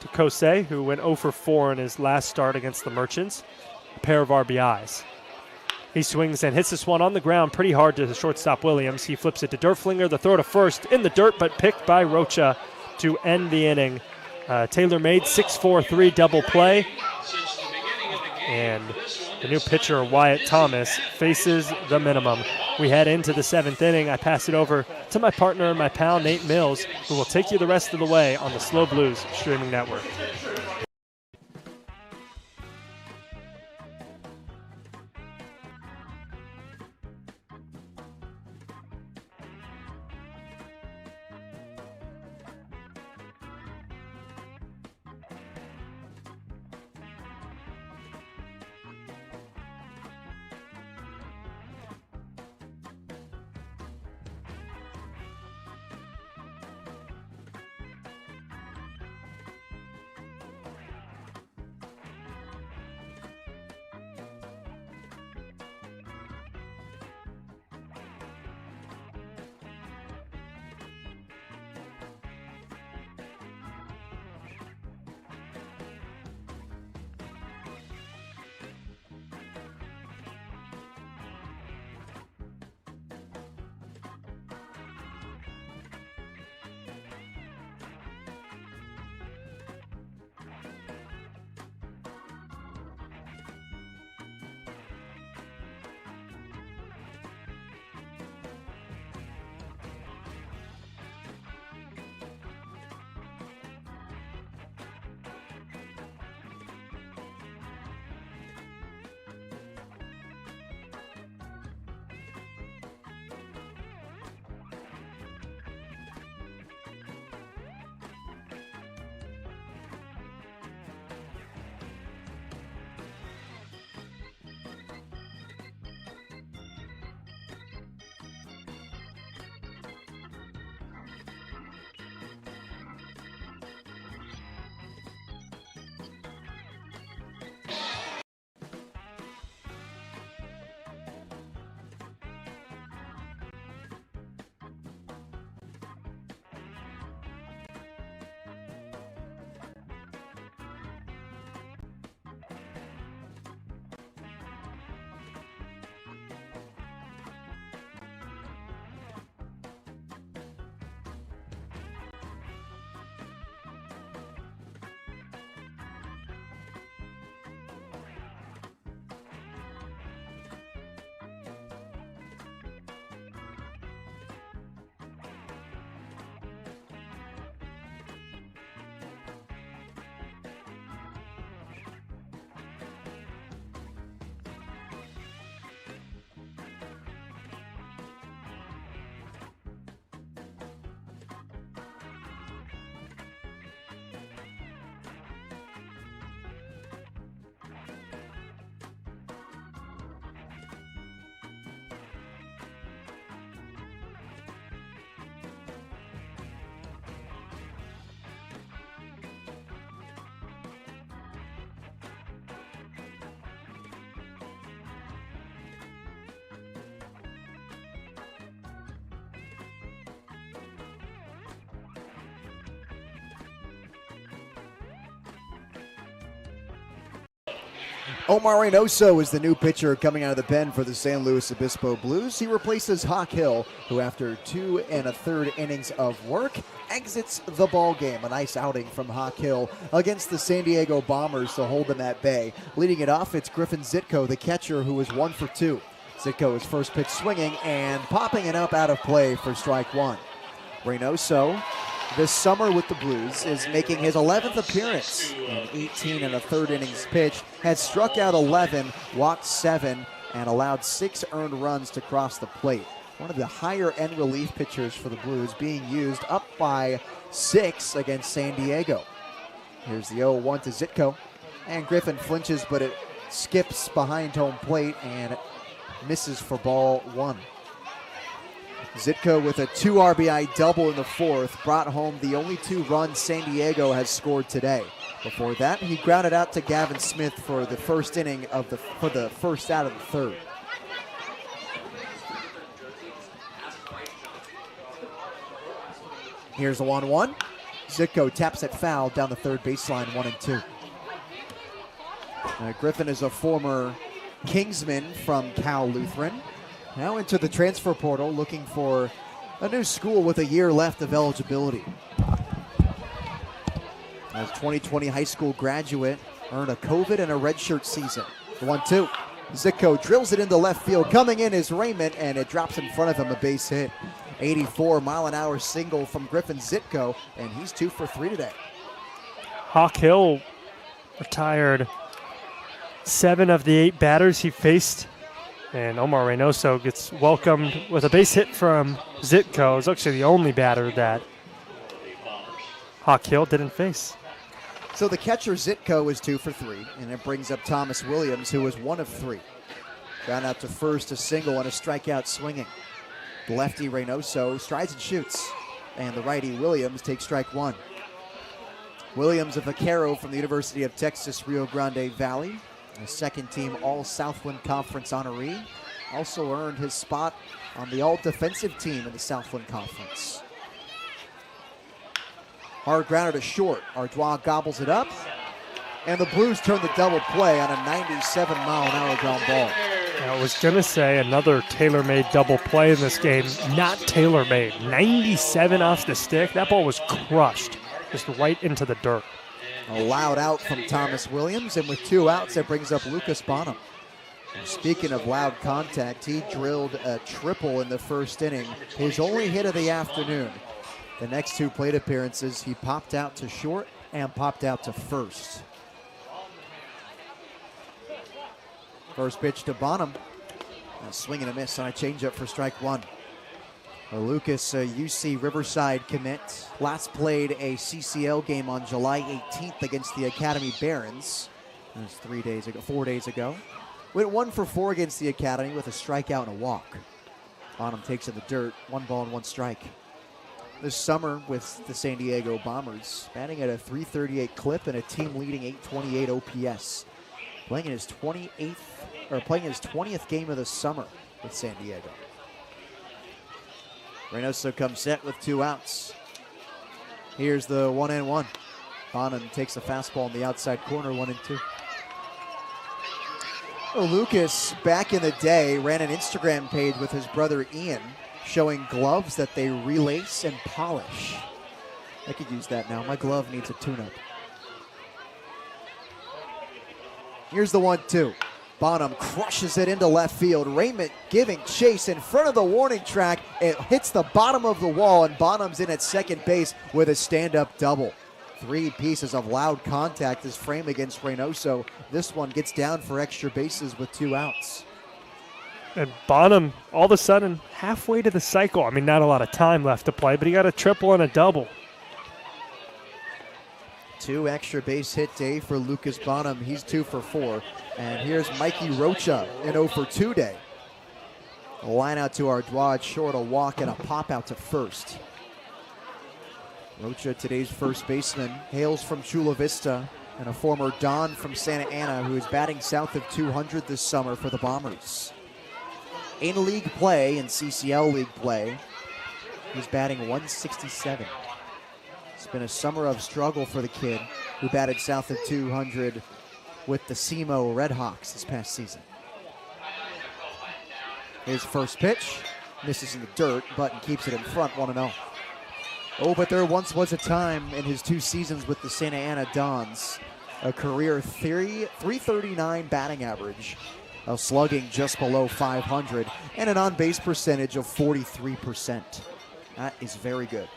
Speaker 3: to Kosei, who went 0 for 4 in his last start against the Merchants. A pair of RBIs. He swings and hits this one on the ground pretty hard to the shortstop Williams. He flips it to Derflinger. The throw to first in the dirt, but picked by Rocha to end the inning. Taylor made 6-4-3 double play. And the new pitcher, Wyatt Thomas, faces the minimum. We head into the 7th inning. I pass it over to my partner, my pal, Nate Mills, who will take you the rest of the way on the Slow Blues streaming network.
Speaker 2: Omar Reynoso is the new pitcher coming out of the pen for the San Luis Obispo Blues. He replaces Hawk Hill, who after 2 1/3 innings of work, exits the ball game. A nice outing from Hawk Hill against the San Diego Bombers to hold them at bay. Leading it off, it's Griffin Zitko, the catcher, who was 1 for 2. Zitko is first pitch swinging and popping it up out of play for strike 1. Reynoso, this summer with the Blues, is making his 11th appearance in 18 1/3 innings pitched, has struck out 11, walked 7, and allowed 6 earned runs to cross the plate. One of the higher end relief pitchers for the Blues, being used up by 6 against San Diego. Here's the 0-1 to Zitko, and Griffin flinches, but it skips behind home plate and misses for ball 1. Zitko with a 2 RBI double in the 4th brought home the only 2 runs San Diego has scored today. Before that, he grounded out to Gavin Smith for the first inning for the first out of the 3rd. Here's the 1-1. Zitko taps it foul down the 3rd baseline, 1-2. Griffin is a former Kingsman from Cal Lutheran. Now into the transfer portal, looking for a new school with a year left of eligibility. As 2020 high school graduate, earned a COVID and a redshirt season. The 1-2. Zitko drills it into left field. Coming in is Raymond, and it drops in front of him, a base hit. 84-mile-an-hour single from Griffin Zitko, and he's 2 for 3 today.
Speaker 3: Hawk Hill retired 7 of the 8 batters he faced. And Omar Reynoso gets welcomed with a base hit from Zitko. It's actually the only batter that Hawk Hill didn't face.
Speaker 2: So the catcher Zitko is 2 for 3, and it brings up Thomas Williams, who was 1 of 3. Ground out to first, a single and a strikeout swinging. The lefty Reynoso strides and shoots, and the righty Williams takes strike 1. Williams, a vaquero from the University of Texas, Rio Grande Valley. A second-team All-Southland Conference honoree. Also earned his spot on the All-Defensive team in the Southland Conference. Hard grounder to short. Ardois gobbles it up. And the Blues turn the double play on a 97-mile-an-hour ground ball.
Speaker 3: I was going to say another tailor-made double play in this game. Not tailor-made. 97 off the stick. That ball was crushed. Just right into the dirt.
Speaker 2: A loud out from Thomas Williams, and with 2 outs, that brings up Lucas Bonham. Speaking of loud contact, he drilled a triple in the first inning, his only hit of the afternoon. The next 2 plate appearances, he popped out to short and popped out to first. First pitch to Bonham, a swing and a miss on a changeup for strike 1. Lucas, UC Riverside commit, last played a CCL game on July 18th against the Academy Barons. That was 4 days ago. Went 1 for 4 against the Academy with a strikeout and a walk. Bonham takes in the dirt, 1 ball and 1 strike. This summer with the San Diego Bombers, batting at a .338 clip and a team-leading .828 OPS. Playing his 20th game of the summer with San Diego. Reynoso comes set with 2 outs. Here's the 1-1. Bonham takes a fastball in the outside corner, 1-2. Well, Lucas, back in the day, ran an Instagram page with his brother Ian showing gloves that they relace and polish. I could use that now. My glove needs a tune-up. Here's the 1-2. Bonham crushes it into left field. Raymond giving chase in front of the warning track. It hits the bottom of the wall, and Bonham's in at second base with a stand-up double. 3 pieces of loud contact is framed against Reynoso. This one gets down for extra bases with 2 outs.
Speaker 3: And Bonham, all of a sudden, halfway to the cycle. I mean, not a lot of time left to play, but he got a triple and a double.
Speaker 2: 2 extra base hit day for Lucas Bonham. He's 2 for 4. And here's Mikey Rocha in 0 for 2 day. A line out to Ardois, short, a walk, and a pop out to first. Rocha, today's first baseman, hails from Chula Vista, and a former Don from Santa Ana who is batting south of 200 this summer for the Bombers. In league play, in CCL league play, he's batting 167. It's been a summer of struggle for the kid who batted south of 200 with the SEMO Redhawks this past season. His first pitch, misses in the dirt. Button keeps it in front, 1-0. Oh, but there once was a time in his 2 seasons with the Santa Ana Dons, a career 339 batting average, a slugging just below 500, and an on-base percentage of 43%. That is very good.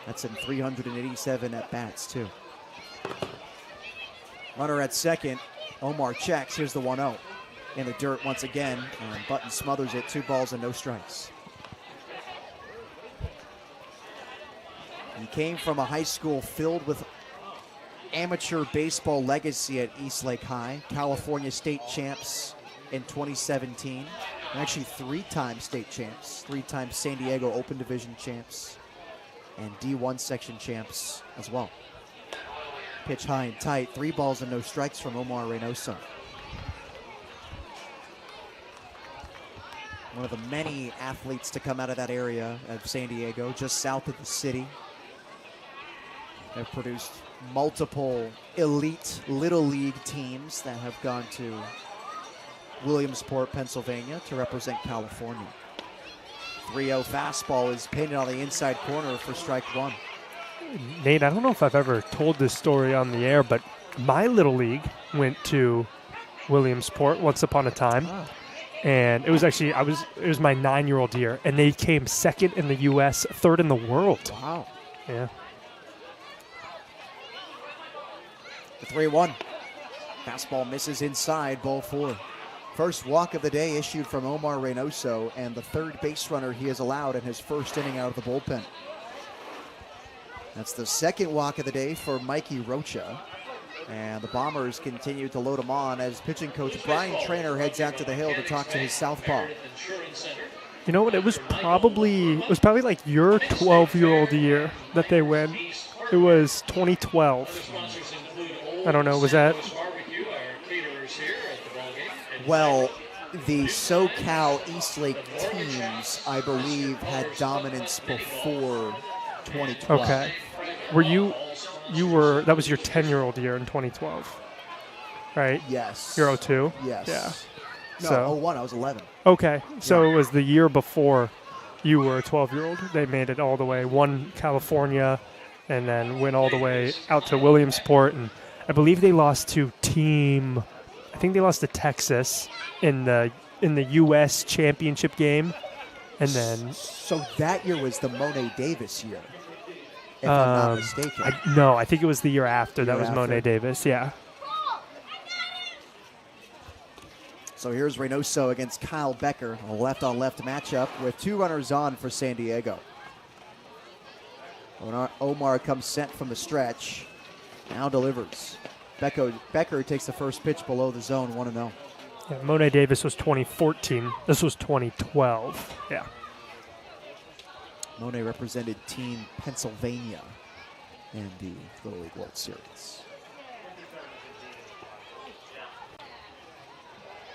Speaker 2: That's in 387 at-bats, too. Runner at second. Omar checks. Here's the 1-0. In the dirt once again, and Button smothers it. 2 balls and no strikes. He came from a high school filled with amateur baseball legacy at Eastlake High. California state champs in 2017. And actually 3-time state champs. 3-time San Diego Open Division champs. And D1 section champs as well. Pitch high and tight. 3 balls and no strikes from Omar Reynoso. One of the many athletes to come out of that area of San Diego, just south of the city. Have produced multiple elite Little League teams that have gone to Williamsport, Pennsylvania to represent California. 3-0 fastball is pinned on the inside corner for strike 1.
Speaker 3: Nate, I don't know if I've ever told this story on the air, but my Little League went to Williamsport once upon a time.
Speaker 2: Oh.
Speaker 3: And it was actually, it was my 9-year-old year, and they came 2nd in the U.S., 3rd in the world.
Speaker 2: Wow.
Speaker 3: Yeah.
Speaker 2: The 3-1. Fastball misses inside, ball 4. First walk of the day issued from Omar Reynoso, and the 3rd base runner he has allowed in his first inning out of the bullpen. That's the 2nd walk of the day for Mikey Rocha. And the Bombers continue to load him on as pitching coach Brian Traynor heads out to the hill to talk to his southpaw.
Speaker 3: You know what? It was probably like your 12-year-old year that they win. It was 2012. I don't know. Was that?
Speaker 2: Well, the SoCal Eastlake teams, I believe, had dominance before 2012.
Speaker 3: Okay. That was your 10-year-old year in 2012, right?
Speaker 2: Yes.
Speaker 3: You're 02?
Speaker 2: Yes.
Speaker 3: Yeah.
Speaker 2: No,
Speaker 3: So-
Speaker 2: 01, I was 11.
Speaker 3: Okay. So
Speaker 2: Yeah.
Speaker 3: it was the year before you were a 12-year-old. They made it all the way, won California, and then went all the way out to Williamsport. And I believe they lost to Texas in the U.S. championship game. And then
Speaker 2: So that year was the Monet Davis year, if I'm not mistaken.
Speaker 3: I think it was the year after. That
Speaker 2: Year
Speaker 3: was
Speaker 2: after.
Speaker 3: Monet Davis, yeah.
Speaker 2: So here's Reynoso against Kyle Becker, a left-on-left matchup with 2 runners on for San Diego. Omar comes sent from the stretch, now delivers. Becker takes the first pitch below the zone, 1-0.
Speaker 3: Yeah, Monet Davis was 2014. This was 2012. Yeah.
Speaker 2: Monet represented Team Pennsylvania in the Little League World Series.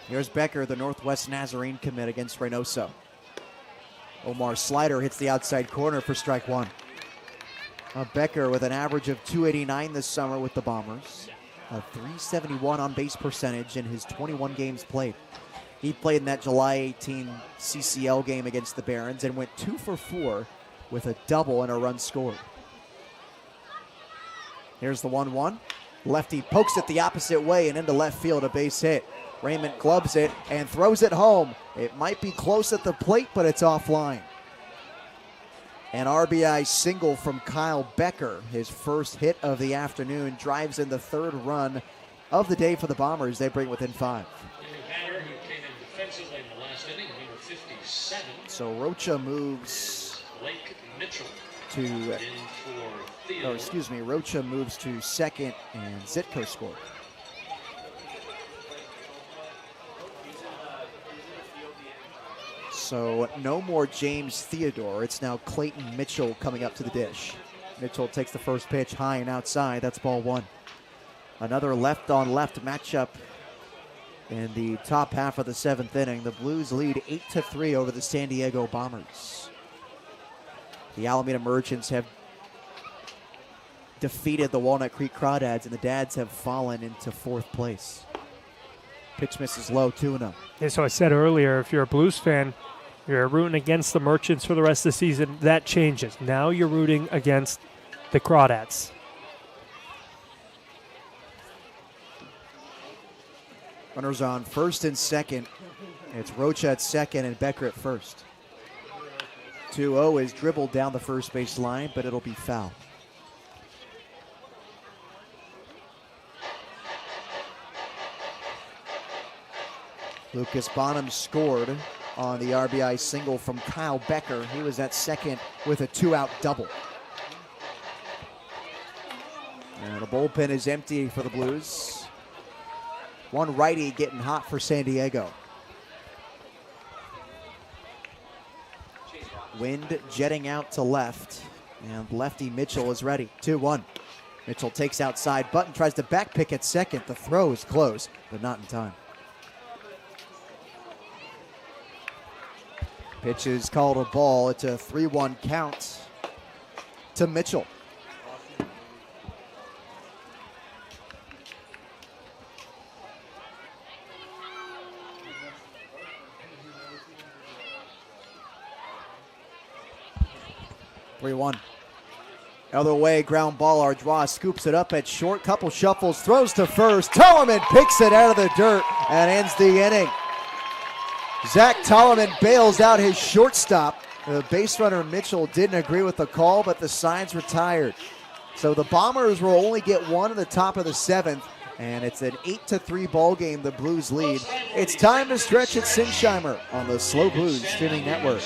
Speaker 2: Here's Becker, the Northwest Nazarene commit against Reynoso. Omar's slider hits the outside corner for strike 1. Becker with an average of 289 this summer with the Bombers. A 371 on-base percentage in his 21 games played. He played in that July 18 CCL game against the Barons and went 2 for 4 with a double and a run scored. Here's the 1-1. Lefty pokes it the opposite way and into left field, a base hit. Raymond gloves it and throws it home. It might be close at the plate, but it's offline. An RBI single from Kyle Becker, his first hit of the afternoon, drives in the 3rd run of the day for the Bombers. They bring within 5.
Speaker 1: Batter who came in defensively in the last inning, number 57.
Speaker 2: So Rocha moves
Speaker 1: Blake Mitchell
Speaker 2: to,
Speaker 1: in for Theo.
Speaker 2: Rocha moves to second and Zitko scored. So no more James Theodore. It's now Clayton Mitchell coming up to the dish. Mitchell takes the first pitch high and outside. That's ball 1. Another left-on-left matchup in the top half of the 7th inning. The Blues lead 8-3 over the San Diego Bombers. The Alameda Merchants have defeated the Walnut Creek Crawdads, and the Dads have fallen into 4th place. Pitch misses low, 2-0.
Speaker 3: Yeah, so I said earlier, if you're a Blues fan, you're rooting against the Merchants for the rest of the season. That changes. Now you're rooting against the Crawdads.
Speaker 2: Runners on first and second. It's Rocha at second and Becker at first. 2-0 is dribbled down the first base line, but it'll be foul. Lucas Bonham scored on the RBI single from Kyle Becker. He was at second with a 2-out double. And the bullpen is empty for the Blues. One righty getting hot for San Diego. Wind jetting out to left, and lefty Mitchell is ready. 2-1. Mitchell takes outside. Button tries to back pick at second. The throw is close, but not in time. Pitch is called a ball. It's a 3-1 count to Mitchell. Other way, ground ball. Ardois scoops it up at short. Couple shuffles, throws to first. Tollerman picks it out of the dirt and ends the inning. Zach Tollerman bails out his shortstop. The base runner Mitchell didn't agree with the call, but the side's retired. So the Bombers will only get one in the top of the 7th, and it's an 8-3 ball game. The Blues lead. It's time to stretch at Sinsheimer on the SLO Blues streaming network.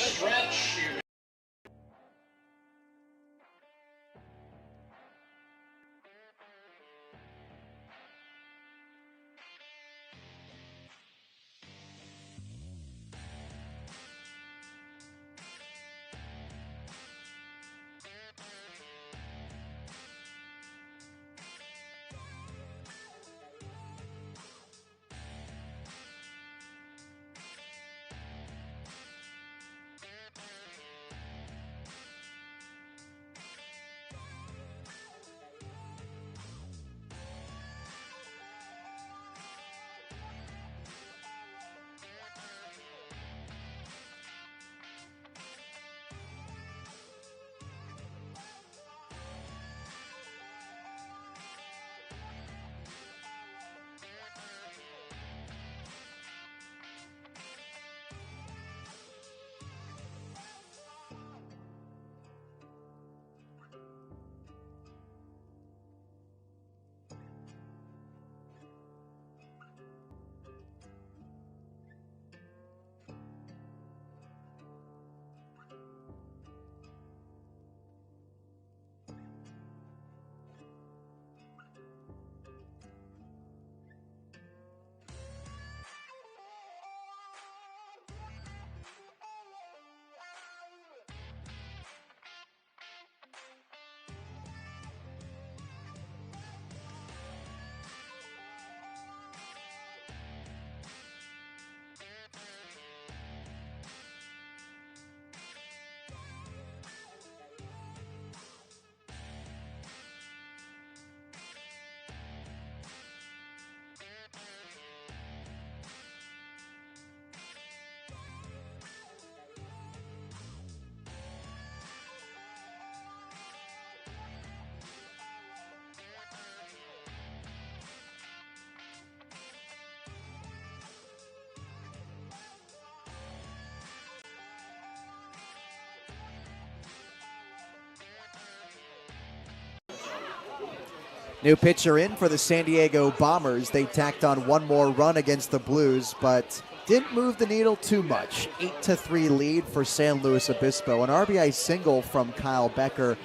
Speaker 2: New pitcher in for the San Diego Bombers. They tacked on one more run against the Blues, but didn't move the needle too much. 8-3 lead for San Luis Obispo. An RBI single from Kyle Becker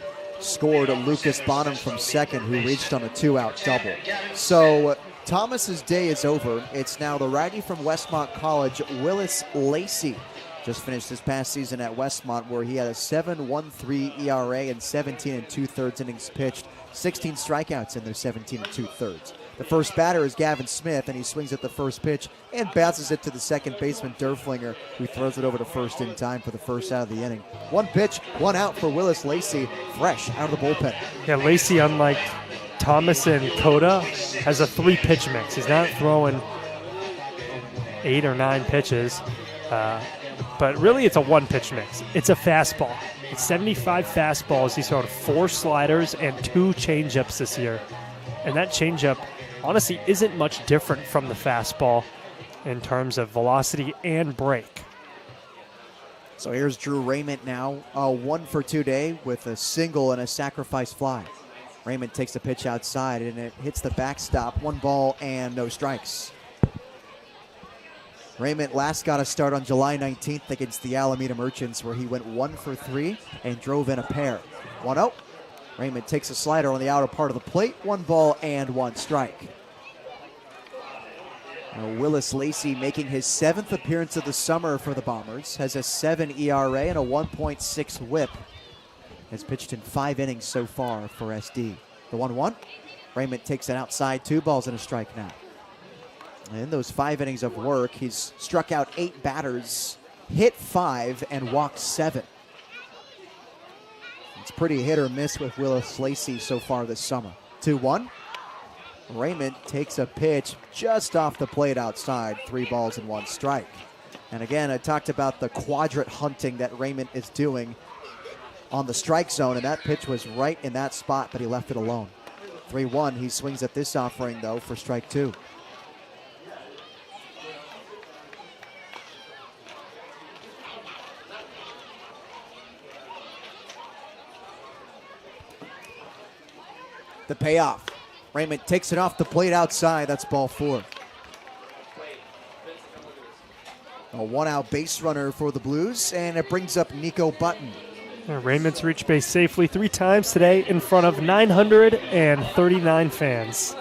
Speaker 2: scored Lucas Bonham from second, who reached on a 2-out double. So Thomas's day is over. It's now the righty from Westmont College, Willis Lacey. Just finished this past season at Westmont, where he had a 7.13 ERA and 17 2/3 innings pitched, 16 strikeouts in their 17 2/3. The first batter is Gavin Smith, and he swings at the first pitch and bounces it to the second baseman, Derflinger, who throws it over to first in time for the first out of the inning. One pitch, one out for Willis Lacey, fresh out of the bullpen.
Speaker 3: Yeah, Lacey, unlike Thomas and Coda, has a 3-pitch mix. He's not throwing 8 or 9 pitches, but really it's a 1-pitch mix. It's a fastball. It's 75 fastballs. He's thrown 4 sliders and 2 changeups this year. And that changeup, honestly, isn't much different from the fastball in terms of velocity and break.
Speaker 2: So here's Drew Raymond now, 1 for 2 day with a single and a sacrifice fly. Raymond takes the pitch outside, and it hits the backstop. 1 ball and no strikes. Raymond last got a start on July 19th against the Alameda Merchants, where he went 1 for 3 and drove in a pair. 1-0. Raymond takes a slider on the outer part of the plate. 1 ball and 1 strike. Now Willis Lacey making his 7th appearance of the summer for the Bombers. Has a 7 ERA and a 1.6 whip. Has pitched in 5 innings so far for SD. The 1-1. Raymond takes it outside. 2 balls and a strike now. In those 5 innings of work, he's struck out 8 batters, hit 5, and walked 7. It's pretty hit or miss with Willis Lacey so far this summer. 2-1. Raymond takes a pitch just off the plate outside. 3 balls and 1 strike. And again, I talked about the quadrant hunting that Raymond is doing on the strike zone, and that pitch was right in that spot, but he left it alone. 3-1. He swings at this offering, though, for strike 2. The payoff. Raymond takes it off the plate outside. That's ball 4. A 1-out base runner for the Blues, and it brings up Nico Button.
Speaker 3: Raymond's reached base safely 3 times today in front of 939 fans.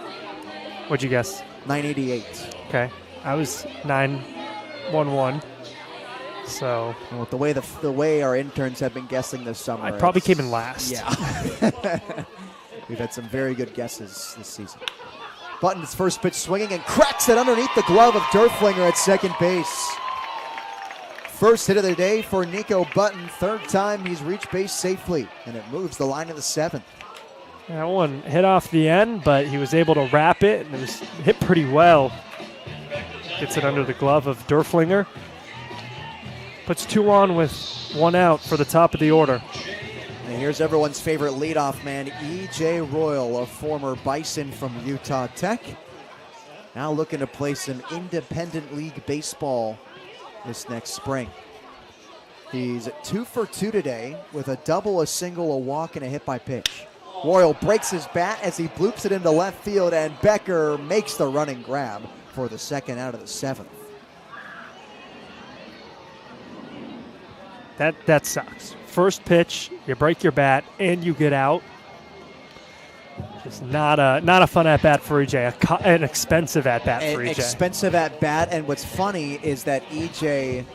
Speaker 3: What'd you guess?
Speaker 2: 988.
Speaker 3: Okay. I was 911. So
Speaker 2: well, the way our interns have been guessing this summer,
Speaker 3: I probably came in last.
Speaker 2: Yeah. We've had some very good guesses this season. Button's first pitch swinging and cracks it underneath the glove of Derflinger at second base. First hit of the day for Nico Button. 3rd time he's reached base safely, and it moves the line of the 7th.
Speaker 3: That one hit off the end, but he was able to wrap it, and it was hit pretty well. Gets it under the glove of Derflinger. Puts 2 on with 1 out for the top of the order.
Speaker 2: And here's everyone's favorite leadoff man, E.J. Royal, a former Bison from Utah Tech. Now looking to play some independent league baseball this next spring. He's 2 for 2 today with a double, a single, a walk, and a hit by pitch. Royal breaks his bat as he bloops it into left field, and Becker makes the running grab for the 2nd out of the 7th.
Speaker 3: That sucks. First pitch, you break your bat, and you get out. Just not a fun at bat for EJ. An expensive at bat for EJ.
Speaker 2: Expensive at bat, and what's funny is that EJ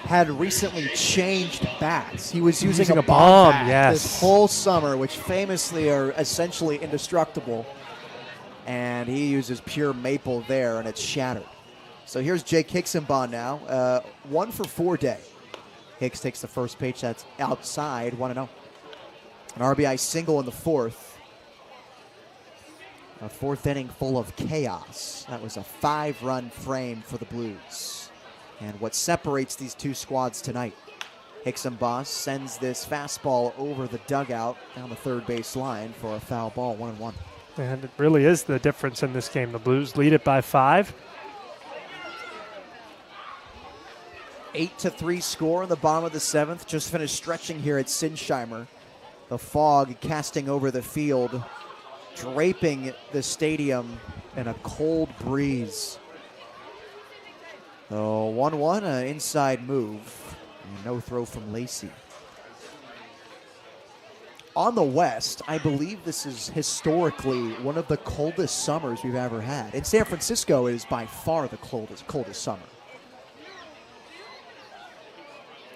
Speaker 2: had recently changed bats. He was using a bomb bat this whole summer, which famously are essentially indestructible. And he uses pure maple there, and it's shattered. So here's Jake Hixenbaugh now, 1 for 4 day. Hicks takes the first pitch, that's outside, 1-0. An RBI single in the 4th. A 4th inning full of chaos. That was a 5-run frame for the Blues. And what separates these 2 squads tonight. Hixenbaugh sends this fastball over the dugout down the 3rd base line for a foul ball, 1-1.
Speaker 3: And it really is the difference in this game. The Blues lead it by 5.
Speaker 2: 8-3 score in the bottom of the 7th. Just finished stretching here at Sinsheimer. The fog casting over the field, draping the stadium in a cold breeze. So 1-1, an inside move. And no throw from Lacey. On the West, I believe this is historically one of the coldest summers we've ever had. In San Francisco, it is by far the coldest summer.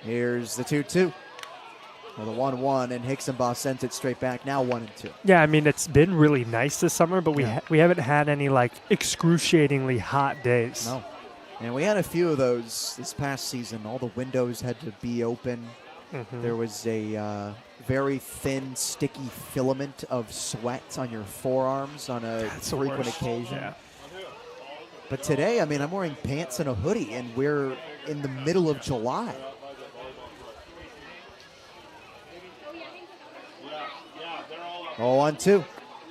Speaker 2: Here's the 2-2. Well, the 1-1, and Hicksonbaugh sends it straight back. Now 1-2.
Speaker 3: Yeah, I mean, it's been really nice this summer, but we haven't had any, like, excruciatingly hot days.
Speaker 2: No. And we had a few of those this past season. All the windows had to be open.
Speaker 3: Mm-hmm.
Speaker 2: There was a very thin, sticky filament of sweat on your forearms on a frequent occasion.
Speaker 3: Yeah.
Speaker 2: But today, I mean, I'm wearing pants and a hoodie, and we're in the middle of July. Oh, 1-2.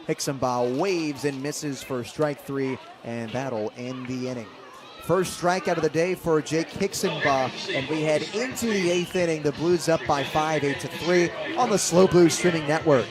Speaker 2: Hicksonbaugh waves and misses for strike 3, and that'll end the inning. First strikeout of the day for Jake Hicksonbaugh, and we head into the 8th inning. The Blues up by 5, 8-3 on the SLO Blues streaming network.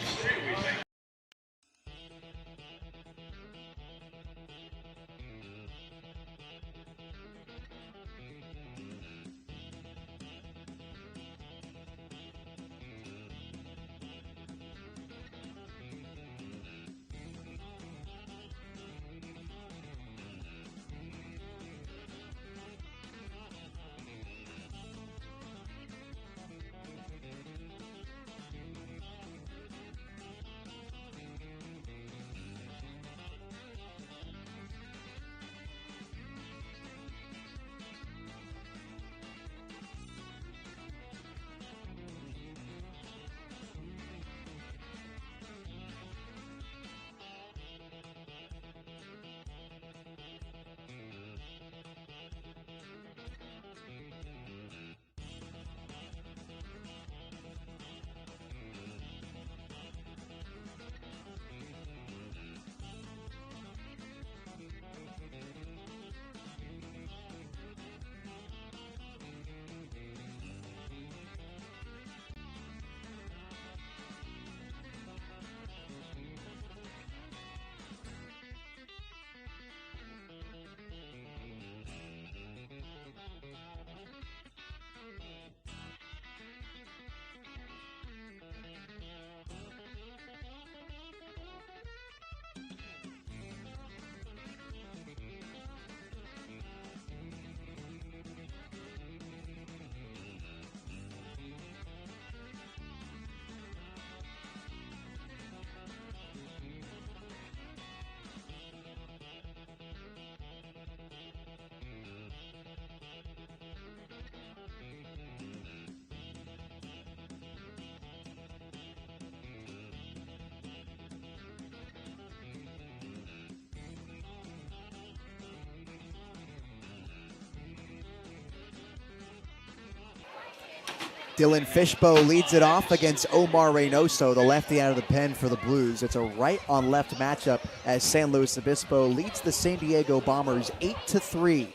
Speaker 2: Dylan Fishbow leads it off against Omar Reynoso, the lefty out of the pen for the Blues. It's a right-on-left matchup as San Luis Obispo leads the San Diego Bombers 8-3.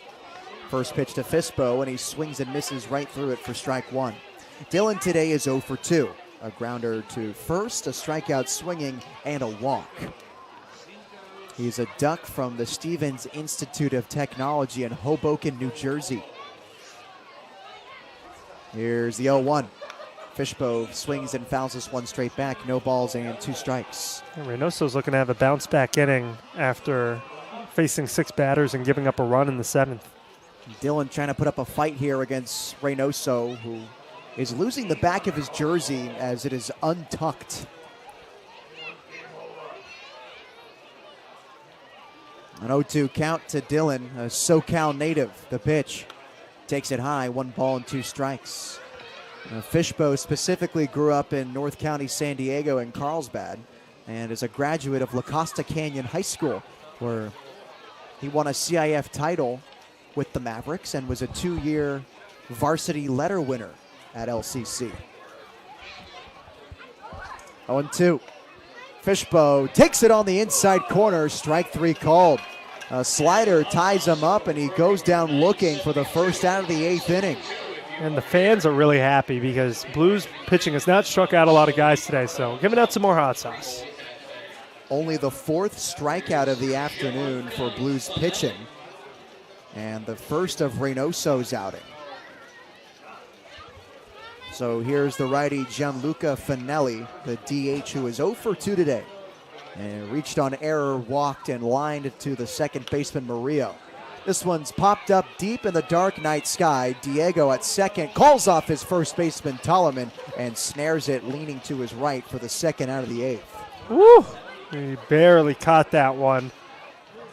Speaker 2: First pitch to Fishbow, and he swings and misses right through it for strike 1. Dylan today is 0 for 2. A grounder to first, a strikeout swinging, and a walk. He's a Duck from the Stevens Institute of Technology in Hoboken, New Jersey. Here's the 0-1. Fishbow swings and fouls this one straight back. No balls and 2 strikes.
Speaker 3: Reynoso's looking to have a bounce-back inning after facing 6 batters and giving up a run in the 7th.
Speaker 2: Dylan trying to put up a fight here against Reynoso, who is losing the back of his jersey as it is untucked. An 0-2 count to Dylan, a SoCal native. The pitch takes it high, 1 ball and 2 strikes. Fishbow specifically grew up in North County, San Diego in Carlsbad, and is a graduate of La Costa Canyon High School, where he won a CIF title with the Mavericks and was a 2-year varsity letter winner at LCC. 0-2. Fishbow takes it on the inside corner, strike 3 called. A slider ties him up, and he goes down looking for the first out of the 8th inning.
Speaker 3: And the fans are really happy because Blues pitching has not struck out a lot of guys today, so giving out some more hot sauce.
Speaker 2: Only the 4th strikeout of the afternoon for Blues pitching, and the first of Reynoso's outing. So here's the righty Gianluca Finelli, the DH, who is 0 for 2 today. And reached on error, walked, and lined to the second baseman Murillo. This one's popped up deep in the dark night sky. Diego at second calls off his first baseman Tollerman and snares it leaning to his right for the second out of the 8th.
Speaker 3: Woo! He barely caught that one.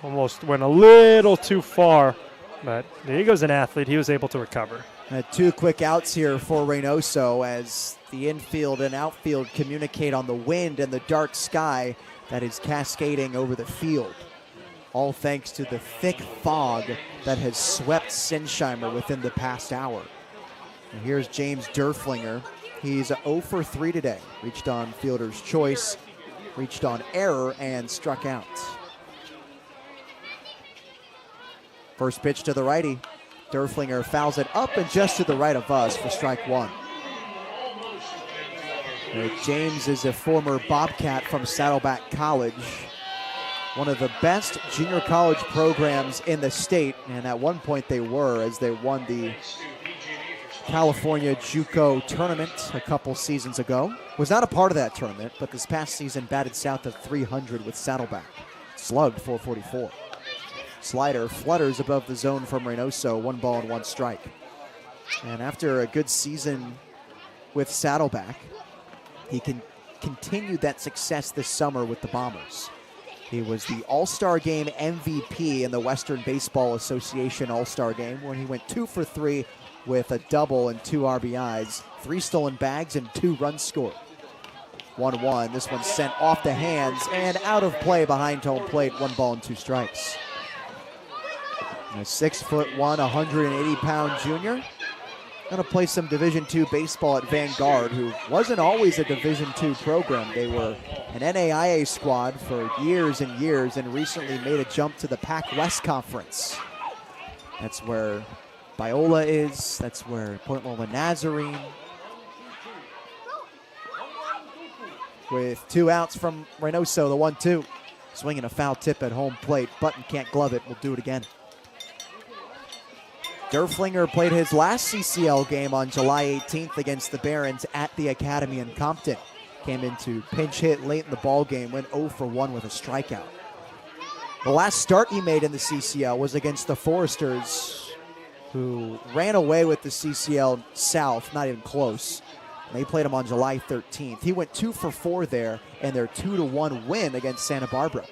Speaker 3: Almost went a little too far, but Diego's an athlete. He was able to recover.
Speaker 2: 2 quick outs here for Reynoso as the infield and outfield communicate on the wind and the dark sky that is cascading over the field. All thanks to the thick fog that has swept Sinsheimer within the past hour. And here's James Derflinger. He's 0 for 3 today. Reached on fielder's choice, reached on error, and struck out. First pitch to the righty. Derflinger fouls it up and just to the right of us for strike 1. James is a former Bobcat from Saddleback College, one of the best junior college programs in the state, and at one point they were, as they won the California JUCO tournament a couple seasons ago. Was not a part of that tournament, but this past season batted south of 300 with Saddleback. Slugged 444. Slider flutters above the zone from Reynoso, 1 ball and 1 strike. And after a good season with Saddleback, he can continue that success this summer with the Bombers. He was the All-Star Game MVP in the Western Baseball Association All-Star Game, when he went 2 for 3 with a double and 2 RBIs, 3 stolen bags, and 2 runs scored. 1-1. This one's sent off the hands and out of play behind home plate. 1 ball and 2 strikes. A 6'1", 180-pound junior. Going to play some Division II baseball at Vanguard, who wasn't always a Division II program. They were an NAIA squad for years and years, and recently made a jump to the Pac West Conference. That's where Biola is. That's where Point Loma Nazarene. With 2 outs from Reynoso, the 1-2. Swinging a foul tip at home plate. Button can't glove it. We'll do it again. Derflinger played his last CCL game on July 18th against the Barons at the Academy in Compton. Came into pinch hit late in the ball game, went 0 for 1 with a strikeout. The last start he made in the CCL was against the Foresters, who ran away with the CCL South, not even close. They played him on July 13th. He went 2 for 4 there in their 2-1 win against Santa Barbara.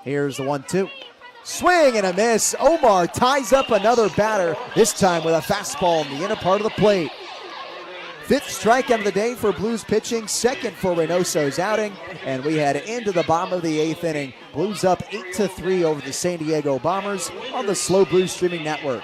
Speaker 2: Here's the 1-2. Swing and a miss. Omar ties up another batter, this time with a fastball in the inner part of the plate. 5th strikeout of the day for Blues pitching, 2nd for Reynoso's outing, and we head into the bottom of the 8th inning. Blues up 8-3 over the San Diego Bombers on the SLO Blues streaming network.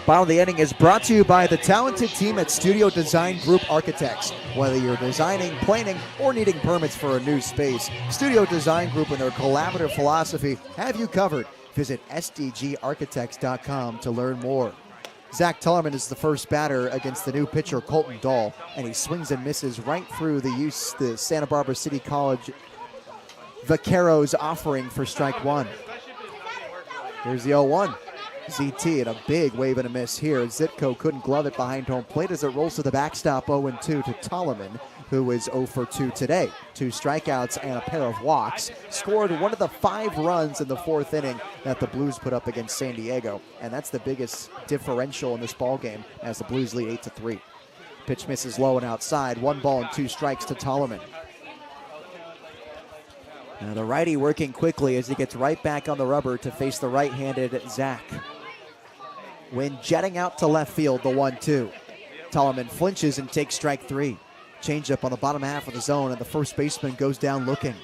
Speaker 2: Bottom of the Inning is brought to you by the talented team at Studio Design Group Architects. Whether you're designing, planning, or needing permits for a new space, Studio Design Group and their collaborative philosophy have you covered. Visit sdgarchitects.com to learn more. Zach Tullerman is the first batter against the new pitcher Colton Dahl, and he swings and misses right through the Santa Barbara City College Vaqueros offering for strike one. Here's the 0-1. ZT and a big wave and a miss here. Zitko couldn't glove it behind home plate as it rolls to the backstop 0-2 to Tolleman, who is 0 for 2 today. 2 strikeouts and a pair of walks. Scored one of the 5 runs in the 4th inning that the Blues put up against San Diego. And that's the biggest differential in this ball game as the Blues lead 8-3. Pitch misses low and outside. 1 ball and 2 strikes to Tolleman. Now the righty working quickly as he gets right back on the rubber to face the right-handed Zach. Wynn jetting out to left field, the 1-2. Tolleman flinches and takes strike 3. Changeup on the bottom half of the zone, and the first baseman goes down looking.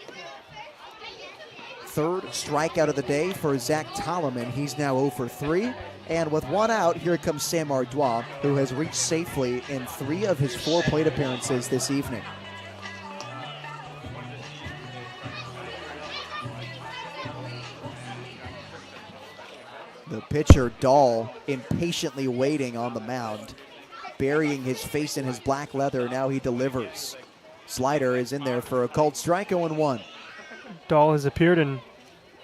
Speaker 2: 3rd strikeout of the day for Zach Tolleman. He's now 0 for 3. And with 1 out, here comes Sam Ardois, who has reached safely in 3 of his 4 plate appearances this evening. The pitcher, Dahl, impatiently waiting on the mound, burying his face in his black leather. Now he delivers. Slider is in there for a called strike, 0-1.
Speaker 3: Dahl has appeared in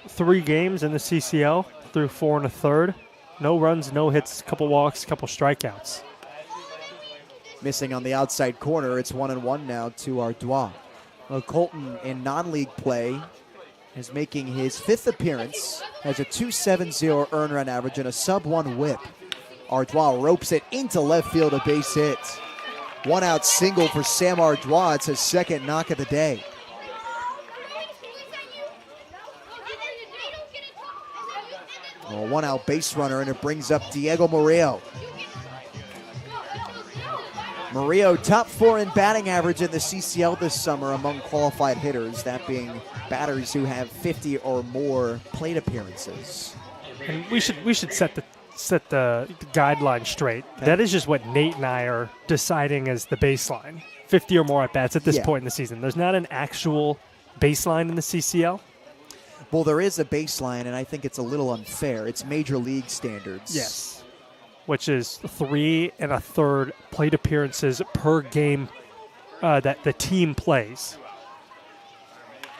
Speaker 3: 3 games in the CCL, through 4 1/3. No runs, no hits, couple walks, couple strikeouts.
Speaker 2: Missing on the outside corner. It's 1-1 now to Ardois. Colton in non-league play is making his 5th appearance, has a 2.70 earn run average and a sub-1 whip. Ardois ropes it into left field, a base hit. 1 out single for Sam Ardois. It's his 2nd knock of the day. A 1 out base runner, and it brings up Diego Murillo. Murillo top 4 in batting average in the CCL this summer among qualified hitters, that being batters who have 50 or more plate appearances.
Speaker 3: And we should set the guideline straight. Okay. That is just what Nate and I are deciding as the baseline. 50 or more at bats at this point in the season. There's not an actual baseline in the CCL.
Speaker 2: Well, there is a baseline, and I think it's a little unfair. It's major league standards.
Speaker 3: Yes. Which is 3 1/3 plate appearances per game that the team plays.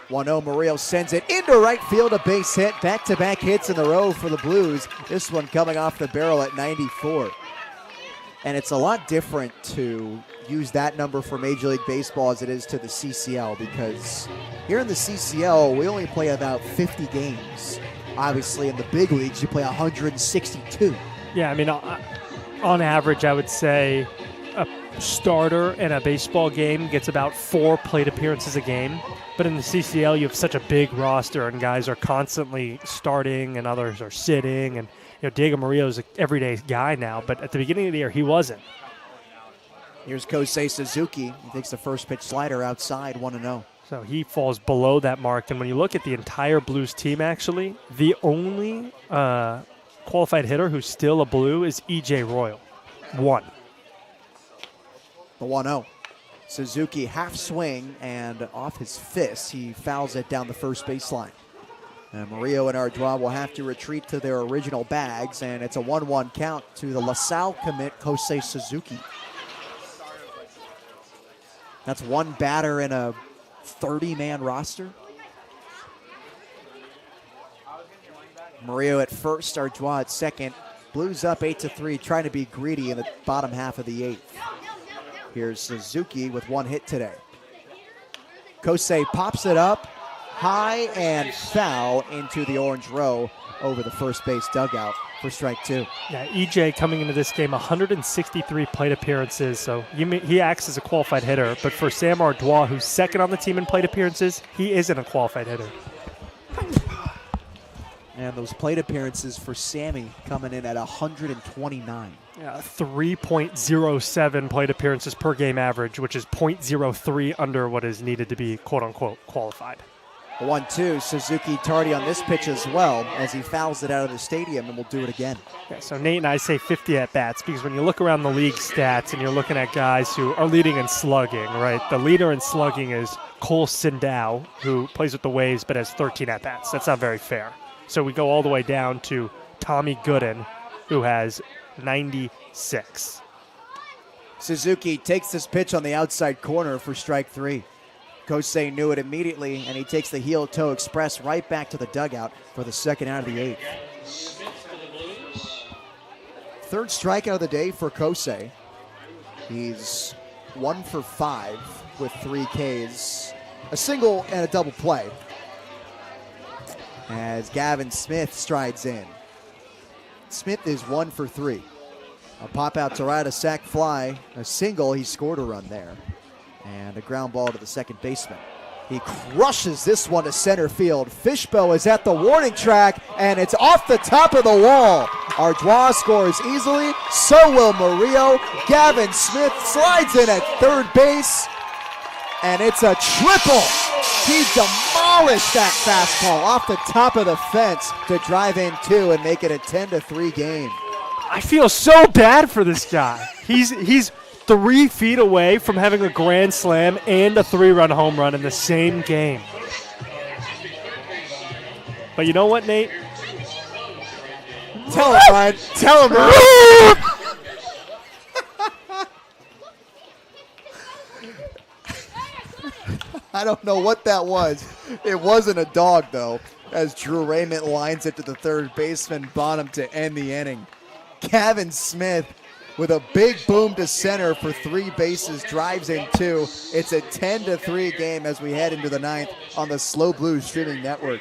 Speaker 2: 1-0, Murillo sends it into right field, a base hit. Back-to-back hits in the row for the Blues. This one coming off the barrel at 94. And it's a lot different to use that number for Major League Baseball as it is to the CCL, because here in the CCL, we only play about 50 games. Obviously, in the big leagues, you play 162.
Speaker 3: Yeah, I mean, on average, I would say a starter in a baseball game gets about 4 plate appearances a game. But in the CCL, you have such a big roster, and guys are constantly starting, and others are sitting. And Diego Murillo is an everyday guy now, but at the beginning of the year, he wasn't.
Speaker 2: Here's Kosei Suzuki. He takes the first pitch slider outside, 1-0.
Speaker 3: So he falls below that mark. And when you look at the entire Blues team, actually, the only qualified hitter who's still a Blue is E.J. Royal. 1.
Speaker 2: The 1-0. Suzuki half swing, and off his fist, he fouls it down the first baseline. And Murillo and Ardois will have to retreat to their original bags, and it's a 1-1 count to the LaSalle commit, Kosei Suzuki. That's 1 batter in a 30-man roster. Murillo at first, Ardois at second. Blues up 8-3, trying to be greedy in the bottom half of the 8th. Here's Suzuki with 1 hit today. Kosei pops it up high and foul into the orange row over the first base dugout for strike 2.
Speaker 3: Yeah, EJ coming into this game, 163 plate appearances, so he acts as a qualified hitter. But for Sam Ardois, who's 2nd on the team in plate appearances, he isn't a qualified hitter.
Speaker 2: And those plate appearances for Sammy coming in at 129.
Speaker 3: Yeah, 3.07 plate appearances per game average, which is 0.03 under what is needed to be quote-unquote qualified.
Speaker 2: 1-2. Suzuki tardy on this pitch as well as he fouls it out of the stadium, and will do it again.
Speaker 3: Yeah, so Nate and I say 50 at-bats because when you look around the league stats and you're looking at guys who are leading in slugging, right? The leader in slugging is Cole Sindow, who plays with the Waves but has 13 at-bats. That's not very fair. So we go all the way down to Tommy Gooden, who has 96.
Speaker 2: Suzuki takes this pitch on the outside corner for strike 3. Kosei knew it immediately, and he takes the heel-toe express right back to the dugout for the second out of the 8th. Third strikeout of the day for Kosei. He's 1 for 5 with 3 Ks, a single and a double play, as Gavin Smith strides in. Smith is 1 for 3. A pop out to right, a sac fly, a single. He scored a run there. And a ground ball to the second baseman. He crushes this one to center field. Fishbow is at the warning track, and it's off the top of the wall. Ardois scores easily, so will Murillo. Gavin Smith slides in at third base, and it's a triple. He demolished that fastball off the top of the fence to drive in 2 and make it a 10-3 game.
Speaker 3: I feel so bad for this guy. He's 3 feet away from having a grand slam and a 3-run home run in the same game. But you know what, Nate?
Speaker 2: Tell him, Ryan. Tell him, Ryan. I don't know what that was. It wasn't a dog, though, as Drew Raymond lines it to the third baseman Bonham to end the inning. Gavin Smith with a big boom to center for 3 bases, drives in 2. It's a 10-3 game as we head into the 9th on the Slow Blues streaming network.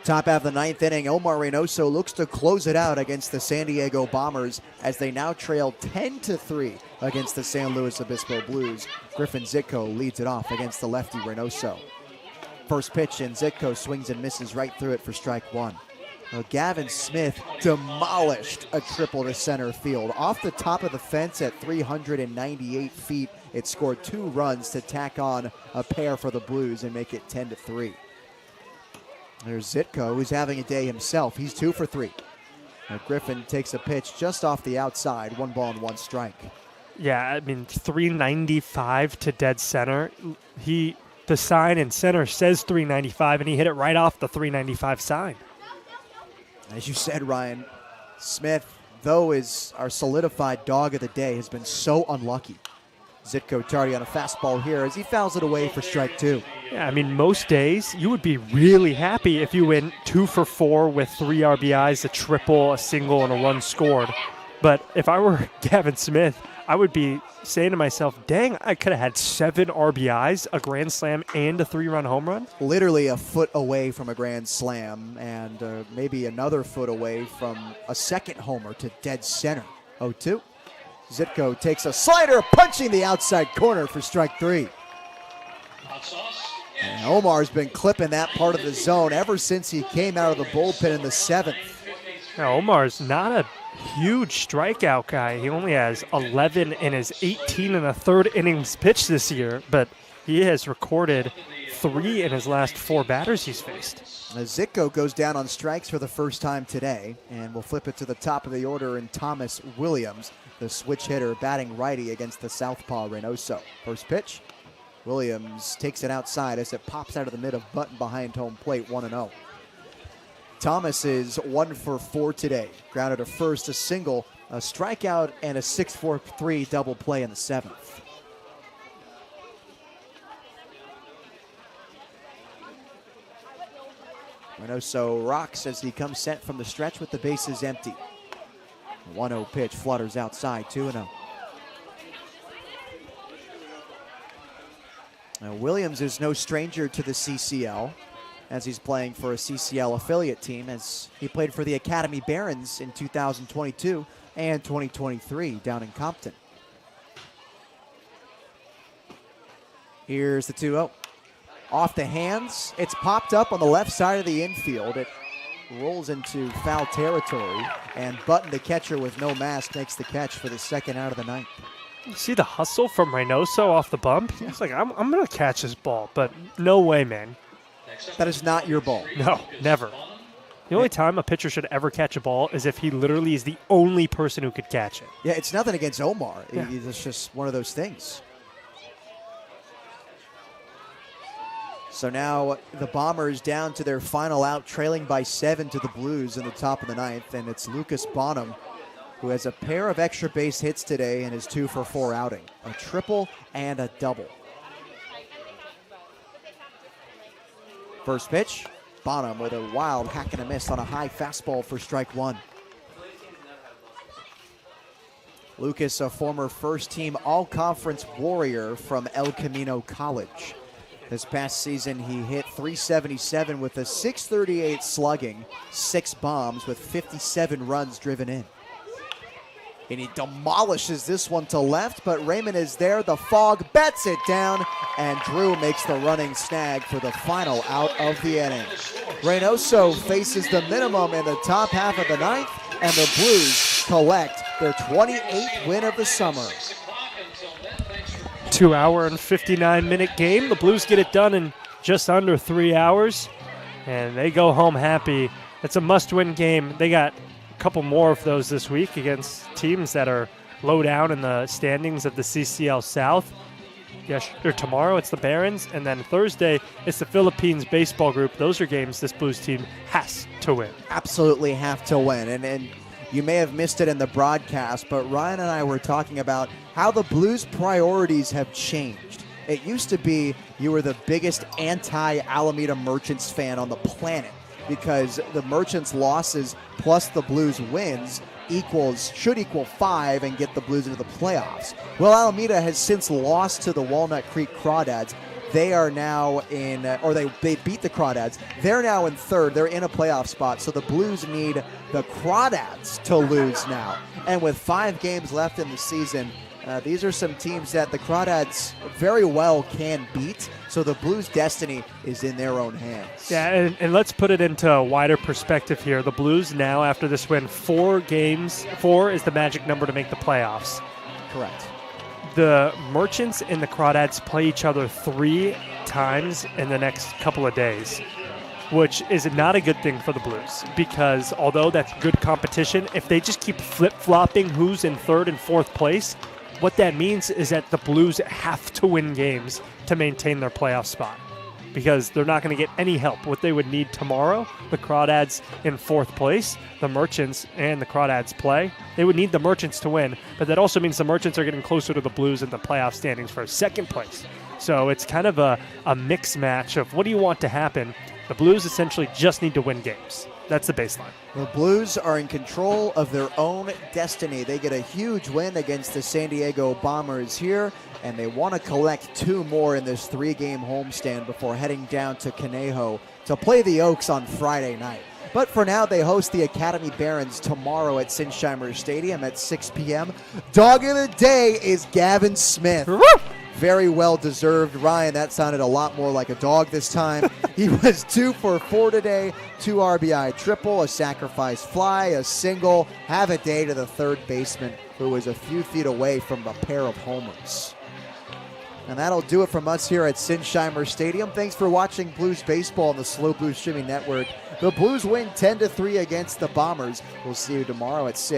Speaker 2: Top half of the 9th inning, Omar Reynoso looks to close it out against the San Diego Bombers as they now trail 10-3 against the San Luis Obispo Blues. Griffin Zitko leads it off against the lefty Reynoso. First pitch, and Zitko swings and misses right through it for strike 1. Well, Gavin Smith demolished a triple to center field. Off the top of the fence at 398 feet, it scored 2 runs to tack on a pair for the Blues and make it 10-3. There's Zitko, who's having a day himself. He's 2 for 3. Now Griffin takes a pitch just off the outside, 1 ball and 1 strike.
Speaker 3: Yeah, I mean, 395 to dead center. The sign in center says 395, and he hit it right off the 395 sign.
Speaker 2: As you said, Ryan, Smith, though is our solidified dog of the day, has been so unlucky. Zitko tardy on a fastball here as he fouls it away for strike 2.
Speaker 3: Yeah, I mean, most days you would be really happy if you went 2 for 4 with 3 RBIs, a triple, a single, and a run scored. But if I were Gavin Smith, I would be saying to myself, dang, I could have had 7 RBIs, a grand slam, and a 3-run home run.
Speaker 2: Literally a foot away from a grand slam and maybe another foot away from a second homer to dead center. 0-2. Zitko takes a slider, punching the outside corner for strike 3. And Omar's been clipping that part of the zone ever since he came out of the bullpen in the 7th.
Speaker 3: Now, Omar's not a huge strikeout guy. He only has 11 in his 18 and a third innings pitched this year, but he has recorded 3 in his last 4 batters he's faced.
Speaker 2: Zitko goes down on strikes for the first time today, and we'll flip it to the top of the order in Thomas Williams, the switch hitter batting righty against the southpaw Reynoso. First pitch, Williams takes it outside as it pops out of the mid of button behind home plate, 1-0. Thomas is 1 for 4 today. Grounded to first, a single, a strikeout, and a 6-4-3 double play in the 7th. Reynoso rocks as he comes set from the stretch with the bases empty. 1-0 pitch flutters outside, 2-0. Now, Williams is no stranger to the CCL as he's playing for a CCL affiliate team as he played for the Academy Barons in 2022 and 2023 down in Compton. Here's the 2-0. Off the hands, it's popped up on the left side of the infield. It rolls into foul territory, and Button, the catcher with no mask, makes the catch for the second out of the ninth.
Speaker 3: You see the hustle from Reynoso off the bump? He's like, I'm going to catch this ball, but no way, man.
Speaker 2: That is not your ball.
Speaker 3: No, never. The only time a pitcher should ever catch a ball is if he literally is the only person who could catch it.
Speaker 2: Yeah, it's nothing against Omar.
Speaker 3: Yeah.
Speaker 2: It's just one of those things. So now the Bombers down to their final out, trailing by 7 to the Blues in the top of the ninth, and it's Lucas Bonham who has a pair of extra base hits today in his 2 for 4 outing, a triple and a double. First pitch, Bonham with a wild hack and a miss on a high fastball for strike 1. Lucas, a former first-team all-conference Warrior from El Camino College. This past season, he hit .377 with a .638 slugging, 6 bombs with 57 runs driven in. And he demolishes this one to left, but Raymond is there. The fog bets it down, and Drew makes the running snag for the final out of the inning. Reynoso faces the minimum in the top half of the ninth, and the Blues collect their 28th win of the summer.
Speaker 3: 2 hour and 59-minute game. The Blues get it done in just under 3 hours, and they go home happy. It's a must-win game. They got a couple more of those this week against teams that are low down in the standings of the CCL South. Yes, or tomorrow it's the Barons, and then Thursday it's the Philippines baseball group. Those are games this Blues team has to win.
Speaker 2: Absolutely have to win, and you may have missed it in the broadcast, but Ryan and I were talking about how the Blues' priorities have changed. It used to be you were the biggest anti-Alameda Merchants fan on the planet because the Merchants' losses plus the Blues' wins should equal 5 and get the Blues into the playoffs. Well, Alameda has since lost to the Walnut Creek Crawdads. They are now in, or they beat the Crawdads. They're now in third. They're in a playoff spot. So the Blues need the Crawdads to lose now. And with 5 games left in the season, these are some teams that the Crawdads very well can beat. So the Blues' destiny is in their own hands.
Speaker 3: Yeah, and let's put it into a wider perspective here. The Blues now, after this win, 4 games, 4 is the magic number to make the playoffs.
Speaker 2: Correct.
Speaker 3: The Merchants and the Crawdads play each other 3 times in the next couple of days, which is not a good thing for the Blues because although that's good competition, if they just keep flip-flopping who's in 3rd and 4th place, what that means is that the Blues have to win games to maintain their playoff spot. because they're not going to get any help. What they would need tomorrow, the Crawdads in 4th place, the Merchants and the Crawdads play. They would need the Merchants to win, but that also means the Merchants are getting closer to the Blues in the playoff standings for 2nd place. So it's kind of a mixed match of what do you want to happen. The Blues essentially just need to win games. That's the baseline.
Speaker 2: The Blues are in control of their own destiny. They get a huge win against the San Diego Bombers here, and they want to collect 2 more in this 3-game homestand before heading down to Conejo to play the Oaks on Friday night. But for now, they host the Academy Barons tomorrow at Sinsheimer Stadium at 6 p.m. Dog of the day is Gavin Smith. Very well deserved. Ryan, that sounded a lot more like a dog this time. He was 2 for 4 today, 2 RBI triple, a sacrifice fly, a single, have a day to the third baseman who was a few feet away from a pair of homers. And that'll do it from us here at Sinsheimer Stadium. Thanks for watching Blues Baseball on the SLO Blues Streaming Network. The Blues win 10-3 against the Bombers. We'll see you tomorrow at 6.